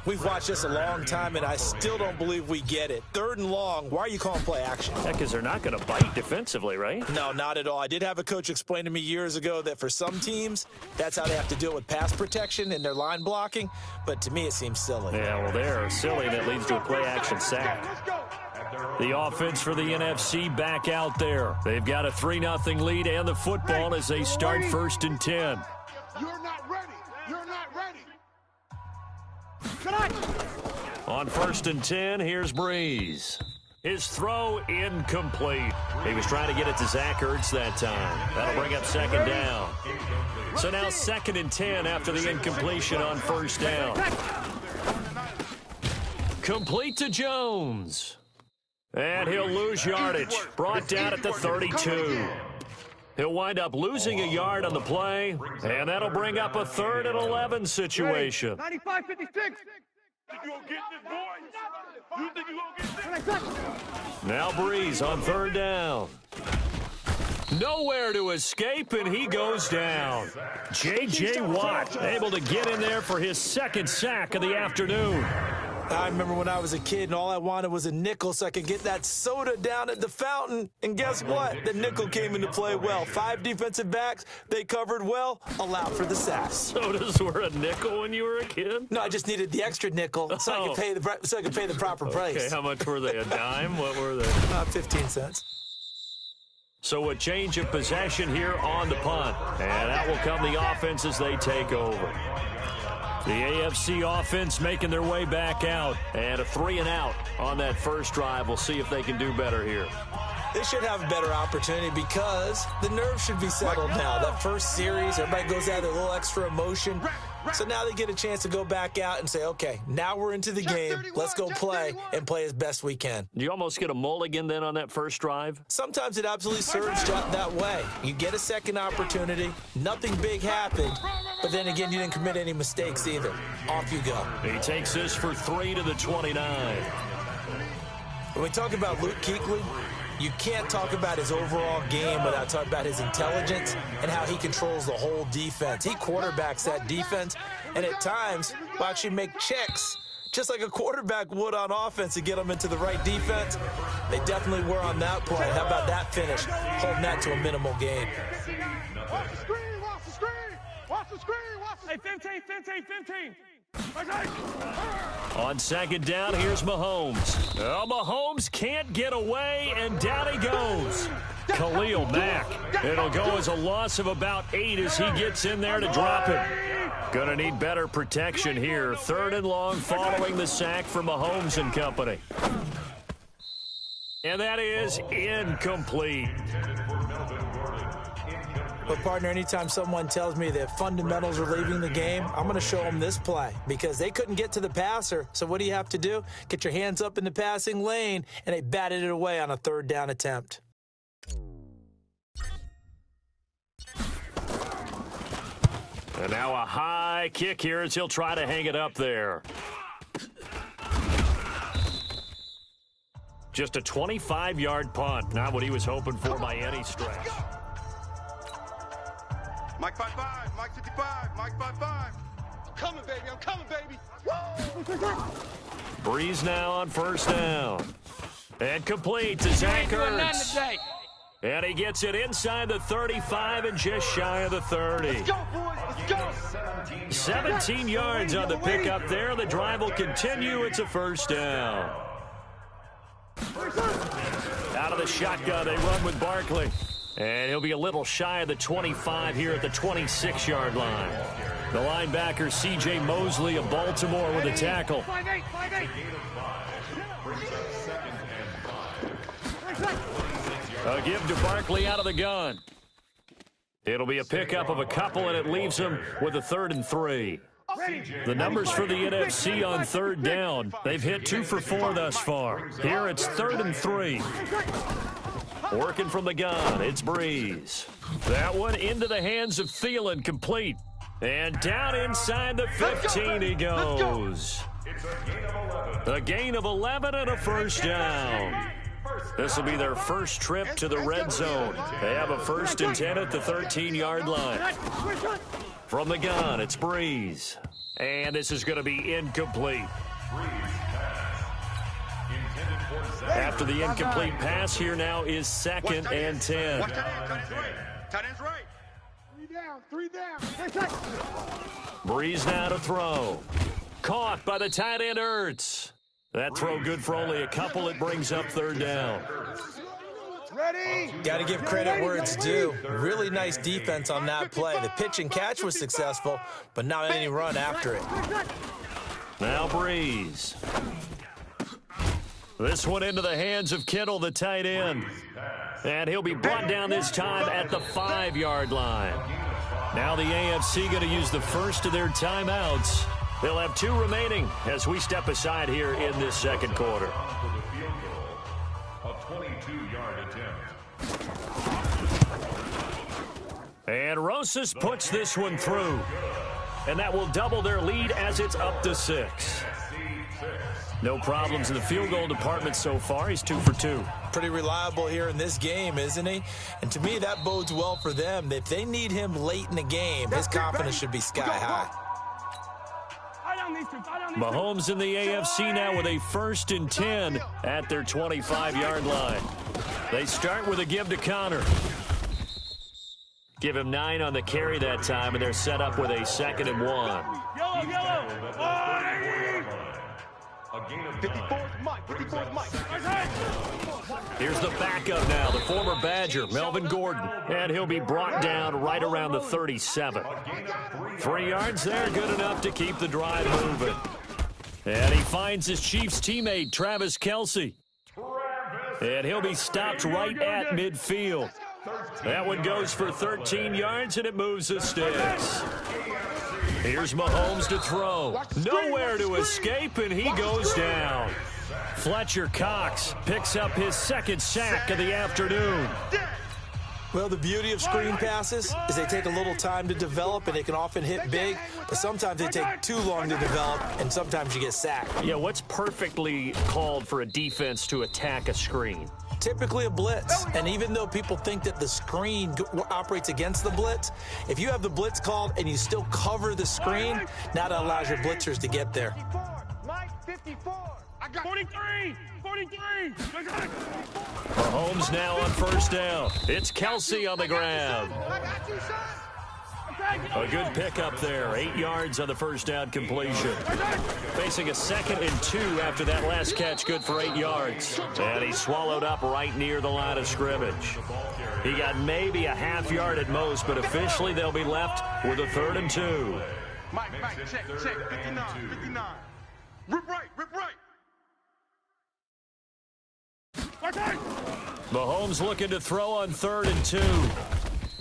We've watched this a long time, and I still don't believe we get it. Third and long, why are you calling play action?
Yeah, because they're not going to bite defensively, right?
No, not at all. I did have a coach explain to me years ago that for some teams, that's how they have to deal with pass protection and their line blocking, but to me it seems silly.
Yeah, well, they're silly. That leads to a play action sack. The offense for the NFC back out there. They've got a 3-0 lead and the football as they start 1st and 10.
You're not ready. You're not ready.
On 1st and 10, here's Breeze. His throw incomplete. He was trying to get it to Zach Ertz that time. That'll bring up 2nd down. So now 2nd and 10 after the incompletion on 1st down. Complete to Jones. And he'll lose yardage. Brought down at the 32. He'll wind up losing a yard on the play, and that'll bring up a 3rd and 11 situation.
95-56.
You gonna get this, boy? You think you gonna get this?
Now Breeze on 3rd down. Nowhere to escape, and he goes down. J.J. Watt able to get in there for his 2nd sack of the afternoon.
I remember when I was a kid and all I wanted was a nickel so I could get that soda down at the fountain. And guess what? The nickel came into play well. 5 defensive backs, they covered well, allowed for the sacks.
Sodas were a nickel when you were a kid?
No, I just needed the extra nickel so I could pay the proper price.
Okay, how much were they? A dime? What were they?
15 cents.
So a change of possession here on the punt. And out will come the offense as they take over. The AFC offense making their way back out. And a 3-and-out on that first drive. We'll see if they can do better here.
They should have a better opportunity because the nerves should be settled now. That first series, everybody goes out with a little extra emotion. So now they get a chance to go back out and say, okay, now we're into the game. Let's go play and play as best we can.
Do you almost get a mulligan then on that first drive?
Sometimes it absolutely serves that way. You get a second opportunity. Nothing big happened. But then again, you didn't commit any mistakes either. Off you go.
He takes this for 3 to the 29.
When we talk about Luke Kuechly, you can't talk about his overall game without talking about his intelligence and how he controls the whole defense. He quarterbacks that defense, and at times will actually make checks, just like a quarterback would on offense to get them into the right defense. They definitely were on that point. How about that finish? Holding that to a minimal gain.
Watch the screen, watch the screen, watch the screen, watch the screen. Hey, 15.
On 2nd down, here's Mahomes. Oh, Mahomes can't get away, and down he goes. Khalil Mack. It'll go as a loss of about 8 as he gets in there to drop him. Gonna need better protection here. 3rd and long following the sack for Mahomes and company. And that is incomplete.
But, partner, anytime someone tells me that fundamentals are leaving the game, I'm going to show them this play because they couldn't get to the passer. So what do you have to do? Get your hands up in the passing lane, and they batted it away on a 3rd down attempt.
And now a high kick here as he'll try to hang it up there. Just a 25-yard punt. Not what he was hoping for by any stretch.
Mike 5-5, Mike 55, Mike 5-5.
I'm coming, baby. Woo!
Breeze now on 1st down. And complete to Zach Ertz. And he gets it inside the 35 and just shy of the 30.
Let's go, boys. Let's go.
17 yards on the pickup there. The drive will continue. It's a 1st down. Out of the shotgun, they run with Barkley. And he'll be a little shy of the 25 here at the 26-yard line. The linebacker, C.J. Mosley of Baltimore with a tackle.
5-8.
A give to Barkley out of the gun. It'll be a pickup of a couple, and it leaves him with a 3rd and 3. The numbers for the NFC on 3rd down. They've hit 2 for 4 thus far. Here it's 3rd and 3. Working from the gun, it's Breeze. That one into the hands of Thielen, complete. And down inside the 15 he goes. A gain of 11 and a first down. This will be their first trip to the red zone. They have a 1st and 10 at the 13-yard line. From the gun, it's Breeze. And this is going to be incomplete. After the incomplete pass, here now is 2nd and 10.
Watch tight end's right.
3 down.
Breeze now to throw. Caught by the tight end, Ertz. That throw good for only a couple. It brings up 3rd down.
Ready?
Got to give credit where it's due. Really nice defense on that play. The pitch and catch was successful, but not any run after it.
Now Breeze. This one into the hands of Kittle, the tight end. And he'll be brought down this time at the 5-yard line. Now the AFC going to use the first of their timeouts. They'll have 2 remaining as we step aside here in this second quarter.
A 22-yard attempt.
And Rosas puts this one through. And that will double their lead as it's up to 6. No problems in the field goal department so far. He's 2 for 2.
Pretty reliable here in this game, isn't he? And to me, that bodes well for them. If they need him late in the game, his confidence should be sky high.
Mahomes in the AFC now with a 1st and 10 at their 25-yard line. They start with a give to Connor. Give him 9 on the carry that time, and they're set up with a 2nd and 1.
54's Mike.
Here's the backup now, the former Badger, Melvin Gordon. And he'll be brought down right around the 37. 3 yards there, good enough to keep the drive moving. And he finds his Chiefs teammate, Travis Kelce. And he'll be stopped right at midfield. That one goes for 13 yards, and it moves the sticks. Here's Mahomes to throw. Nowhere to escape, and he goes down. Fletcher Cox picks up his 2nd sack of the afternoon.
Well, the beauty of screen passes is they take a little time to develop, and they can often hit big, but sometimes they take too long to develop, and sometimes you get sacked.
Yeah, what's perfectly called for a defense to attack a screen?
Typically a blitz, and even though people think that the screen operates against the blitz, if you have the blitz called and you still cover the screen, now that allows your blitzers to get there.
Mike, 54.
I got 43.
Mahomes now on 1st down. It's Kelce on the grab.
I got you, son.
A good pickup there. 8 yards on the 1st down completion. Facing a 2nd and 2 after that last catch, good for 8 yards. And he swallowed up right near the line of scrimmage. He got maybe a half yard at most, but officially they'll be left with a 3rd and 2.
Mike, check. 59. Rip right.
Mahomes looking to throw on 3rd and 2.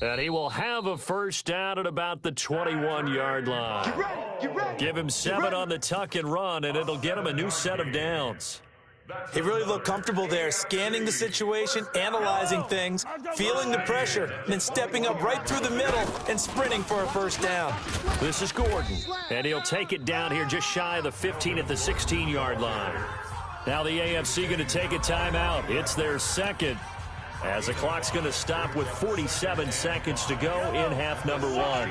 And he will have a 1st down at about the 21-yard line.
Get ready.
Give him 7 on the tuck and run, and it'll get him a new set of downs.
He really looked comfortable there, scanning the situation, analyzing things, feeling the pressure, and then stepping up right through the middle and sprinting for a 1st down.
This is Gordon, and he'll take it down here just shy of the 15 at the 16-yard line. Now the AFC going to take a timeout. It's their 2nd, as the clock's going to stop with 47 seconds to go in half number 1.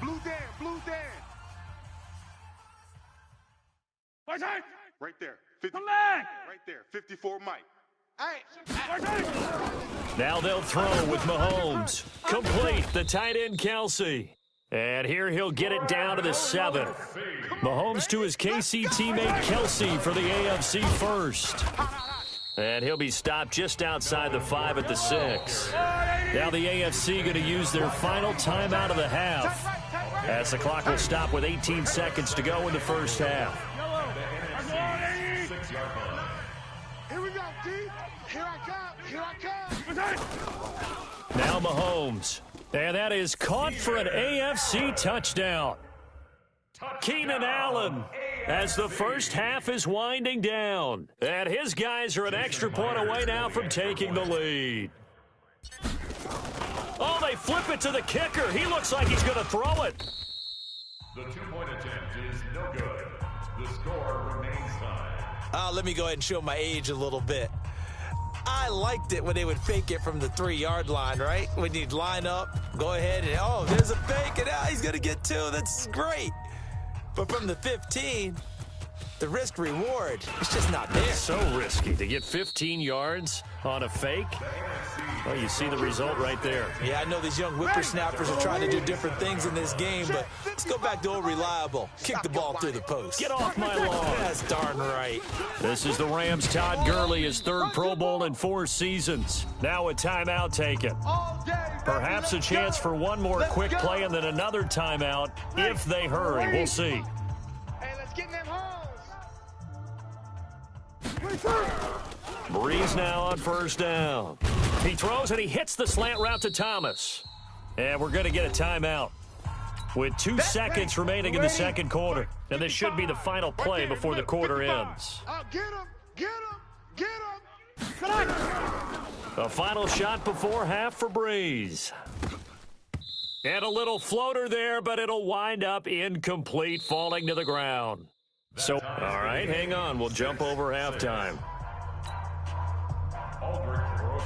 Blue Dan. Right there. 50,
Come back.
Right there. 54 Mike.
Now they'll throw with Mahomes. Complete, the tight end Kelce. And here he'll get it down to the 7. Mahomes to his KC teammate Kelce for the AFC 1st. And he'll be stopped just outside the 5 at the 6. Now the AFC going to use their final timeout of the half, as the clock will stop with 18 seconds to go in the 1st half.
Here we go, D. Here I come.
Now Mahomes. And that is caught for an AFC touchdown. Keenan Allen, as the 1st half is winding down. And his guys are an extra point away now from taking the lead. Oh, they flip it to the kicker. He looks like he's going to throw it.
The two-point attempt is no good. The score remains tied.
Let me go ahead and show my age a little bit. I liked it when they would fake it from the 3-yard line, right? When you'd line up, go ahead and, oh, there's a fake, and he's going to get 2. That's great. But from the 15, the risk reward, it's just not there.
So risky to get 15 yards on a fake. Well, you see the result right there.
Yeah, I know these young whippersnappers are trying to do different things in this game, but let's go back to old reliable. Kick the ball through the post.
Get off my lawn.
That's darn right.
This is the Rams' Todd Gurley, his 3rd Pro Bowl in 4 seasons. Now a timeout taken. Perhaps a chance for one more quick play and then another timeout if they hurry. We'll see.
Hey, let's get in them holes.
Breeze now on 1st down. He throws and he hits the slant route to Thomas. And we're going to get a timeout with 2 seconds remaining in the 2nd quarter. And this should be the final play before the quarter ends.
Get him, get him, get him.
The final shot before half for Breeze. And a little floater there, but it'll wind up incomplete, falling to the ground. So, all right, hang on. We'll jump over halftime.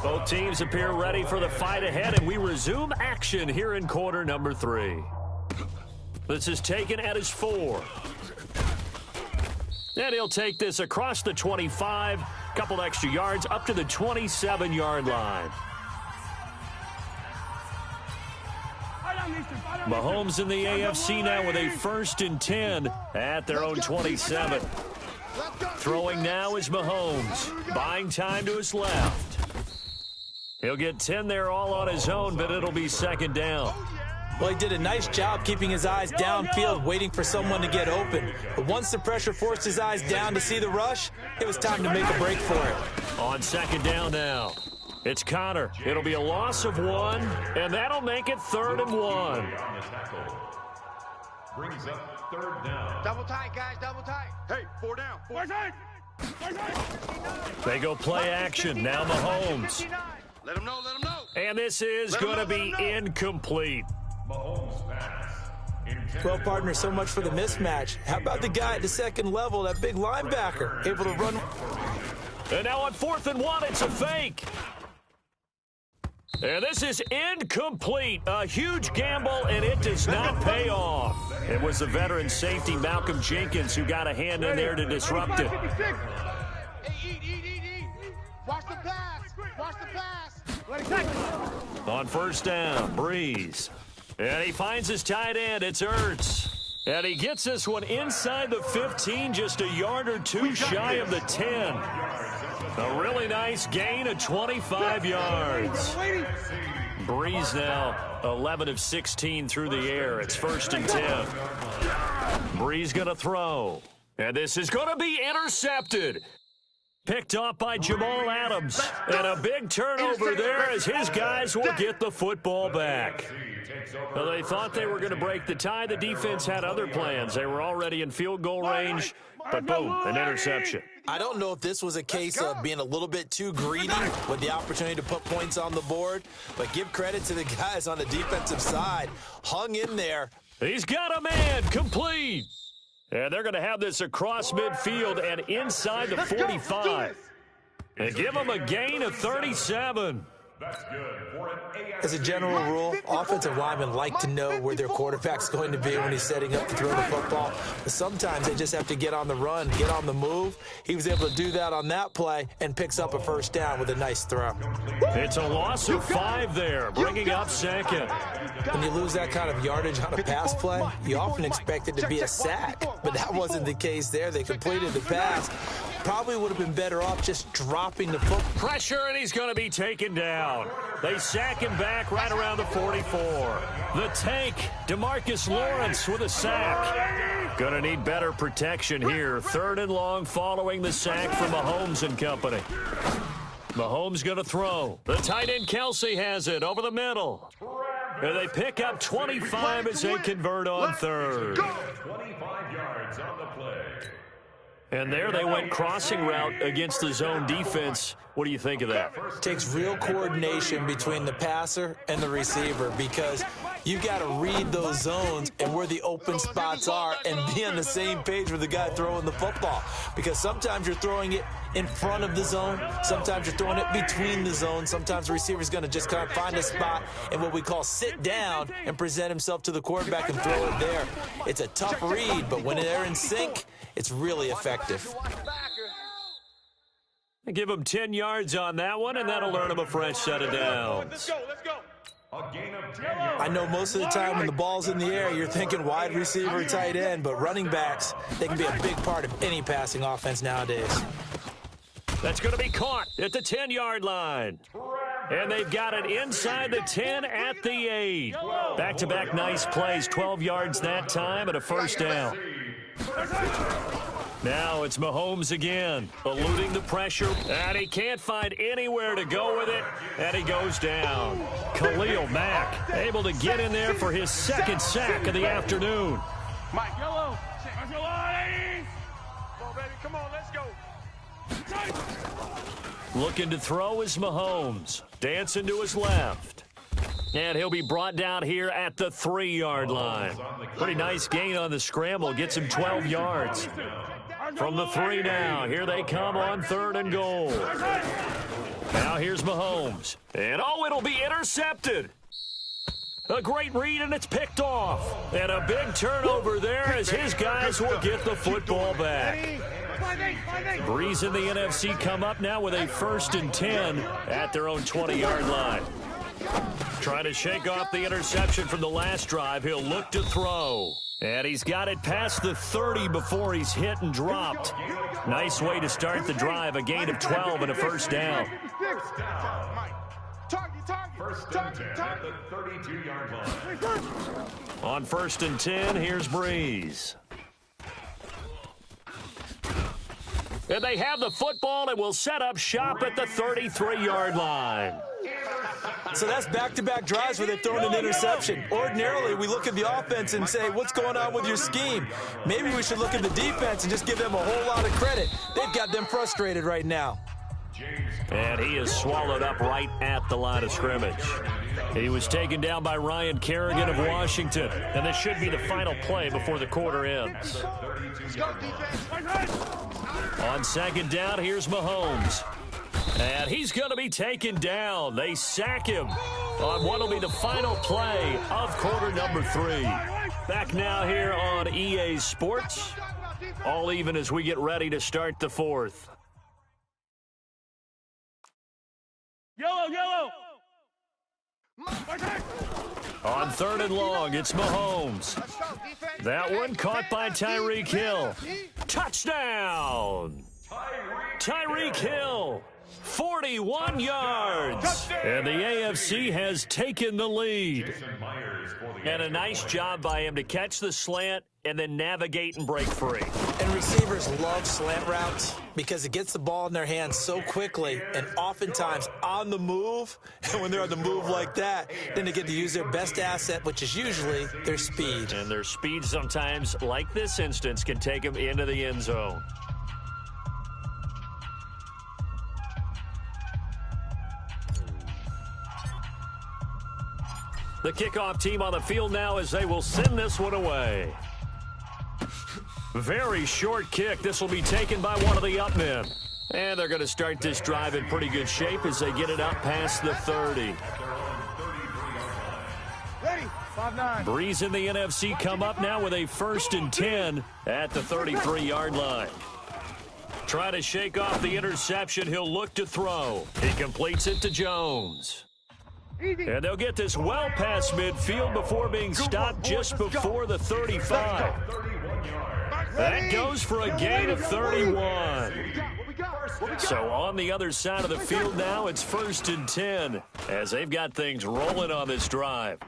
Both teams appear ready for the fight ahead, and we resume action here in quarter number 3. This is taken at his 4. And he'll take this across the 25, couple extra yards, up to the 27-yard line. Mahomes in the AFC now with a 1st and 10 at their own 27. Throwing now is Mahomes, buying time to his left. He'll get 10 there all on his own, but it'll be 2nd down.
Well, he did a nice job keeping his eyes downfield, waiting for someone to get open. But once the pressure forced his eyes down to see the rush, it was time to make a break for it.
On 2nd down now, it's Connor. It'll be a loss of 1, and that'll make it 3rd and 1.
Brings up 3rd down.
Double tight, guys, double tight.
Hey, 4 down. 4
tight.
They go play action. Now Mahomes.
Let him know, let him know.
And this is going to be incomplete.
Mahomes pass.
Well, partner, so much for the mismatch. How about the guy at the 2nd level, that big linebacker, able to run?
And now on 4th and 1, it's a fake. And this is incomplete. A huge gamble, and it does not pay off. It was the veteran safety, Malcolm Jenkins, who got a hand in there to disrupt it.
Hey, eat. Watch the pass. Watch the pass.
On 1st down, Breeze. And he finds his tight end. It's Ertz. And he gets this one inside the 15, just a yard or 2 shy of the 10. A really nice gain of 25 yards. Breeze now 11 of 16 through the air. It's 1st and 10. Breeze going to throw. And this is going to be intercepted. Picked off by Jamal Adams. And a big turnover there as his guys will get the football back. Well, they thought they were going to break the tie. The defense had other plans. They were already in field goal range. But boom, an interception.
I don't know if this was a case of being a little bit too greedy with the opportunity to put points on the board, but give credit to the guys on the defensive side. Hung in there.
He's got a man, complete. And they're going to have this across midfield and inside the 45. And give him a gain of 37.
That's good for an AFC.
As a general rule, offensive linemen like to know where their quarterback's going to be when he's setting up to throw the football. But sometimes they just have to get on the run, get on the move. He was able to do that on that play and picks up a 1st down with a nice throw.
It's a loss of 5 there, bringing up 2nd.
When you lose that kind of yardage on a pass play, you often expect it to be a sack. But that wasn't the case there. They completed the pass. Probably would have been better off just dropping the foot.
Pressure, and he's going to be taken down. They sack him back right around the 44. The tank, DeMarcus Lawrence with a sack. Going to need better protection here. 3rd and long following the sack from Mahomes and company. Mahomes going to throw. The tight end Kelsey has it over the middle. And they pick up 25 as they convert on 3rd.
25 yards on the play.
And there they went crossing route against the zone defense. What do you think of that?
Takes real coordination between the passer and the receiver because you've got to read those zones and where the open spots are and be on the same page with the guy throwing the football. Because sometimes you're throwing it in front of the zone. Sometimes you're throwing it between the zones. Sometimes the receiver's going to just kind of find a spot and what we call sit down and present himself to the quarterback and throw it there. It's a tough read, but when they're in sync, it's really effective.
Give him 10 yards on that one, and that'll earn him a fresh set of downs.
Let's go, let's go.
A gain of 10 yards.
I know most of the time when the ball's in the air, you're thinking wide receiver, tight end, but running backs, they can be a big part of any passing offense nowadays.
That's going to be caught at the 10-yard line. And they've got it inside the 10 at the 8. Back-to-back nice plays, 12 yards that time and a first down. Now it's Mahomes again, eluding the pressure, and he can't find anywhere to go with it, and he goes down. Khalil Mack able to get in there for his second sack of the afternoon.
Mike, yellow. Come on, baby, come on, let's go.
Looking to throw is Mahomes, dancing to his left. And he'll be brought down here at the 3-yard line. Pretty nice gain on the scramble, gets him 12 yards. From the 3 now, here they come on 3rd and goal. Now here's Mahomes. And it'll be intercepted. A great read, and it's picked off. And a big turnover there as his guys will get the football back. Breeze and the NFC come up now with a 1st and 10 at their own 20-yard line. Trying to shake off the interception from the last drive. He'll look to throw. And he's got it past the 30 before he's hit and dropped. Nice way to start the drive. A gain of 12 and a first down.
First and 10 at the 32-yard line.
On 1st and 10, here's Breeze. And they have the football and will set up shop at the 33-yard line.
So that's back-to-back drives where they've thrown an interception. Ordinarily, we look at the offense and say, what's going on with your scheme? Maybe we should look at the defense and just give them a whole lot of credit. They've got them frustrated right now.
And he is swallowed up right at the line of scrimmage. He was taken down by Ryan Kerrigan of Washington. And this should be the final play before the quarter ends. On 2nd down, here's Mahomes. And he's going to be taken down. They sack him on what will be the final play of quarter number 3. Back now here on EA Sports. All even as we get ready to start the 4th.
Yellow.
On 3rd and long, it's Mahomes. That one caught by Tyreek Hill. Touchdown! Tyreek Hill, 41 yards. And the AFC has taken the lead. And a nice job by him to catch the slant and then navigate and break free.
And receivers love slant routes because it gets the ball in their hands so quickly and oftentimes on the move. And when they're on the move like that, then they get to use their best asset, which is usually their speed.
And their speed sometimes, like this instance, can take them into the end zone. The kickoff team on the field now as they will send this one away. Very short kick. This will be taken by one of the up men. And they're going to start this drive in pretty good shape as they get it up past the 30.
Ready, 5-9.
Breeze and the NFC come up now with a 1st and 10 at the 33-yard line. Try to shake off the interception. He'll look to throw. He completes it to Jones. And they'll get this well past midfield before being stopped just before the 35. That goes for a gain of 31. So on the other side of the field now, it's 1st and 10 as they've got things rolling on this drive.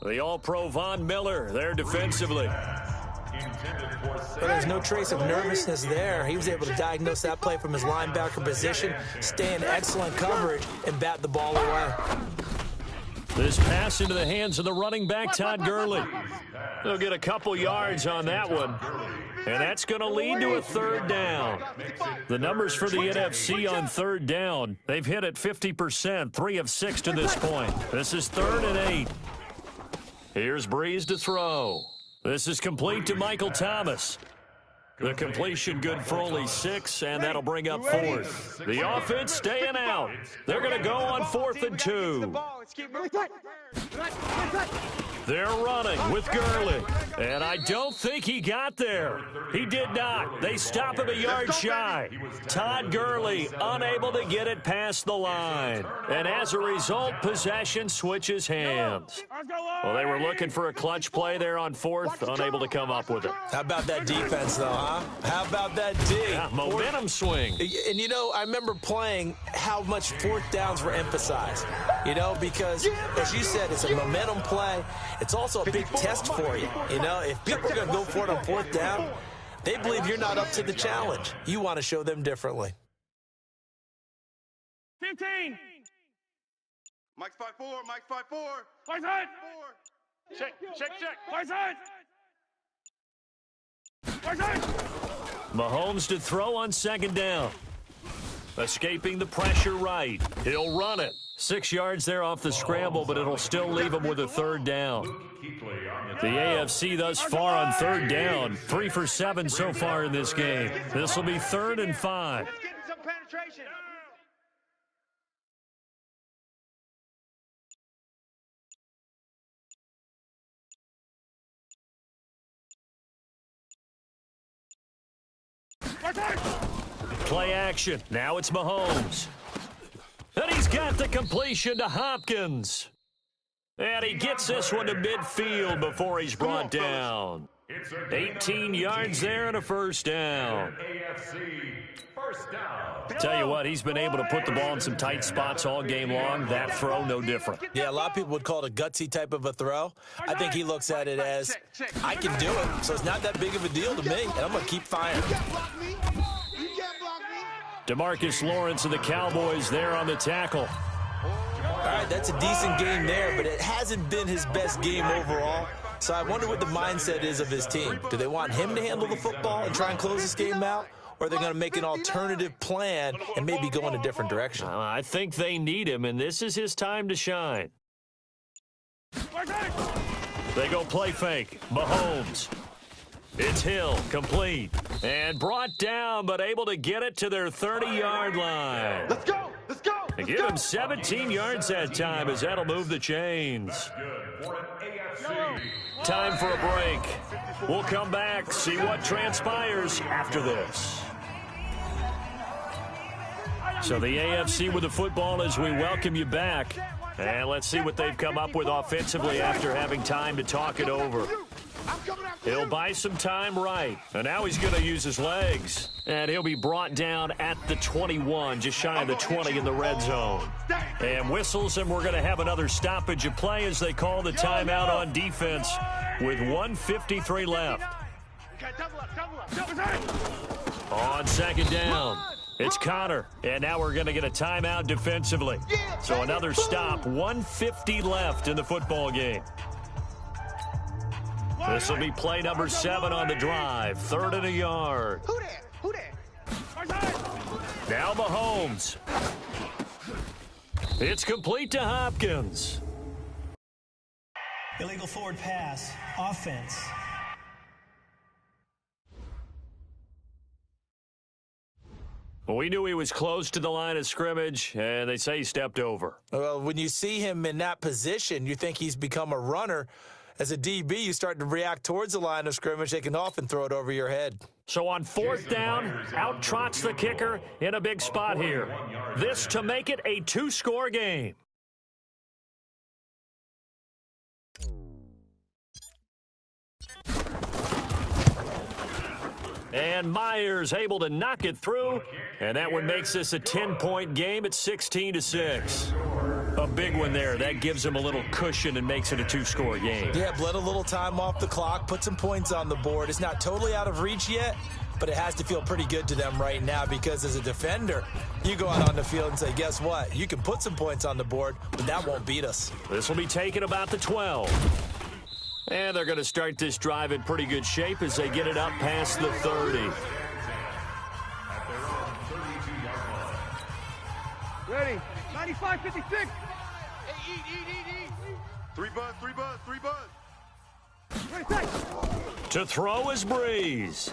The All-Pro Von Miller there defensively.
But there's no trace of nervousness there. He was able to diagnose that play from his linebacker position, stay in excellent coverage, and bat the ball away.
This pass into the hands of the running back, Todd Gurley. They'll get a couple yards on that one. And that's going to lead to a third down. The numbers for the NFC on third down, they've hit it 50%, 3 of 6 to this point. This is 3rd and 8. Here's Breeze to throw. This is complete to Michael Thomas. The completion good for only 6, and that'll bring up 4th. The offense staying out. They're going to go on 4th and 2. They're running with Gurley, and I don't think he got there. He did not. They stop him a yard shy. Todd Gurley unable to get it past the line, and as a result, possession switches hands. Well, they were looking for a clutch play there on 4th, unable to come up with it.
How about that defense, though, huh? How about that D?
Yeah, momentum swing.
And, you know, I remember playing how much 4th downs were emphasized, you know, because, as you said, it's a momentum play. It's also a big test for you. You know, if people are going to go for it on 4th down, they believe you're not up to the challenge. You want to show them differently.
15.
Mike's 5-4. Mike's 5-4.
Right side.
4.
Check. Right side. Right side.
Mahomes to throw on 2nd down. Escaping the pressure right. He'll run it. 6 yards there off the scramble, but it'll still leave him with a 3rd down. The AFC thus far on 3rd down, 3 for 7 so far in this game. This will be 3rd and 5.
Let's get some penetration.
Play action. Now it's Mahomes. And he's got the completion to Hopkins. And he gets this one to midfield before he's brought down. 18 yards there and a 1st down. Tell you what, he's been able to put the ball in some tight spots all game long. That throw, no different.
Yeah, a lot of people would call it a gutsy type of a throw. I think he looks at it as, I can do it, so it's not that big of a deal to me, and I'm going to keep firing.
DeMarcus Lawrence of the Cowboys there on the tackle.
All right, that's a decent game there, but it hasn't been his best game overall. So I wonder what the mindset is of his team. Do they want him to handle the football and try and close this game out? Or are they going to make an alternative plan and maybe go in a different direction?
I think they need him, and this is his time to shine. They go play fake. Mahomes. It's Hill, complete. And brought down, but able to get it to their 30-yard line.
Let's go. Let's go.
And give him 17 yards that time, as that'll move the chains. Time for a break. We'll come back, see what transpires after this. So the AFC with the football as we welcome you back. And let's see what they've come up with offensively after having time to talk it over. He'll buy some time right. And now he's going to use his legs. And he'll be brought down at the 21, just shy of the 20 in the red zone. And whistles, and we're going to have another stoppage of play as they call the timeout on defense with 1:53 left. On 2nd down, it's Connor. And now we're going to get a timeout defensively. So another stop, 1:50 left in the football game. This will be play number 7 on the drive. 3rd and a yard.
Who that?
Now Mahomes. It's complete to Hopkins.
Illegal forward pass. Offense.
Well, we knew he was close to the line of scrimmage, and they say he stepped over.
Well, when you see him in that position, you think he's become a runner. As a DB, you start to react towards the line of scrimmage. They can often throw it over your head.
So on 4th down, out trots the kicker in a big spot here. This to make it a 2-score game. And Myers able to knock it through, and that one makes this a 10-point game at 16-6. A big one there. That gives them a little cushion and makes it a 2-score game.
Yeah, let a little time off the clock, put some points on the board. It's not totally out of reach yet, but it has to feel pretty good to them right now because as a defender, you go out on the field and say, guess what? You can put some points on the board, but that won't beat us.
This will be taken about the 12. And they're going to start this drive in pretty good shape as they get it up past the 30.
Ready. 95, 56. Hey, eat.
3 buzz, 3 buzz, 3 buzz.
To throw is Breeze.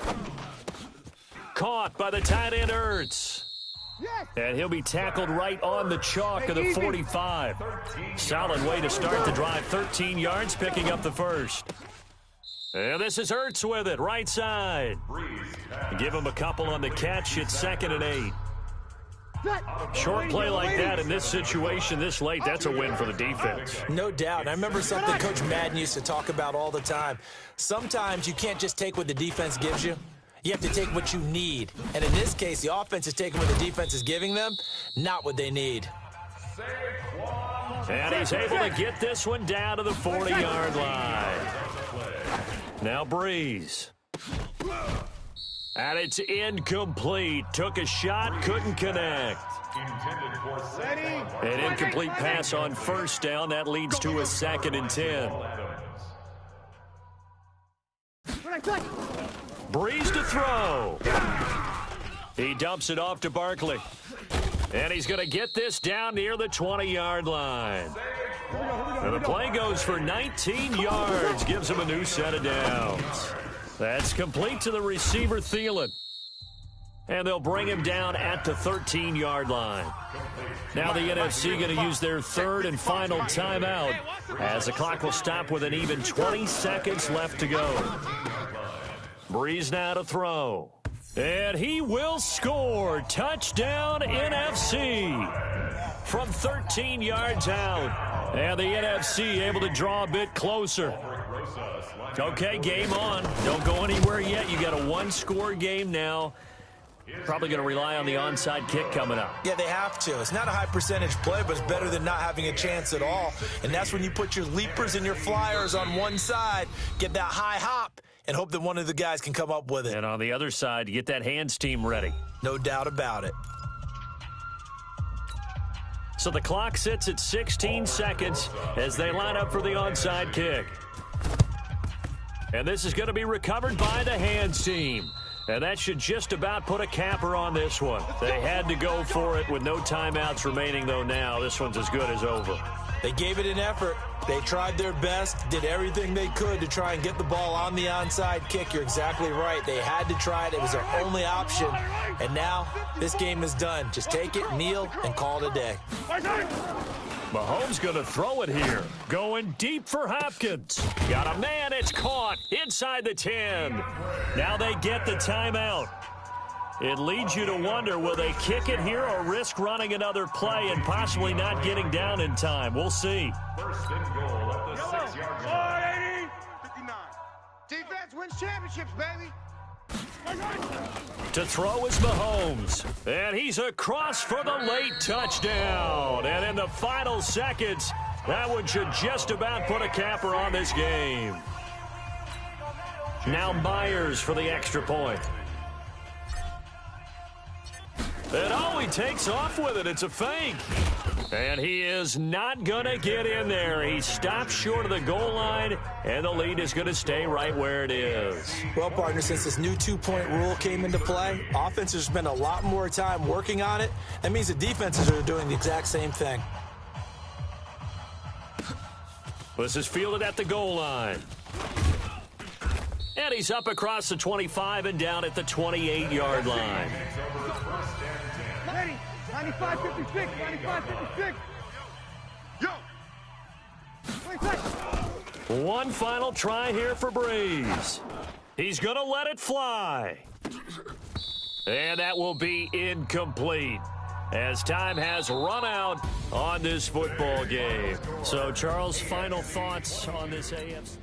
Caught by the tight end Ertz. And he'll be tackled right on the chalk of the 45. Solid way to start the drive. 13 yards, picking up the first. And this is Ertz with it, right side. Give him a couple on the catch. It's 2nd and 8. Short play like that in this situation this late, that's a win for the defense.
No doubt. And I remember something Coach Madden used to talk about all the time. Sometimes you can't just take what the defense gives you. You have to take what you need. And in this case, the offense is taking what the defense is giving them, not what they need.
And he's able to get this one down to the 40-yard line. Now Breeze. And it's incomplete. Took a shot, couldn't connect. An incomplete pass on first down. That leads to a 2nd and 10. Breeze to throw. He dumps it off to Barkley. And he's going to get this down near the 20-yard line. And the play goes for 19 yards. Gives him a new set of downs. That's complete to the receiver, Thielen. And they'll bring him down at the 13-yard line. Now the NFC going to use their 3rd and final timeout as the clock will stop with an even 20 seconds left to go. Breeze now to throw. And he will score. Touchdown, NFC. From 13 yards out. And the NFC able to draw a bit closer. Okay, game on. Don't go anywhere yet. You got a 1-score game now. Probably going to rely on the onside kick coming up.
Yeah, they have to. It's not a high percentage play, but it's better than not having a chance at all. And that's when you put your leapers and your flyers on one side, get that high hop, and hope that one of the guys can come up with it.
And on the other side, get that hands team ready.
No doubt about it.
So the clock sits at 16 seconds as they line up for the onside kick. And this is going to be recovered by the hands team. And that should just about put a capper on this one. They had to go for it with no timeouts remaining, though, now. This one's as good as over.
They gave it an effort. They tried their best, did everything they could to try and get the ball on the onside kick. You're exactly right. They had to try it. It was their only option. And now this game is done. Just take it, kneel, and call it a day.
Mahomes going to throw it here. Going deep for Hopkins. Got a man. It's caught inside the 10. Now they get the timeout. It leads you to wonder, will they kick it here or risk running another play and possibly not getting down in time? We'll see.
First and goal at the 6-yard line.
59. Defense wins championships, baby.
To throw is Mahomes. And he's across for the late touchdown. And in the final seconds, that one should just about put a capper on this game. Now Myers for the extra point. And oh, he takes off with it. It's a fake. And he is not going to get in there. He stops short of the goal line, and the lead is going to stay right where it is.
Well, partner, since this new two-point rule came into play, offenses spend a lot more time working on it. That means the defenses are doing the exact same thing.
This is fielded at the goal line. And he's up across the 25 and down at the 28-yard line.
95, 56, 95, 56.
Yo!
One final try here for Breeze. He's going to let it fly. And that will be incomplete as time has run out on this football game. So, Charles, final thoughts on this AFC?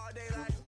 broad daylight.